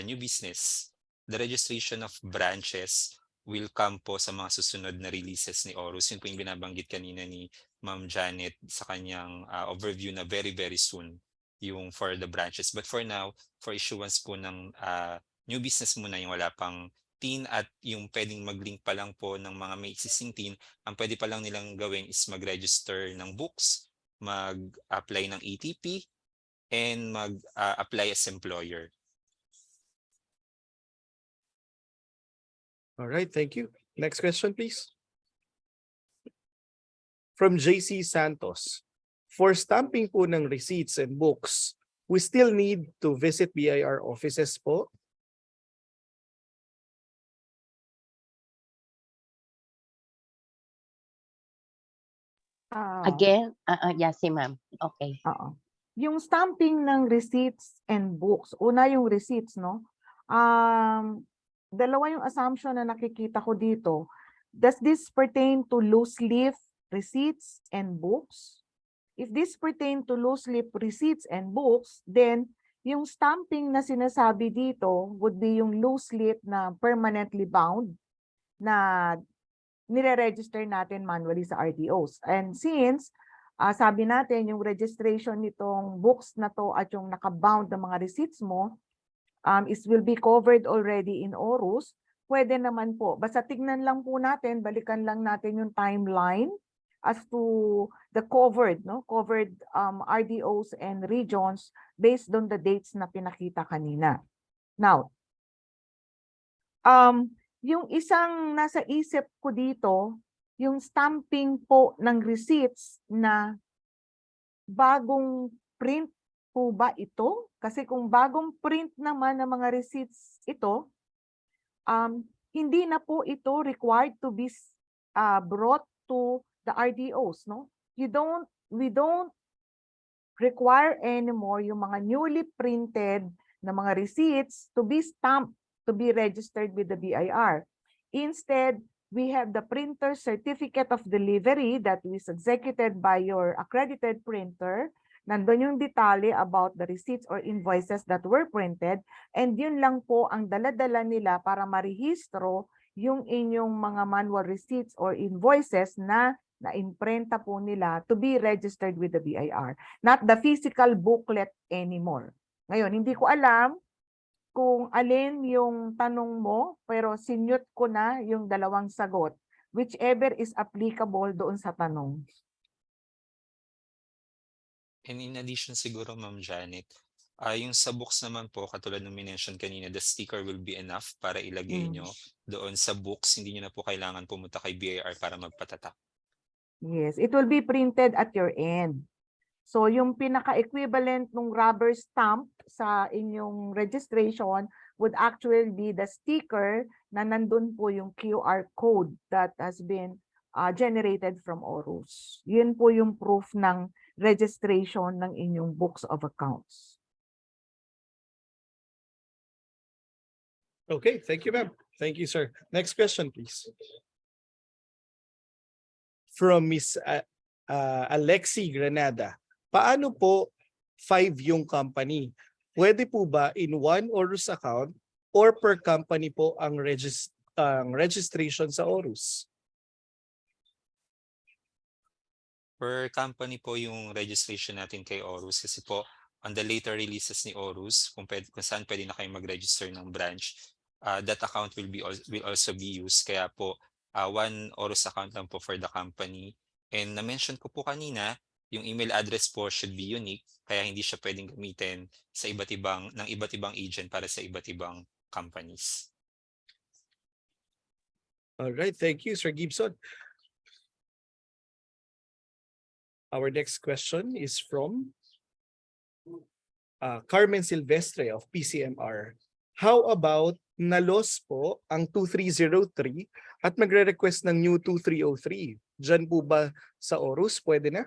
new business. The registration of branches will come po sa mga susunod na releases ni Orus. Yun po yung binabanggit kanina ni Ma'am Janet sa kanyang overview na very, very soon yung for the branches. But for now, for issuance po ng new business muna yung wala pang tin at yung pwedeng mag-link pa lang po ng mga may existing tin, ang pwede pa lang nilang gawin is mag-register ng books, mag-apply ng ATP, and mag-apply as employer. All right, thank you. Next question, please. From JC Santos. For stamping po ng receipts and books, we still need to visit BIR offices po? Again, yeah, si ma'am. Okay. Oo. Yung stamping ng receipts and books, una yung receipts, no? Dalawa yung assumption na nakikita ko dito. Does this pertain to loose leaf receipts and books? If this pertain to loose leaf receipts and books, then yung stamping na sinasabi dito would be yung loose leaf na permanently bound na nire-register natin manually sa RDOs. And since sabi natin yung registration nitong books na to at yung nakabound na mga receipts mo will be covered already in Orus, pwede naman po. Basta tignan lang po natin, balikan lang natin yung timeline as to the covered RDOs and regions based on the dates na pinakita kanina. Now, yung isang nasa isip ko dito, yung stamping po ng receipts na bagong print po ba ito? Kasi kung bagong print naman ng mga receipts ito, hindi na po ito required to be brought to the RDOs, no? We don't require anymore yung mga newly printed na mga receipts to be stamped to be registered with the BIR. Instead, we have the printer certificate of delivery that is executed by your accredited printer. Nandun yung detalye about the receipts or invoices that were printed, and yun lang po ang dala-dala nila para marehistro yung inyong mga manual receipts or invoices na na-imprenta po nila to be registered with the BIR, not the physical booklet anymore. Ngayon, hindi ko alam kung alin yung tanong mo, pero sinute ko na yung dalawang sagot, whichever is applicable doon sa tanong. And in addition siguro, Ma'am Janet, yung sa books naman po, katulad ng minention kanina, the sticker will be enough para ilagay nyo doon sa books. Hindi nyo na po kailangan pumunta kay BIR para magpatatak. Yes, it will be printed at your end. So yung pinaka-equivalent ng rubber stamp sa inyong registration would actually be the sticker na nandun po yung QR code that has been generated from Orus. Yun po yung proof ng registration ng inyong books of accounts. Okay, thank you, ma'am. Thank you, sir. Next question, please. From Miss Alexi Granada. Paano po 5 yung company? Pwede po ba in one Orus account or per company po ang registration sa Orus? Per company po yung registration natin kay Orus kasi po on the later releases ni Orus, kung saan pwede na kayong mag-register ng branch, that account will also be used. Kaya po, one Orus account lang po for the company. And na-mention ko po kanina, yung email address po should be unique, kaya hindi siya pwedeng gamitin sa ng iba't ibang agent para sa iba't ibang companies. All right, thank you, Sir Gibson. Our next question is from Carmen Silvestre of PCMR. How about na-loss po ang 2303 at magre-request ng new 2303? Diyan po ba sa Orus? Pwede na?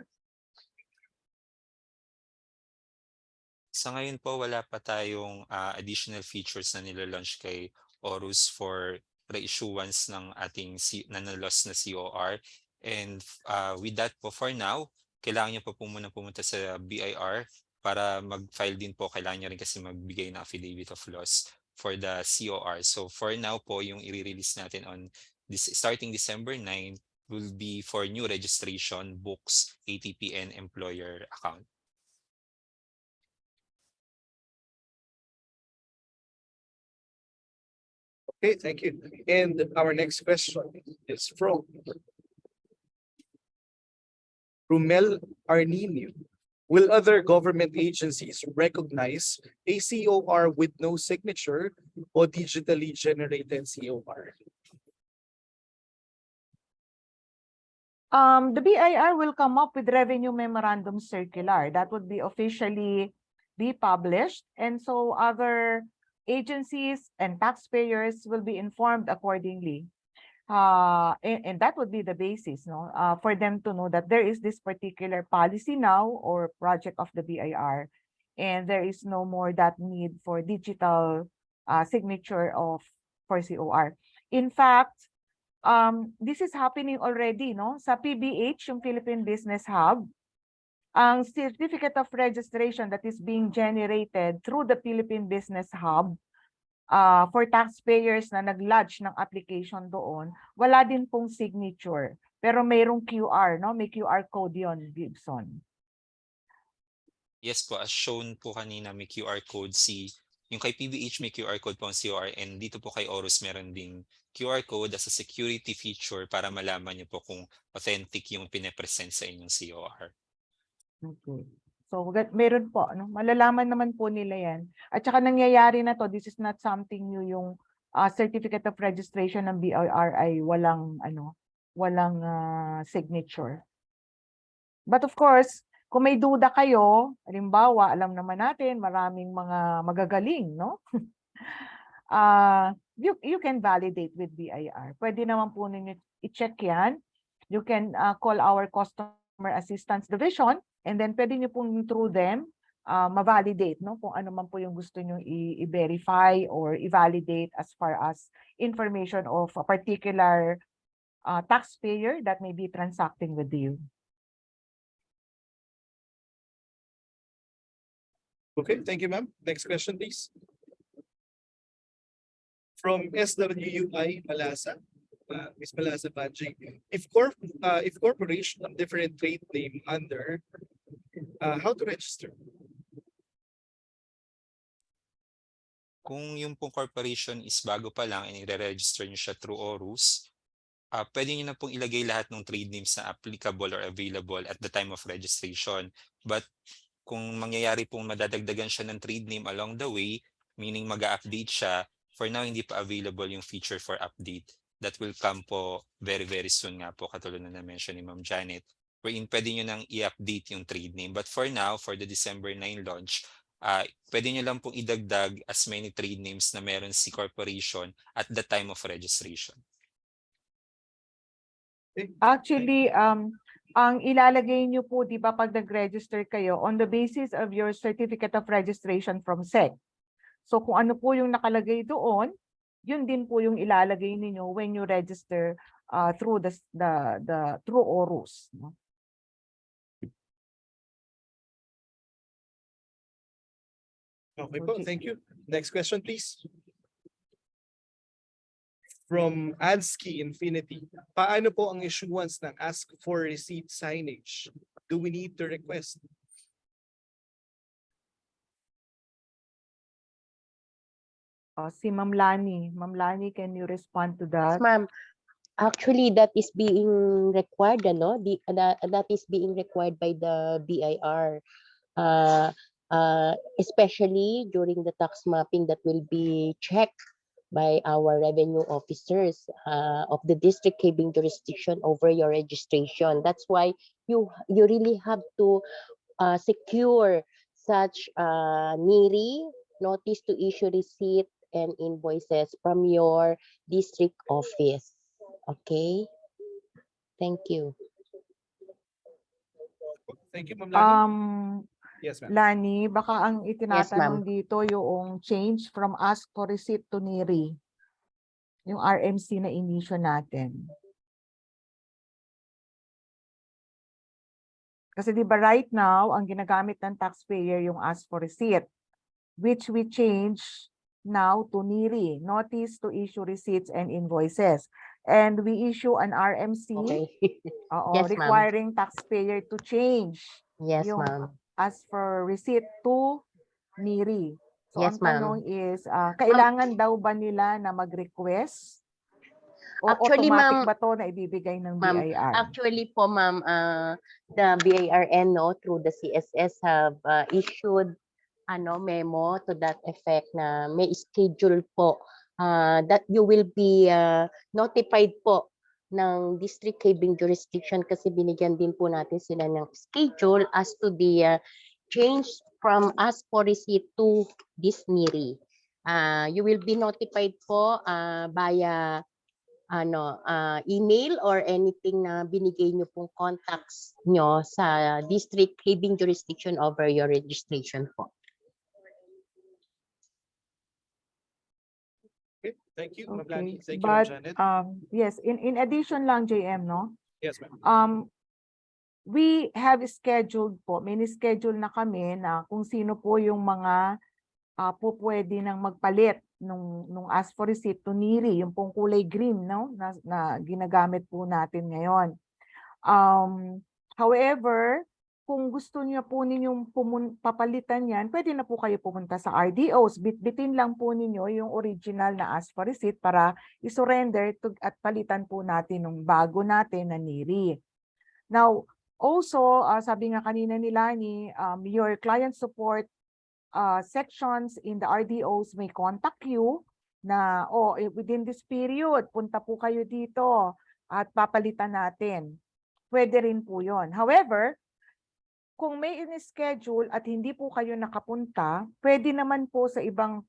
Sa ngayon po, wala pa tayong additional features na nilalaunch kay Orus for reissuance ng ating na-loss na COR. And with that po, for now, kailangan niyo po muna pumunta sa BIR para mag-file din po. Kailangan niyo rin kasi magbigay ng affidavit of loss for the COR. So for now po, yung i-release natin on starting December 9 will be for new registration, books, ATP, and employer account. Okay, thank you. And our next question is from Rumel Arninio. Will other government agencies recognize a COR with no signature or digitally generated COR? The BIR will come up with revenue memorandum circular that would be officially be published, and so other agencies and taxpayers will be informed accordingly. And that would be the basis, for them to know that there is this particular policy now or project of the BIR, and there is no more that need for digital signature for COR. In fact, this is happening already, sa PBH, yung Philippine Business Hub, ang certificate of registration that is being generated through the Philippine Business Hub for taxpayers na nag-lodge ng application doon, wala din pong signature. Pero mayroong QR, may QR code yon, Gibson. Yes po, as shown po kanina, may QR code yung kay PBH may QR code po ang COR, and dito po kay Orus meron ding QR code as a security feature para malaman niyo po kung authentic yung pinapresent sa inyong COR. Okay. So meron po, malalaman naman po nila yan. At saka nangyayari na to, this is not something new, yung certificate of registration ng BIR ay walang signature. But of course, kung may duda kayo, halimbawa, alam naman natin, maraming mga magagaling, you can validate with BIR. Pwede naman po ninyo i-check yan. You can call our customer assistance division, and then pwede nyo pong through them ma-validate, kung ano man po yung gusto nyo i-verify or i-validate as far as information of a particular taxpayer that may be transacting with you. Okay, thank you, ma'am. Next question, please. From SWUI Malasa, Ms. Malasa Banji, if corporation of different trade name under, how to register? Kung yung pong corporation is bago pa lang and i-register nyo siya through Orus, pwede nyo na pong ilagay lahat ng trade names na applicable or available at the time of registration. But kung mangyayari pong madadagdagan siya ng trade name along the way, meaning mag-update siya, for now hindi pa available yung feature for update. That will come po very, very soon nga po, katulad na na-mention ni Ma'am Janet, wherein pwede nyo nang i-update yung trade name. But for now, for the December 9 launch, pwede nyo lang pong idagdag as many trade names na meron si corporation at the time of registration. Actually, ang ilalagay nyo po, di ba, pag nag-register kayo, on the basis of your certificate of registration from SEC. So kung ano po yung nakalagay doon, yun din po yung ilalagay ninyo when you register through through Orus. Okay po, thank you. Next question, please. from Adsky Infinity. Paano po ang issuance ng ask for receipt signage? Do we need to request? Si Ma'am Lani. Ma'am Lani, can you respond to Yes, that? ma'am. Actually, that is being required, ano? That is being required by the BIR. Especially during the tax mapping that will be checked by our revenue officers of the district having jurisdiction over your registration. That's why you really have to secure such NIRI, notice to issue receipt and invoices from your district office. Okay? Thank you. Thank you, Ma'am Lani. Yes, ma'am. Lani, baka ang Yes, itinatanong ma'am. dito yung change from ask for receipt to NIRI. Yung RMC na inisyo natin. Kasi di ba right now, ang ginagamit ng taxpayer yung ask for receipt, which we change now to NIRI, Notice to Issue Receipts and Invoices. And we issue an RMC Okay. oo, Yes, ma'am. requiring taxpayer to change Yes, yung ma'am. ask for receipt to NIRI. So Yes, ang tanong ma'am. is, kailangan daw ba nila na mag-request? O Actually, automatic ma'am, ba to na ibibigay ng ma'am, BIR? actually po, ma'am, the BIRN, no, through the CSS have issued memo to that effect na may schedule po that you will be notified po ng district having jurisdiction kasi binigyan din po natin sila ng schedule as to the change from ask for receipt to this NIRI. You will be notified po via email or anything na binigay nyo pong contacts nyo sa district having jurisdiction over your registration po. Okay, thank you, Ma'am Okay. Lani. Thank you, Ma'am But Janet. yes, in addition lang, JM, no? Yes, ma'am. We have scheduled po, mini-schedule na kami na kung sino po yung mga po pwede nang magpalit nung ask for receipt to NIRI, yung pong kulay green, no? Na ginagamit po natin ngayon. However, kung gusto niyo po ninyong papalitan yan, pwede na po kayo pumunta sa RDOs. Bitbitin lang po ninyo yung original na ask for receipt para isurrender at palitan po natin ng bago natin na NIRI. Now, also, sabi nga kanina ni Lani, your client support sections in the RDOs may contact you na, within this period, punta po kayo dito at papalitan natin. Pwede rin po yun. However, kung may in-schedule at hindi po kayo nakapunta, pwede naman po sa ibang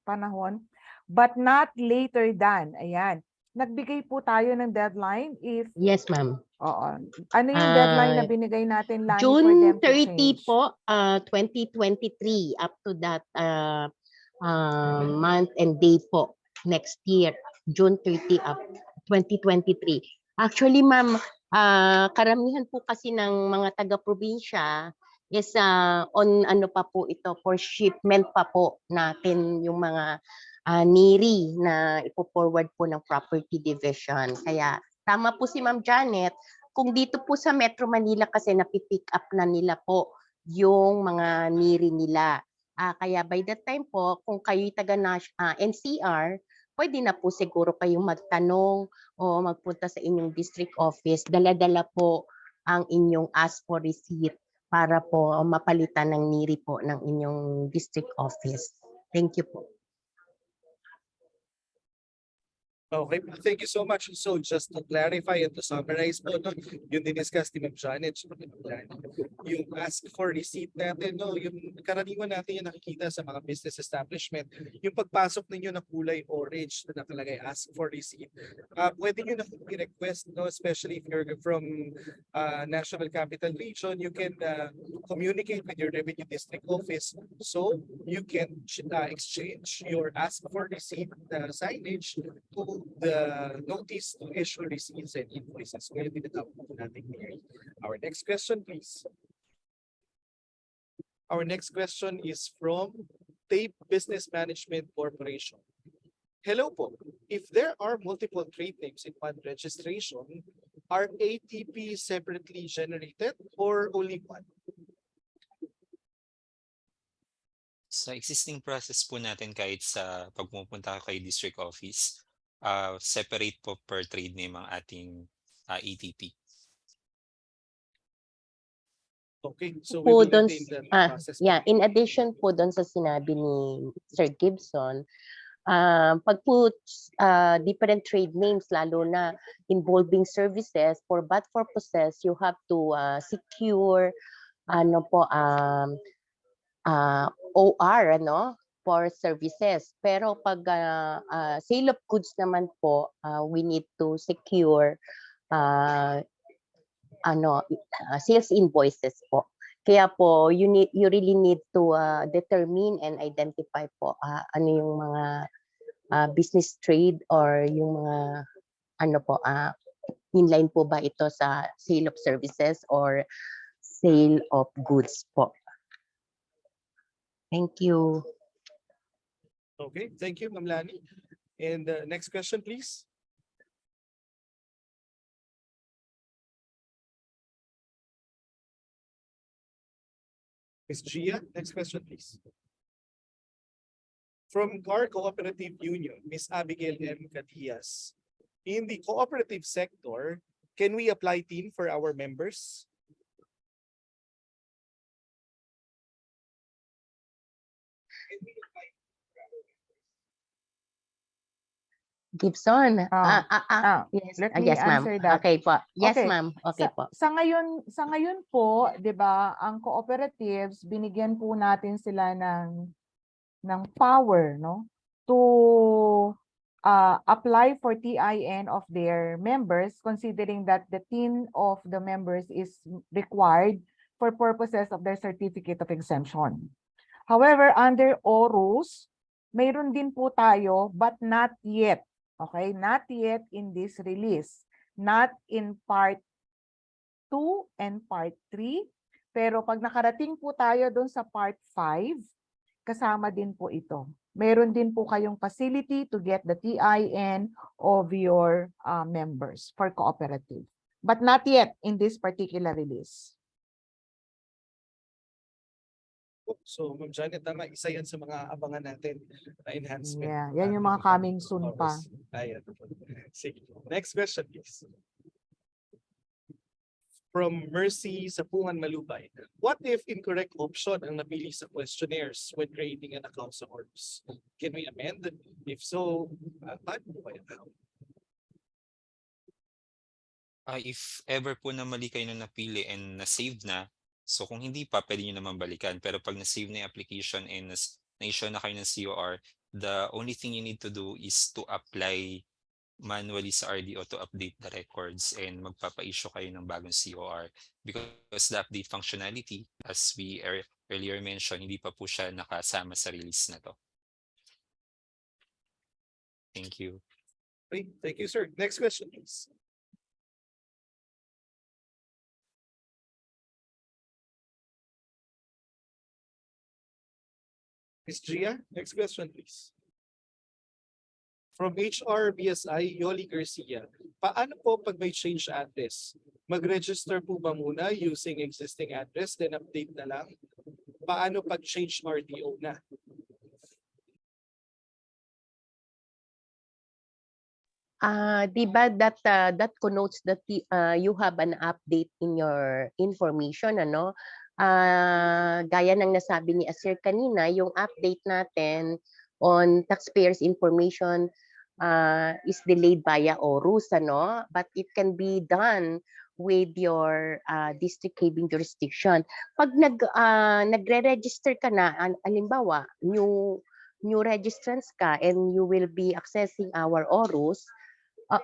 panahon, but not later than. Ayan. Nagbigay po tayo ng deadline if... Yes, ma'am. Oo. Ano yung deadline na binigay natin, Lani, for June them to 30 change? po, 2023 up to that month and day po next year. June 30 up 2023. Actually, ma'am, karamihan po kasi ng mga taga-probinsya is on ano pa po ito, for shipment pa po natin yung mga NIRI na ipo-forward po ng property division. Kaya tama po si Ma'am Janet, kung dito po sa Metro Manila kasi napipick up na nila po yung mga NIRI nila. Kaya by that time po, kung kayo'y taga NCR, pwede na po siguro kayong magtanong o magpunta sa inyong district office. Dala-dala po ang inyong ask for receipt para po mapalitan ng NIRI po ng inyong district office. Thank you po. Okay, thank you so much. So just to clarify and to summarize po, no, yung diniscuss ni Ma'am Janet, yung ask for receipt natin, no, yung karaniwan natin yung nakikita sa mga business establishment, yung pagpasok ninyo na kulay orange na nakalagay ask for receipt. Pwede nyo na i-request, no, especially if you're from National Capital Region, you can communicate with your revenue district office so you can exchange your ask for receipt signage to the notice to issue receipts and invoices. Our next question, please. Our next question is from Tape Business Management Corporation. Hello po. If there are multiple trade names in one registration, are ATP separately generated or only one? Sa existing process po natin kahit sa pagpupunta ka kay district office, separate po per trade name ang ating ATP. Okay, so we will maintain that process. in addition po doon sa sinabi ni Sir Gibson, pag po different trade names, lalo na involving services, for that purposes, you have to secure OR, for services. Pero pag sale of goods naman po, we need to secure uh, sales invoices po. Kaya po, you really need to determine and identify po ano yung mga business trade or yung mga inline po ba ito sa sale of services or sale of goods po. Thank you. Okay, thank you, Ma'am Lani. And next question, please. Ms. Gia, next question, please. From Car Cooperative Union, Ms. Abigail M. Cadillas. In the cooperative sector, can we apply TIN for our members? Gibson. Yes, let Yes, me ma'am. answer that. Okay po. Yes, Okay. ma'am. Okay po. Sa ngayon po, 'di ba, ang cooperatives binigyan po natin sila ng power, no, to apply for TIN of their members, considering that the TIN of the members is required for purposes of their certificate of exemption. However, under Orus, mayroon din po tayo, but not yet. Okay, not yet in this release. Not in part 2 and part 3. Pero pag nakarating po tayo doon sa part 5, kasama din po ito. Meron din po kayong facility to get the TIN of your members for cooperative. But not yet in this particular release. So, Ma'am Janet, tama, isa yan sa mga abangan natin na enhancement. Yeah, yan yung mga coming soon pa. Ayan. Sige. Next question, please. From Mercy Sapungan Malubay. What if incorrect option ang napili sa questionnaires when creating an account sa Orus? Can we amend? If so, paano po ba yan? If ever po na mali kayo na napili and na-save na, so kung hindi pa, pwede nyo naman balikan. Pero pag na-save na yung application and na-issue na kayo ng COR, the only thing you need to do is to apply manually sa RDO to update the records and magpapa-issue kayo ng bagong COR. Because the update functionality, as we earlier mentioned, hindi pa po siya nakasama sa release na to. Thank you. Okay, thank you, sir. Next question, please. Ms. Gia, next question, please. From HR BSI, Yoli Garcia. Paano po pag may change address? Mag-register po ba muna using existing address, then update na lang? Paano pag change RDO na? Di ba that connotes that you have an update in your information, ano? Gaya ng nasabi ni Asir kanina, yung update natin on taxpayers information is delayed via Orus, ano? But it can be done with your district cabin jurisdiction. Pag nagre-register ka na, halimbawa, new registrants ka and you will be accessing our Orus,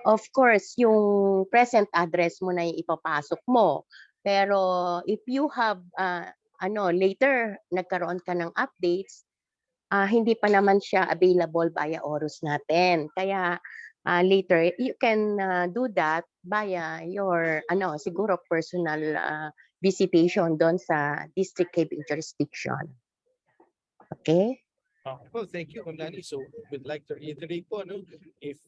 of course, yung present address mo na yung ipapasok mo. Pero if you have, later nagkaroon ka ng updates, hindi pa naman siya available via Orus natin. Kaya later, you can do that via your, siguro personal visitation doon sa district cabin jurisdiction. Okay? Well, thank you, Ma'am Lani. So we'd like to reiterate po, no, if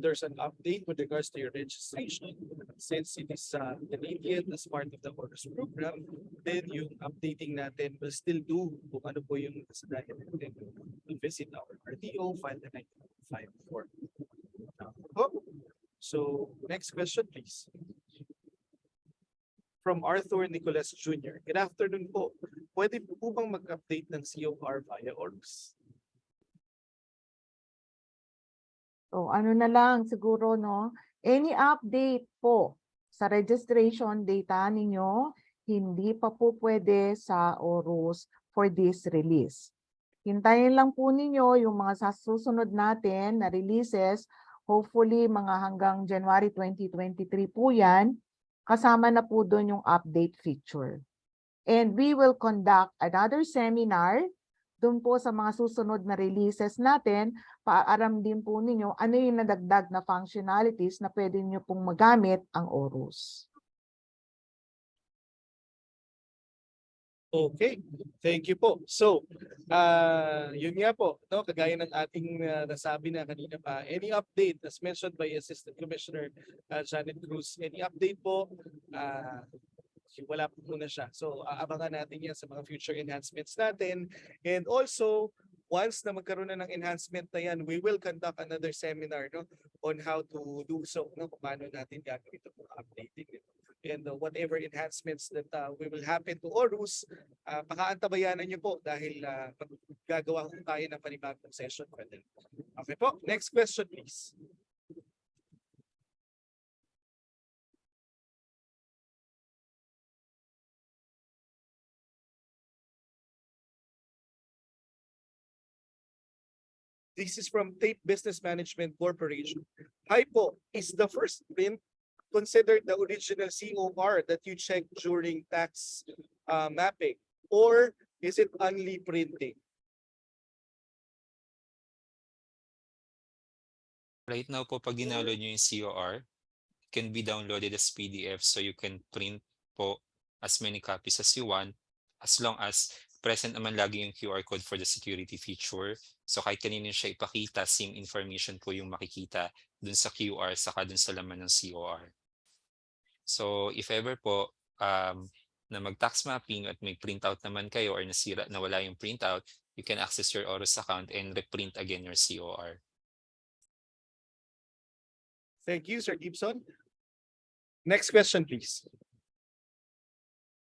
there's an update with regards to your registration, since it is immediate as part of the Orus program, then yung updating natin will still do kung ano po yung kasadayan natin. We'll visit our RTO, file the 1905 form. So next question, please. From Arthur Nicolas Jr. Good afternoon po. Pwede po bang mag-update ng COR via Orus? So ano na lang siguro, no? Any update po sa registration data ninyo, hindi pa po pwede sa Orus for this release. Hintayin lang po ninyo yung mga susunod natin na releases, hopefully mga hanggang January 2023 po yan, kasama na po doon yung update feature. And we will conduct another seminar doon po sa mga susunod na releases natin, paaram din po ninyo ano yung nadagdag na functionalities na pwede nyo pong magamit ang Orus. Okay, thank you po. So, yun nga po, no, kagaya ng ating nasabi na kanina pa, any update as mentioned by Assistant Commissioner Janet Cruz, any update po, wala po muna siya. So, aabangan natin yan sa mga future enhancements natin. And also, once na magkaroon na ng enhancement na yan, we will conduct another seminar, no, on how to do so, no, kung paano natin gagawin ito, updating ito. And whatever enhancements that will happen to Orus, pakaantabayanan niyo po dahil gagawa ko tayo ng panibagong session. Okay po, next question please. This is from Tape Business Management Corporation. Hi po, is the first print considered the original COR that you checked during tax mapping, or is it only printing? Right now po, pag download nyo yung COR, it can be downloaded as PDF so you can print po as many copies as you want as long as present naman lagi yung QR code for the security feature. So kahit kanino siya ipakita, same information po yung makikita dun sa QR saka dun sa laman ng COR. So if ever po na mag-tax mapping at may printout naman kayo or nasira, nawala yung printout, you can access your Orus account and reprint again your COR. Thank you, Sir Gibson. Next question, please.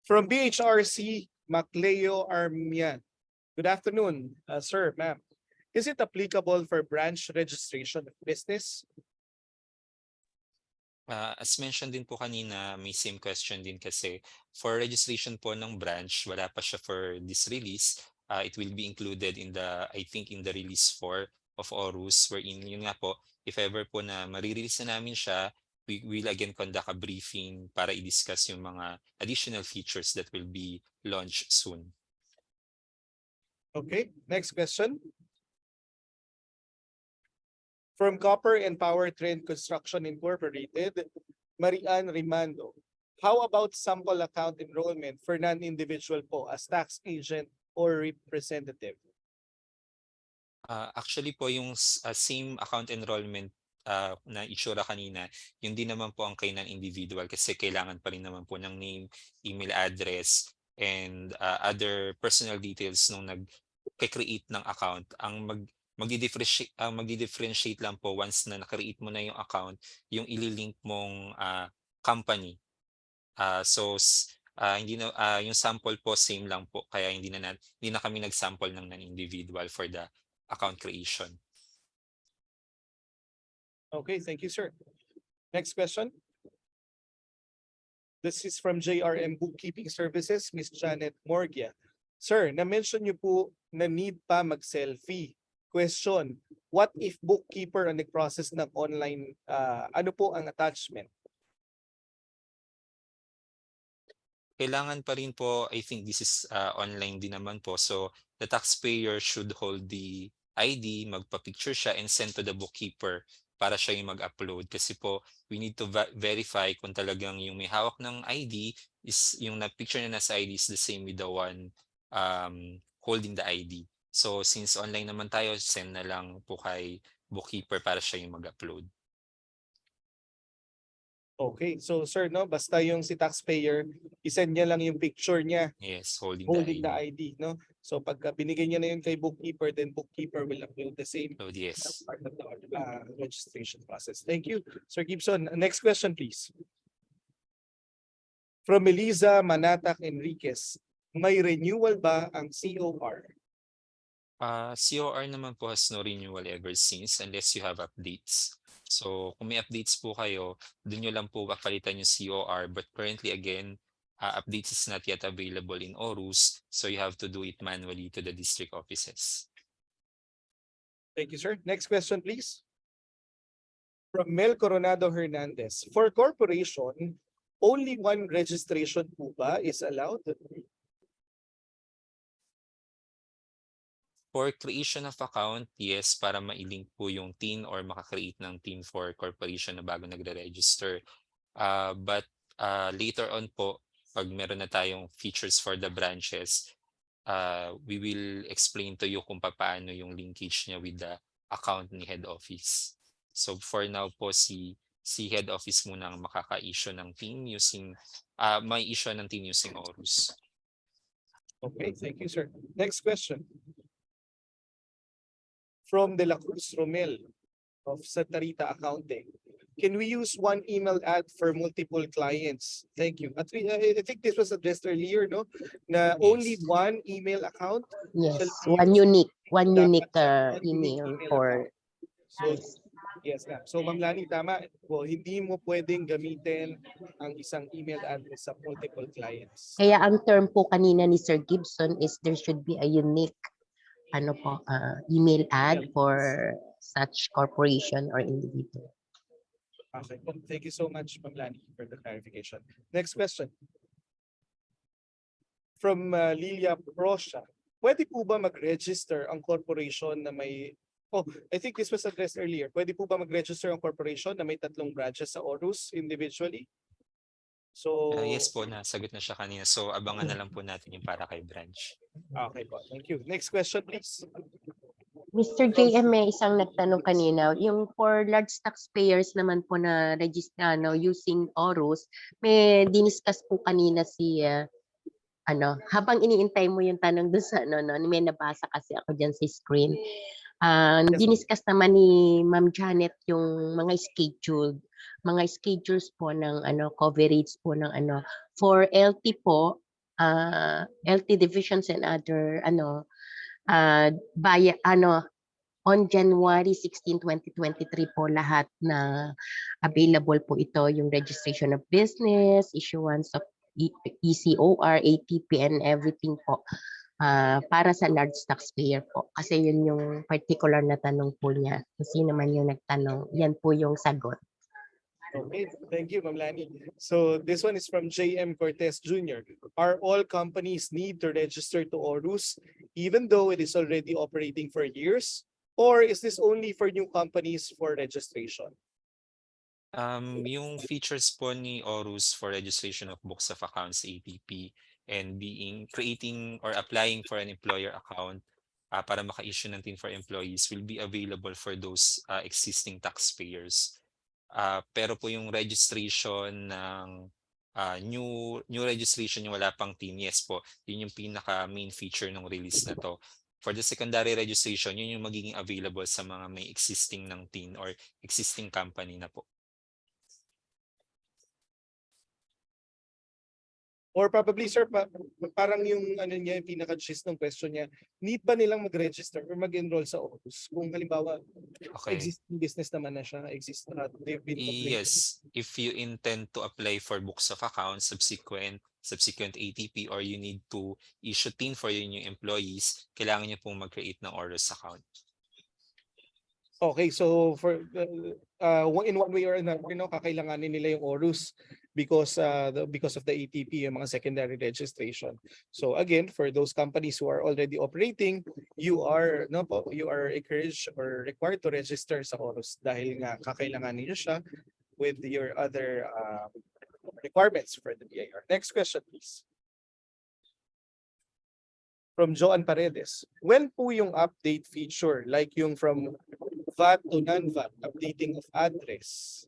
From BHRC, Macleo Armian. Good afternoon, sir, ma'am. Is it applicable for branch registration of business? As mentioned din po kanina, may same question din kasi for registration po ng branch, wala pa siya for this release. It will be included in the, I think, in the release 4 of Orus, wherein yun nga po, if ever po na marirelease na namin siya, we will again conduct a briefing para i-discuss yung mga additional features that will be launched soon. Okay, next question. From Copper and Powertrain Construction Incorporated, Marian Rimando. How about sample account enrollment for non-individual po as tax agent or representative? Actually po yung same account enrollment na itsura kanina, yun din naman po ang kay non-individual kasi kailangan pa rin naman po ng name, email address, and other personal details nung nag-create ng account. Ang magdi-differentiate lang po once na na-create mo na yung account, yung ililink mong company. Hindi na yung sample po same lang po kaya hindi na kami nag-sample ng non-individual for the account creation. Okay, thank you, sir. Next question. This is from JRM Bookkeeping Services, Ms. Janet Morgia. Sir, na-mention niyo po na need pa mag-selfie. Question, what if bookkeeper ang nag-process ng online, ano po ang attachment? Kailangan pa rin po, I think this is online din naman po. So the taxpayer should hold the ID, magpa-picture siya and send to the bookkeeper para siya yung mag-upload. Kasi po, we need to verify kung talagang yung may hawak ng ID is yung na-picture na nasa ID is the same with the one holding the ID. So since online naman tayo, send na lang po kay bookkeeper para siya yung mag-upload. Okay, so sir, no, basta yung si taxpayer, isend niya lang yung picture niya Yes, holding the holding the ID. ID, no? So pagka binigay niya na yun kay bookkeeper, then bookkeeper will upload the same So as yes. part of the registration process. Thank you, Sir Gibson. Next question, please. From Melissa Manatak Enriquez, may renewal ba ang COR? COR naman po has no renewal ever since unless you have updates. So kung may updates po kayo, dun nyo lang po papalitan yung COR. But currently again, updates is not yet available in Orus. So you have to do it manually to the district offices. Thank you, sir. Next question, please. From Mel Coronado Hernandez. For corporation, only one registration po ba is allowed? For creation of account, yes, para ma-link po yung TIN or makakreate ng TIN for corporation na bago nagre-register. But later on po, pag meron na tayong features for the branches, we will explain to you kung paano yung linkage niya with the account ni head office. So for now po, si head office muna ang makaka-issue ng TIN using, may issue ng TIN using Orus. Okay, thank you, sir. Next question. From De La Cruz Romel of Santa Rita Accounting. Can we use one email ad for multiple clients? Thank you. I think this was addressed earlier, no? Na only Yes. one email account shall Yes, be one used. unique, one Dapat unique one unique email email for account. So, yes, ma'am. So, Ma'am Lani, tama. Well, hindi mo pwedeng gamitin ang isang email address sa multiple clients. kaya ang term po kanina ni Sir Gibson is there should be a unique email ad for such corporation or individual. Okay. Thank you so much, Ma'am Lani, for the clarification. Next question. From Lilia Proscia. Pwede po ba mag-register ang corporation na may... Oh, I think this was addressed earlier. Pwede po ba mag-register ang corporation na may 3 branches sa Orus individually? So, Yes po, nasagot na siya kanina. So abangan na lang po natin yung para kay branch. okay po. Thank you. Next question, please. Mr. JM, may isang nagtanong kanina, yung for large taxpayers naman po na register using Orus, may diniscuss po kanina si habang iniintay mo yung tanong doon sa may nabasa kasi ako diyan sa screen. Diniscuss naman ni Ma'am Janet yung mga schedules po ng coverage po ng for LT po, LT divisions and other on January 16, 2023 po lahat na available po ito, yung registration of business, issuance of ECOR, ATP, and everything po para sa large taxpayer po. Kasi yun yung particular na tanong po niya. Kasi naman yung nagtanong, yan po yung sagot. Okay, thank you, Ma'am Lani. So this one is from JM Cortez Jr. Are all companies need to register to Orus even though it is already operating for years? Or is this only for new companies for registration? Yung features po ni Orus for registration of books of accounts APP and creating or applying for an employer account para maka-issue ng TIN for employees will be available for those existing taxpayers. Pero po yung registration ng new registration yung wala pang TIN, yes po, yun yung pinaka main feature ng release na to. For the secondary registration, yun yung magiging available sa mga may existing ng TIN or existing company na po. Or probably, sir, parang yung niya, yung pinaka-gist ng question niya, need ba nilang mag-register or mag-enroll sa Orus? Kung halimbawa, Okay. existing business naman na siya, they've been operating. Yes, if you intend to apply for books of accounts, subsequent ATP, or you need to issue TIN for your new employees, kailangan niyo pong mag-create ng Orus account. Okay, so for in one way or another, kakailanganin nila yung Orus because of the ATP, yung mga secondary registration. So again, for those companies who are already operating, you are encouraged or required to register sa Orus dahil nga kakailanganin niyo siya with your other requirements for the BIR. Next question, please. from Joan Paredes. When po yung update feature, like yung from VAT to non-VAT, updating of address?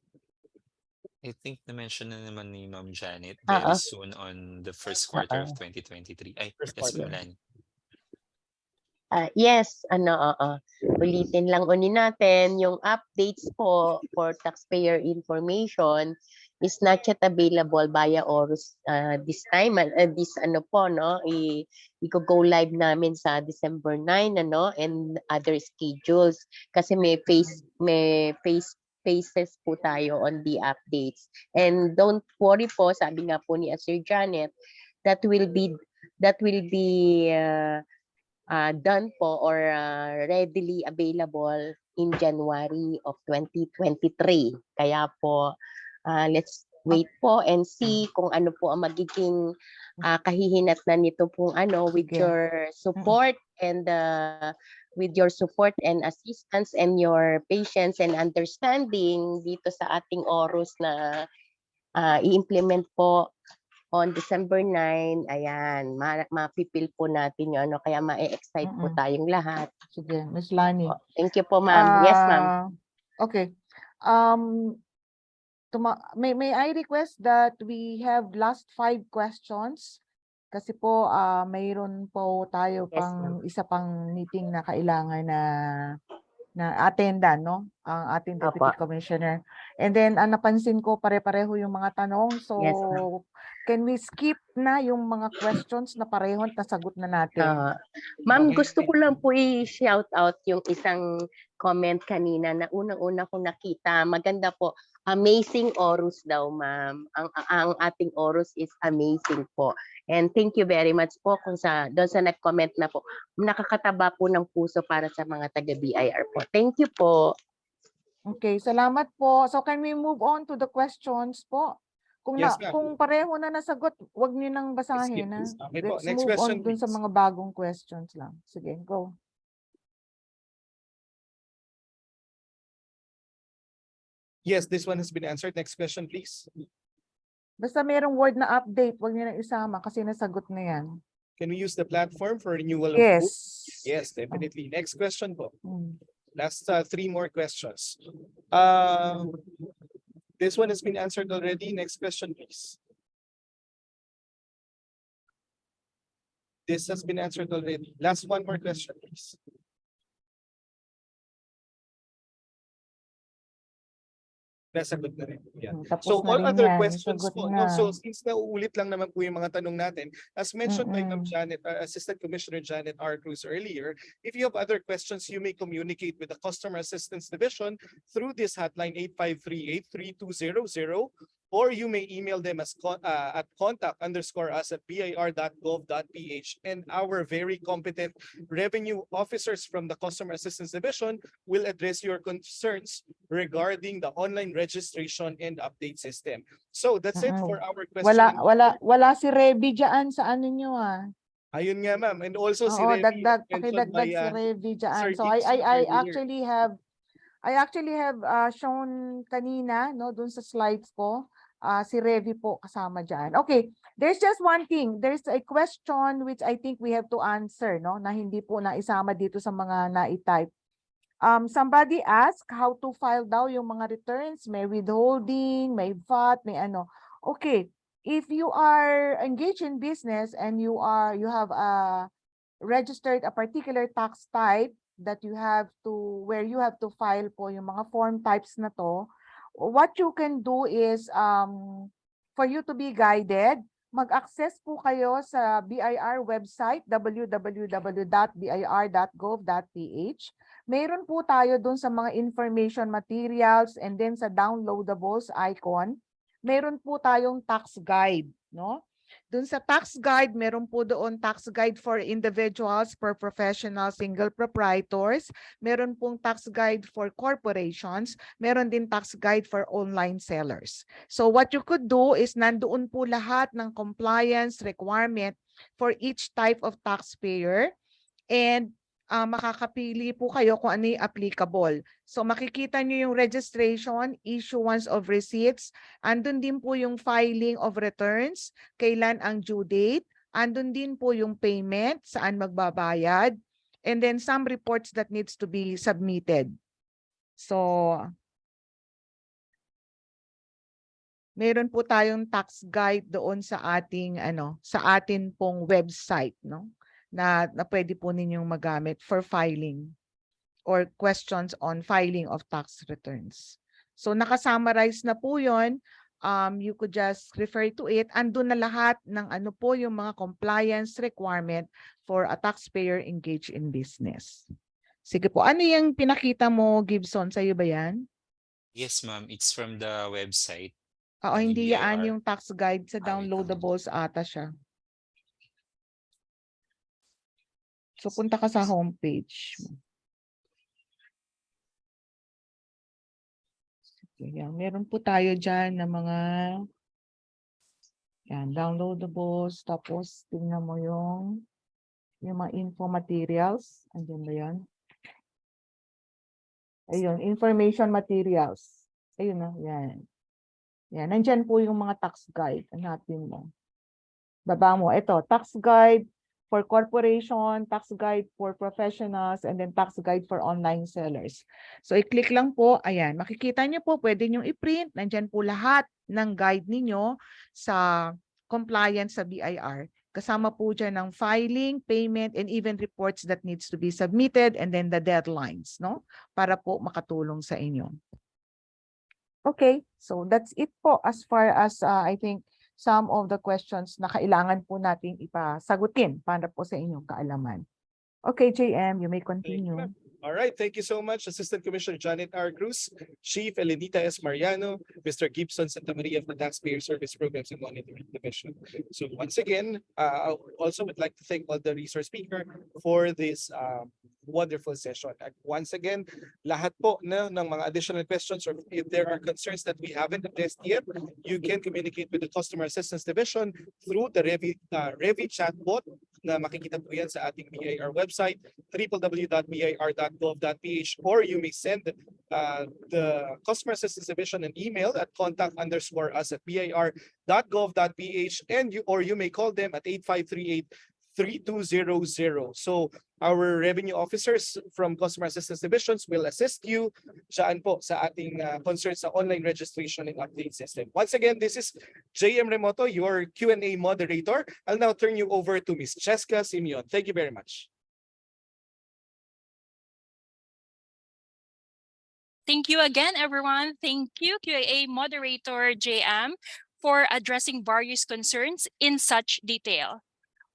I think na-mention na naman ni Ma'am Janet Oo. very soon on the first quarter of Oo. 2023. Ay, First yes, quarter. Ma'am Lani. Yes, oo. Ulitin lang uli natin, yung updates po for taxpayer information is not yet available via Orus this time. This no, i-go live namin sa December 9 and other schedules kasi may phases po tayo on the updates. And don't worry po, sabi nga po ni Sir Janet, that will be done po or readily available in January of 2023. Kaya po, let's wait po and see kung ano po ang magiging kahihinatnan nito pong with Sige. your support and assistance and your patience and understanding dito sa ating Orus na i-implement po on December 9, ayan, mapipil po natin yun, kaya ma-excite po tayong lahat. Sige, Miss Lani. Thank you po, ma'am. Yes, ma'am. Okay. May I request that we have last 5 questions? Kasi po, mayroon po tayo Yes, pang isa pang meeting na kailangan na attendan, no? Ang ating Deputy Opo. Commissioner. And then, napansin ko pare-pareho yung mga tanong. So, Yes, ma'am. can we skip na yung mga questions na pareho at nasagot na natin? Ma'am, Okay. gusto ko lang po i-shout out yung isang comment kanina na unang-una ko nakita. Maganda po. Amazing Orus daw, ma'am. Ang ating Orus is amazing po. And thank you very much po kung doon sa nag-comment na po. Nakakataba po ng puso para sa mga taga-BIR po. Thank you po. Okay, salamat po. So can we move on to the questions po? Yes, ma'am. Kung pareho na nasagot, wag niyo nang basahin. Okay po. Let's Next move question, on dun sa please. mga bagong questions lang. Sige, go. Yes, this one has been answered. Next question, please. Basta merong word na update, wag niyo nang isama kasi nasagot na yan. Can we use the platform for renewal of Yes. books? Yes, definitely. Next question po. Hmm. Last 3 more questions. This one has been answered already. Next question, please. This has been answered already. Last 1 more question, please. Nasagot na rin. Yeah. Tapos So na all rin other yan, questions nasagot po. na. No, so since nauulit lang naman po yung mga tanong natin, as mentioned by Ma'am Mm-mm. Janet, Assistant Commissioner Janet R. Cruz earlier, if you have other questions, you may communicate with the Customer Assistance Division through this hotline 853-83200, or you may email them as at contact_us@bir.gov.ph, and our very competent revenue officers from the Customer Assistance Division will address your concerns regarding the online registration and update system. So that's it for our question. Wala si Revy dyan sa ano nyo Ayun nga, ma'am. And also si Oo, Revy mentioned pakidagdag by si Revy dyan. Sir So Gibson I earlier. actually have shown kanina no dun sa slides ko si Revy po kasama dyan. Okay, there's just one thing. There's a question which I think we have to answer no na hindi po na isama dito sa mga na-type. Somebody asked how to file daw yung mga returns, may withholding, may VAT, may ano. Okay, if you are engaged in business and you have registered a particular tax type that you have to file po yung mga form types na to, what you can do is for you to be guided, mag-access po kayo sa BIR website www.bir.gov.ph. Mayroon po tayo dun sa mga information materials and then sa downloadables icon, meron po tayong tax guide, no? Dun sa tax guide, meron po doon tax guide for individuals, for professional, single proprietors, meron pong tax guide for corporations, meron din tax guide for online sellers. So what you could do is nandoon po lahat ng compliance requirement for each type of taxpayer, and makakapili po kayo kung ano yung applicable. So makikita nyo yung registration, issuance of receipts, andun din po yung filing of returns, kailan ang due date, Andun din po yung payment, saan magbabayad, and then some reports that needs to be submitted. So, meron po tayong tax guide doon sa ating sa atin pong website, no? Na pwede po ninyong magamit for filing or questions on filing of tax returns. So nakasummarize na po 'yon. You could just refer to it. Andun na lahat ng ano po yung mga compliance requirement for a taxpayer engaged in business. Sige po, ano yung pinakita mo, Gibson? Sa'yo ba yan? Yes, ma'am. It's from the website Oo, ni hindi yan BIR. yung tax guide. Sa Wait lang. downloadables ata siya. So punta ka sa homepage. Yan. Meron po tayo dyan na mga downloadables. Tapos tingnan mo yung mga info materials. Andiyan ba yan? Ayun, information materials. Ayun na, yan. Yan, nandyan po yung mga tax guide. Hanapin mo. Baba mo, ito, tax guide for corporation, tax guide for professionals, and then tax guide for online sellers. So, i-click lang po. Ayan, makikita nyo po, pwede nyo i-print. Nandyan po lahat ng guide ninyo sa compliance sa BIR. Kasama po dyan ng filing, payment, and even reports that needs to be submitted, and then the deadlines, no? Para po makatulong sa inyo. Okay, so that's it po as far as I think some of the questions na kailangan po nating ipasagutin para po sa inyong kaalaman. Okay, JM, you may continue. All right, thank you so much, Assistant Commissioner Janet R. Cruz, Chief Elenita S. Mariano, Mr. Gibson Santa Maria of the Taxpayer Service Programs and Monitoring Division. So once again, I also would like to thank all the resource speaker for this wonderful session. And once again, lahat po ng mga additional questions or if there are concerns that we haven't addressed yet, you can communicate with the Customer Assistance Division through the Revi chatbot na makikita po yan sa ating BIR website, www.bir.gov.ph, or you may send the Customer Assistance Division an email at contact_us@bir.gov.ph, and you may call them at 8538-3200. So our revenue officers from Customer Assistance Divisions will assist you saan po sa ating concerns sa online registration and update system. Once again, this is JM Remoto, your Q&A moderator. I'll now turn you over to Ms. Cheska Simeon. Thank you very much. Thank you again, everyone. Thank you, QA moderator JM, for addressing various concerns in such detail.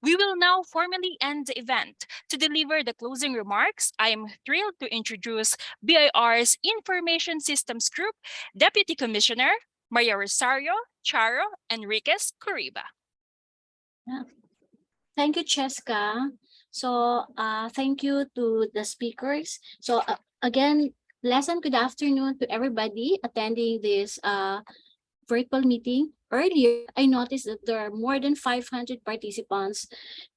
We will now formally end the event. To deliver the closing remarks, I am thrilled to introduce BIR's Information Systems Group Deputy Commissioner Maria Rosario Charo Enriquez Curiba. Thank you, Cheska. So thank you to the speakers. So again, pleasant good afternoon to everybody attending this virtual meeting. Earlier, I noticed that there are more than 500 participants.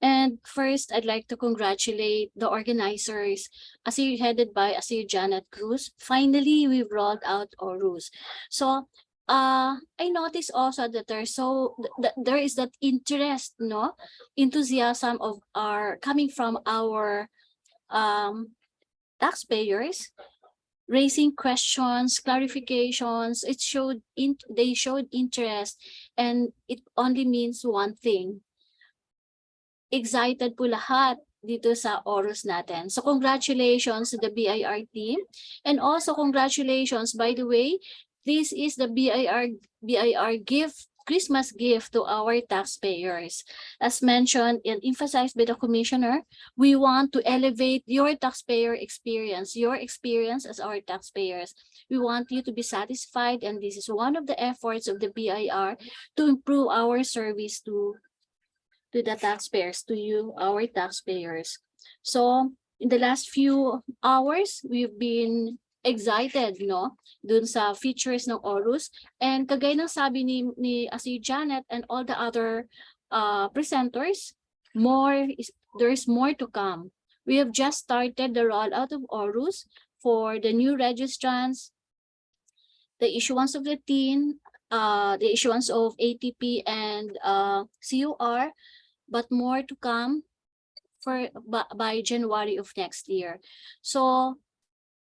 And first, I'd like to congratulate the organizers, headed by Asir Janet Cruz. Finally, we've rolled out Orus. So, I noticed also that there is that interest, enthusiasm of coming from our taxpayers, raising questions, clarifications. They showed interest, and it only means one thing. Excited po lahat dito sa Orus natin. So congratulations to the BIR team, and also congratulations, by the way, this is the BIR Christmas gift to our taxpayers. As mentioned and emphasized by the Commissioner, we want to elevate your taxpayer experience, your experience as our taxpayers. We want you to be satisfied, and this is one of the efforts of the BIR to improve our service to the taxpayers, to you, our taxpayers. So, in the last few hours, we've been excited, dun sa features ng Orus. And kagaya ng sabi ni Asir Janet and all the other presenters, there's more to come. We have just started the rollout of Orus for the new registrants, the issuance of the TIN, the issuance of ATP and CUR, but more to come by January of next year. So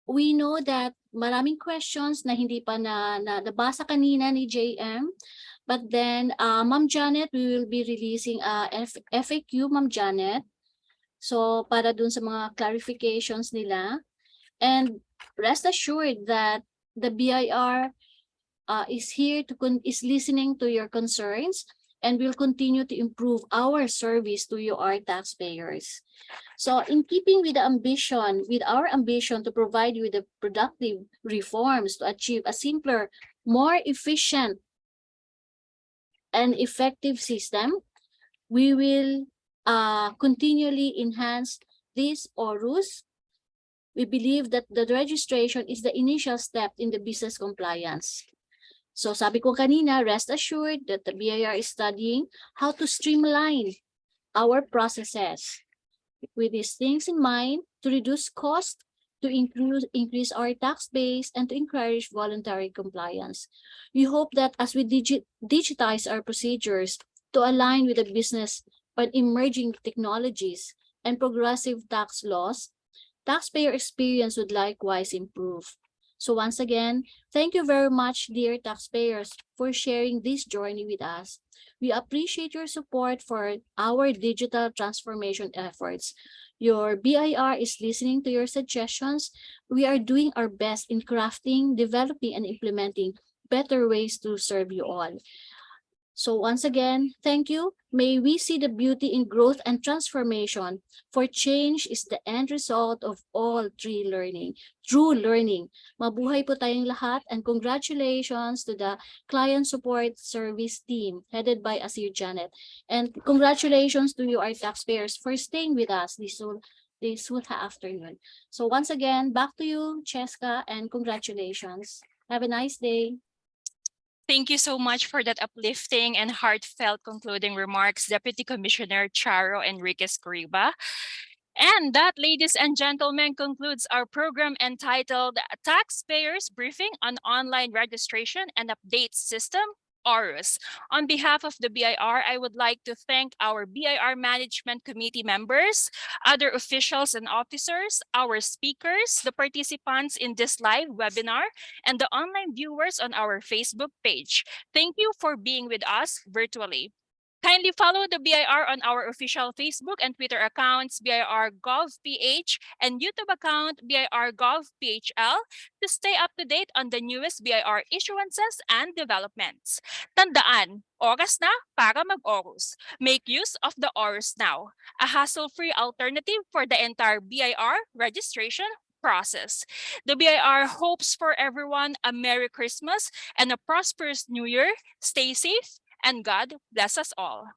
we know that maraming questions na hindi pa nabasa kanina ni JM. But then, Ma'am Janet, we will be releasing a FAQ, Ma'am Janet. So, para dun sa mga clarifications nila. And rest assured that the BIR is here is listening to your concerns and will continue to improve our service to you, our taxpayers. So in keeping with our ambition to provide you with the productive reforms to achieve a simpler, more efficient, and effective system, we will continually enhance this Orus. We believe that the registration is the initial step in the business compliance. So sabi ko kanina, rest assured that the BIR is studying how to streamline our processes. With these things in mind, to reduce cost, to increase our tax base, and to encourage voluntary compliance. We hope that as we digitize our procedures to align with the business but emerging technologies and progressive tax laws, taxpayer experience would likewise improve. So once again, thank you very much, dear taxpayers, for sharing this journey with us. We appreciate your support for our digital transformation efforts. Your BIR is listening to your suggestions. We are doing our best in crafting, developing, and implementing better ways to serve you all. So once again, thank you. May we see the beauty in growth and transformation, for change is the end result of all true learning. Mabuhay po tayong lahat, and congratulations to the Client Support Service team headed by Asir Janet. And congratulations to you, our taxpayers, for staying with us this whole afternoon. So once again, back to you, Cheska, and congratulations. Have a nice day. Thank you so much for that uplifting and heartfelt concluding remarks, Deputy Commissioner Charo Enriquez Coriba. And that, ladies and gentlemen, concludes our program entitled Taxpayers Briefing on Online Registration and Update System, Orus. On behalf of the BIR, I would like to thank our BIR Management Committee members, other officials and officers, our speakers, the participants in this live webinar, and the online viewers on our Facebook page. Thank you for being with us virtually. Kindly follow the BIR on our official Facebook and Twitter accounts, BIR GovPH, and YouTube account, BIR GovPHL, to stay up to date on the newest BIR issuances and developments. Tandaan, oras na para mag-Orus. Make use of the Orus now, a hassle-free alternative for the entire BIR registration process. The BIR hopes for everyone a Merry Christmas and a prosperous New Year. Stay safe, and God bless us all.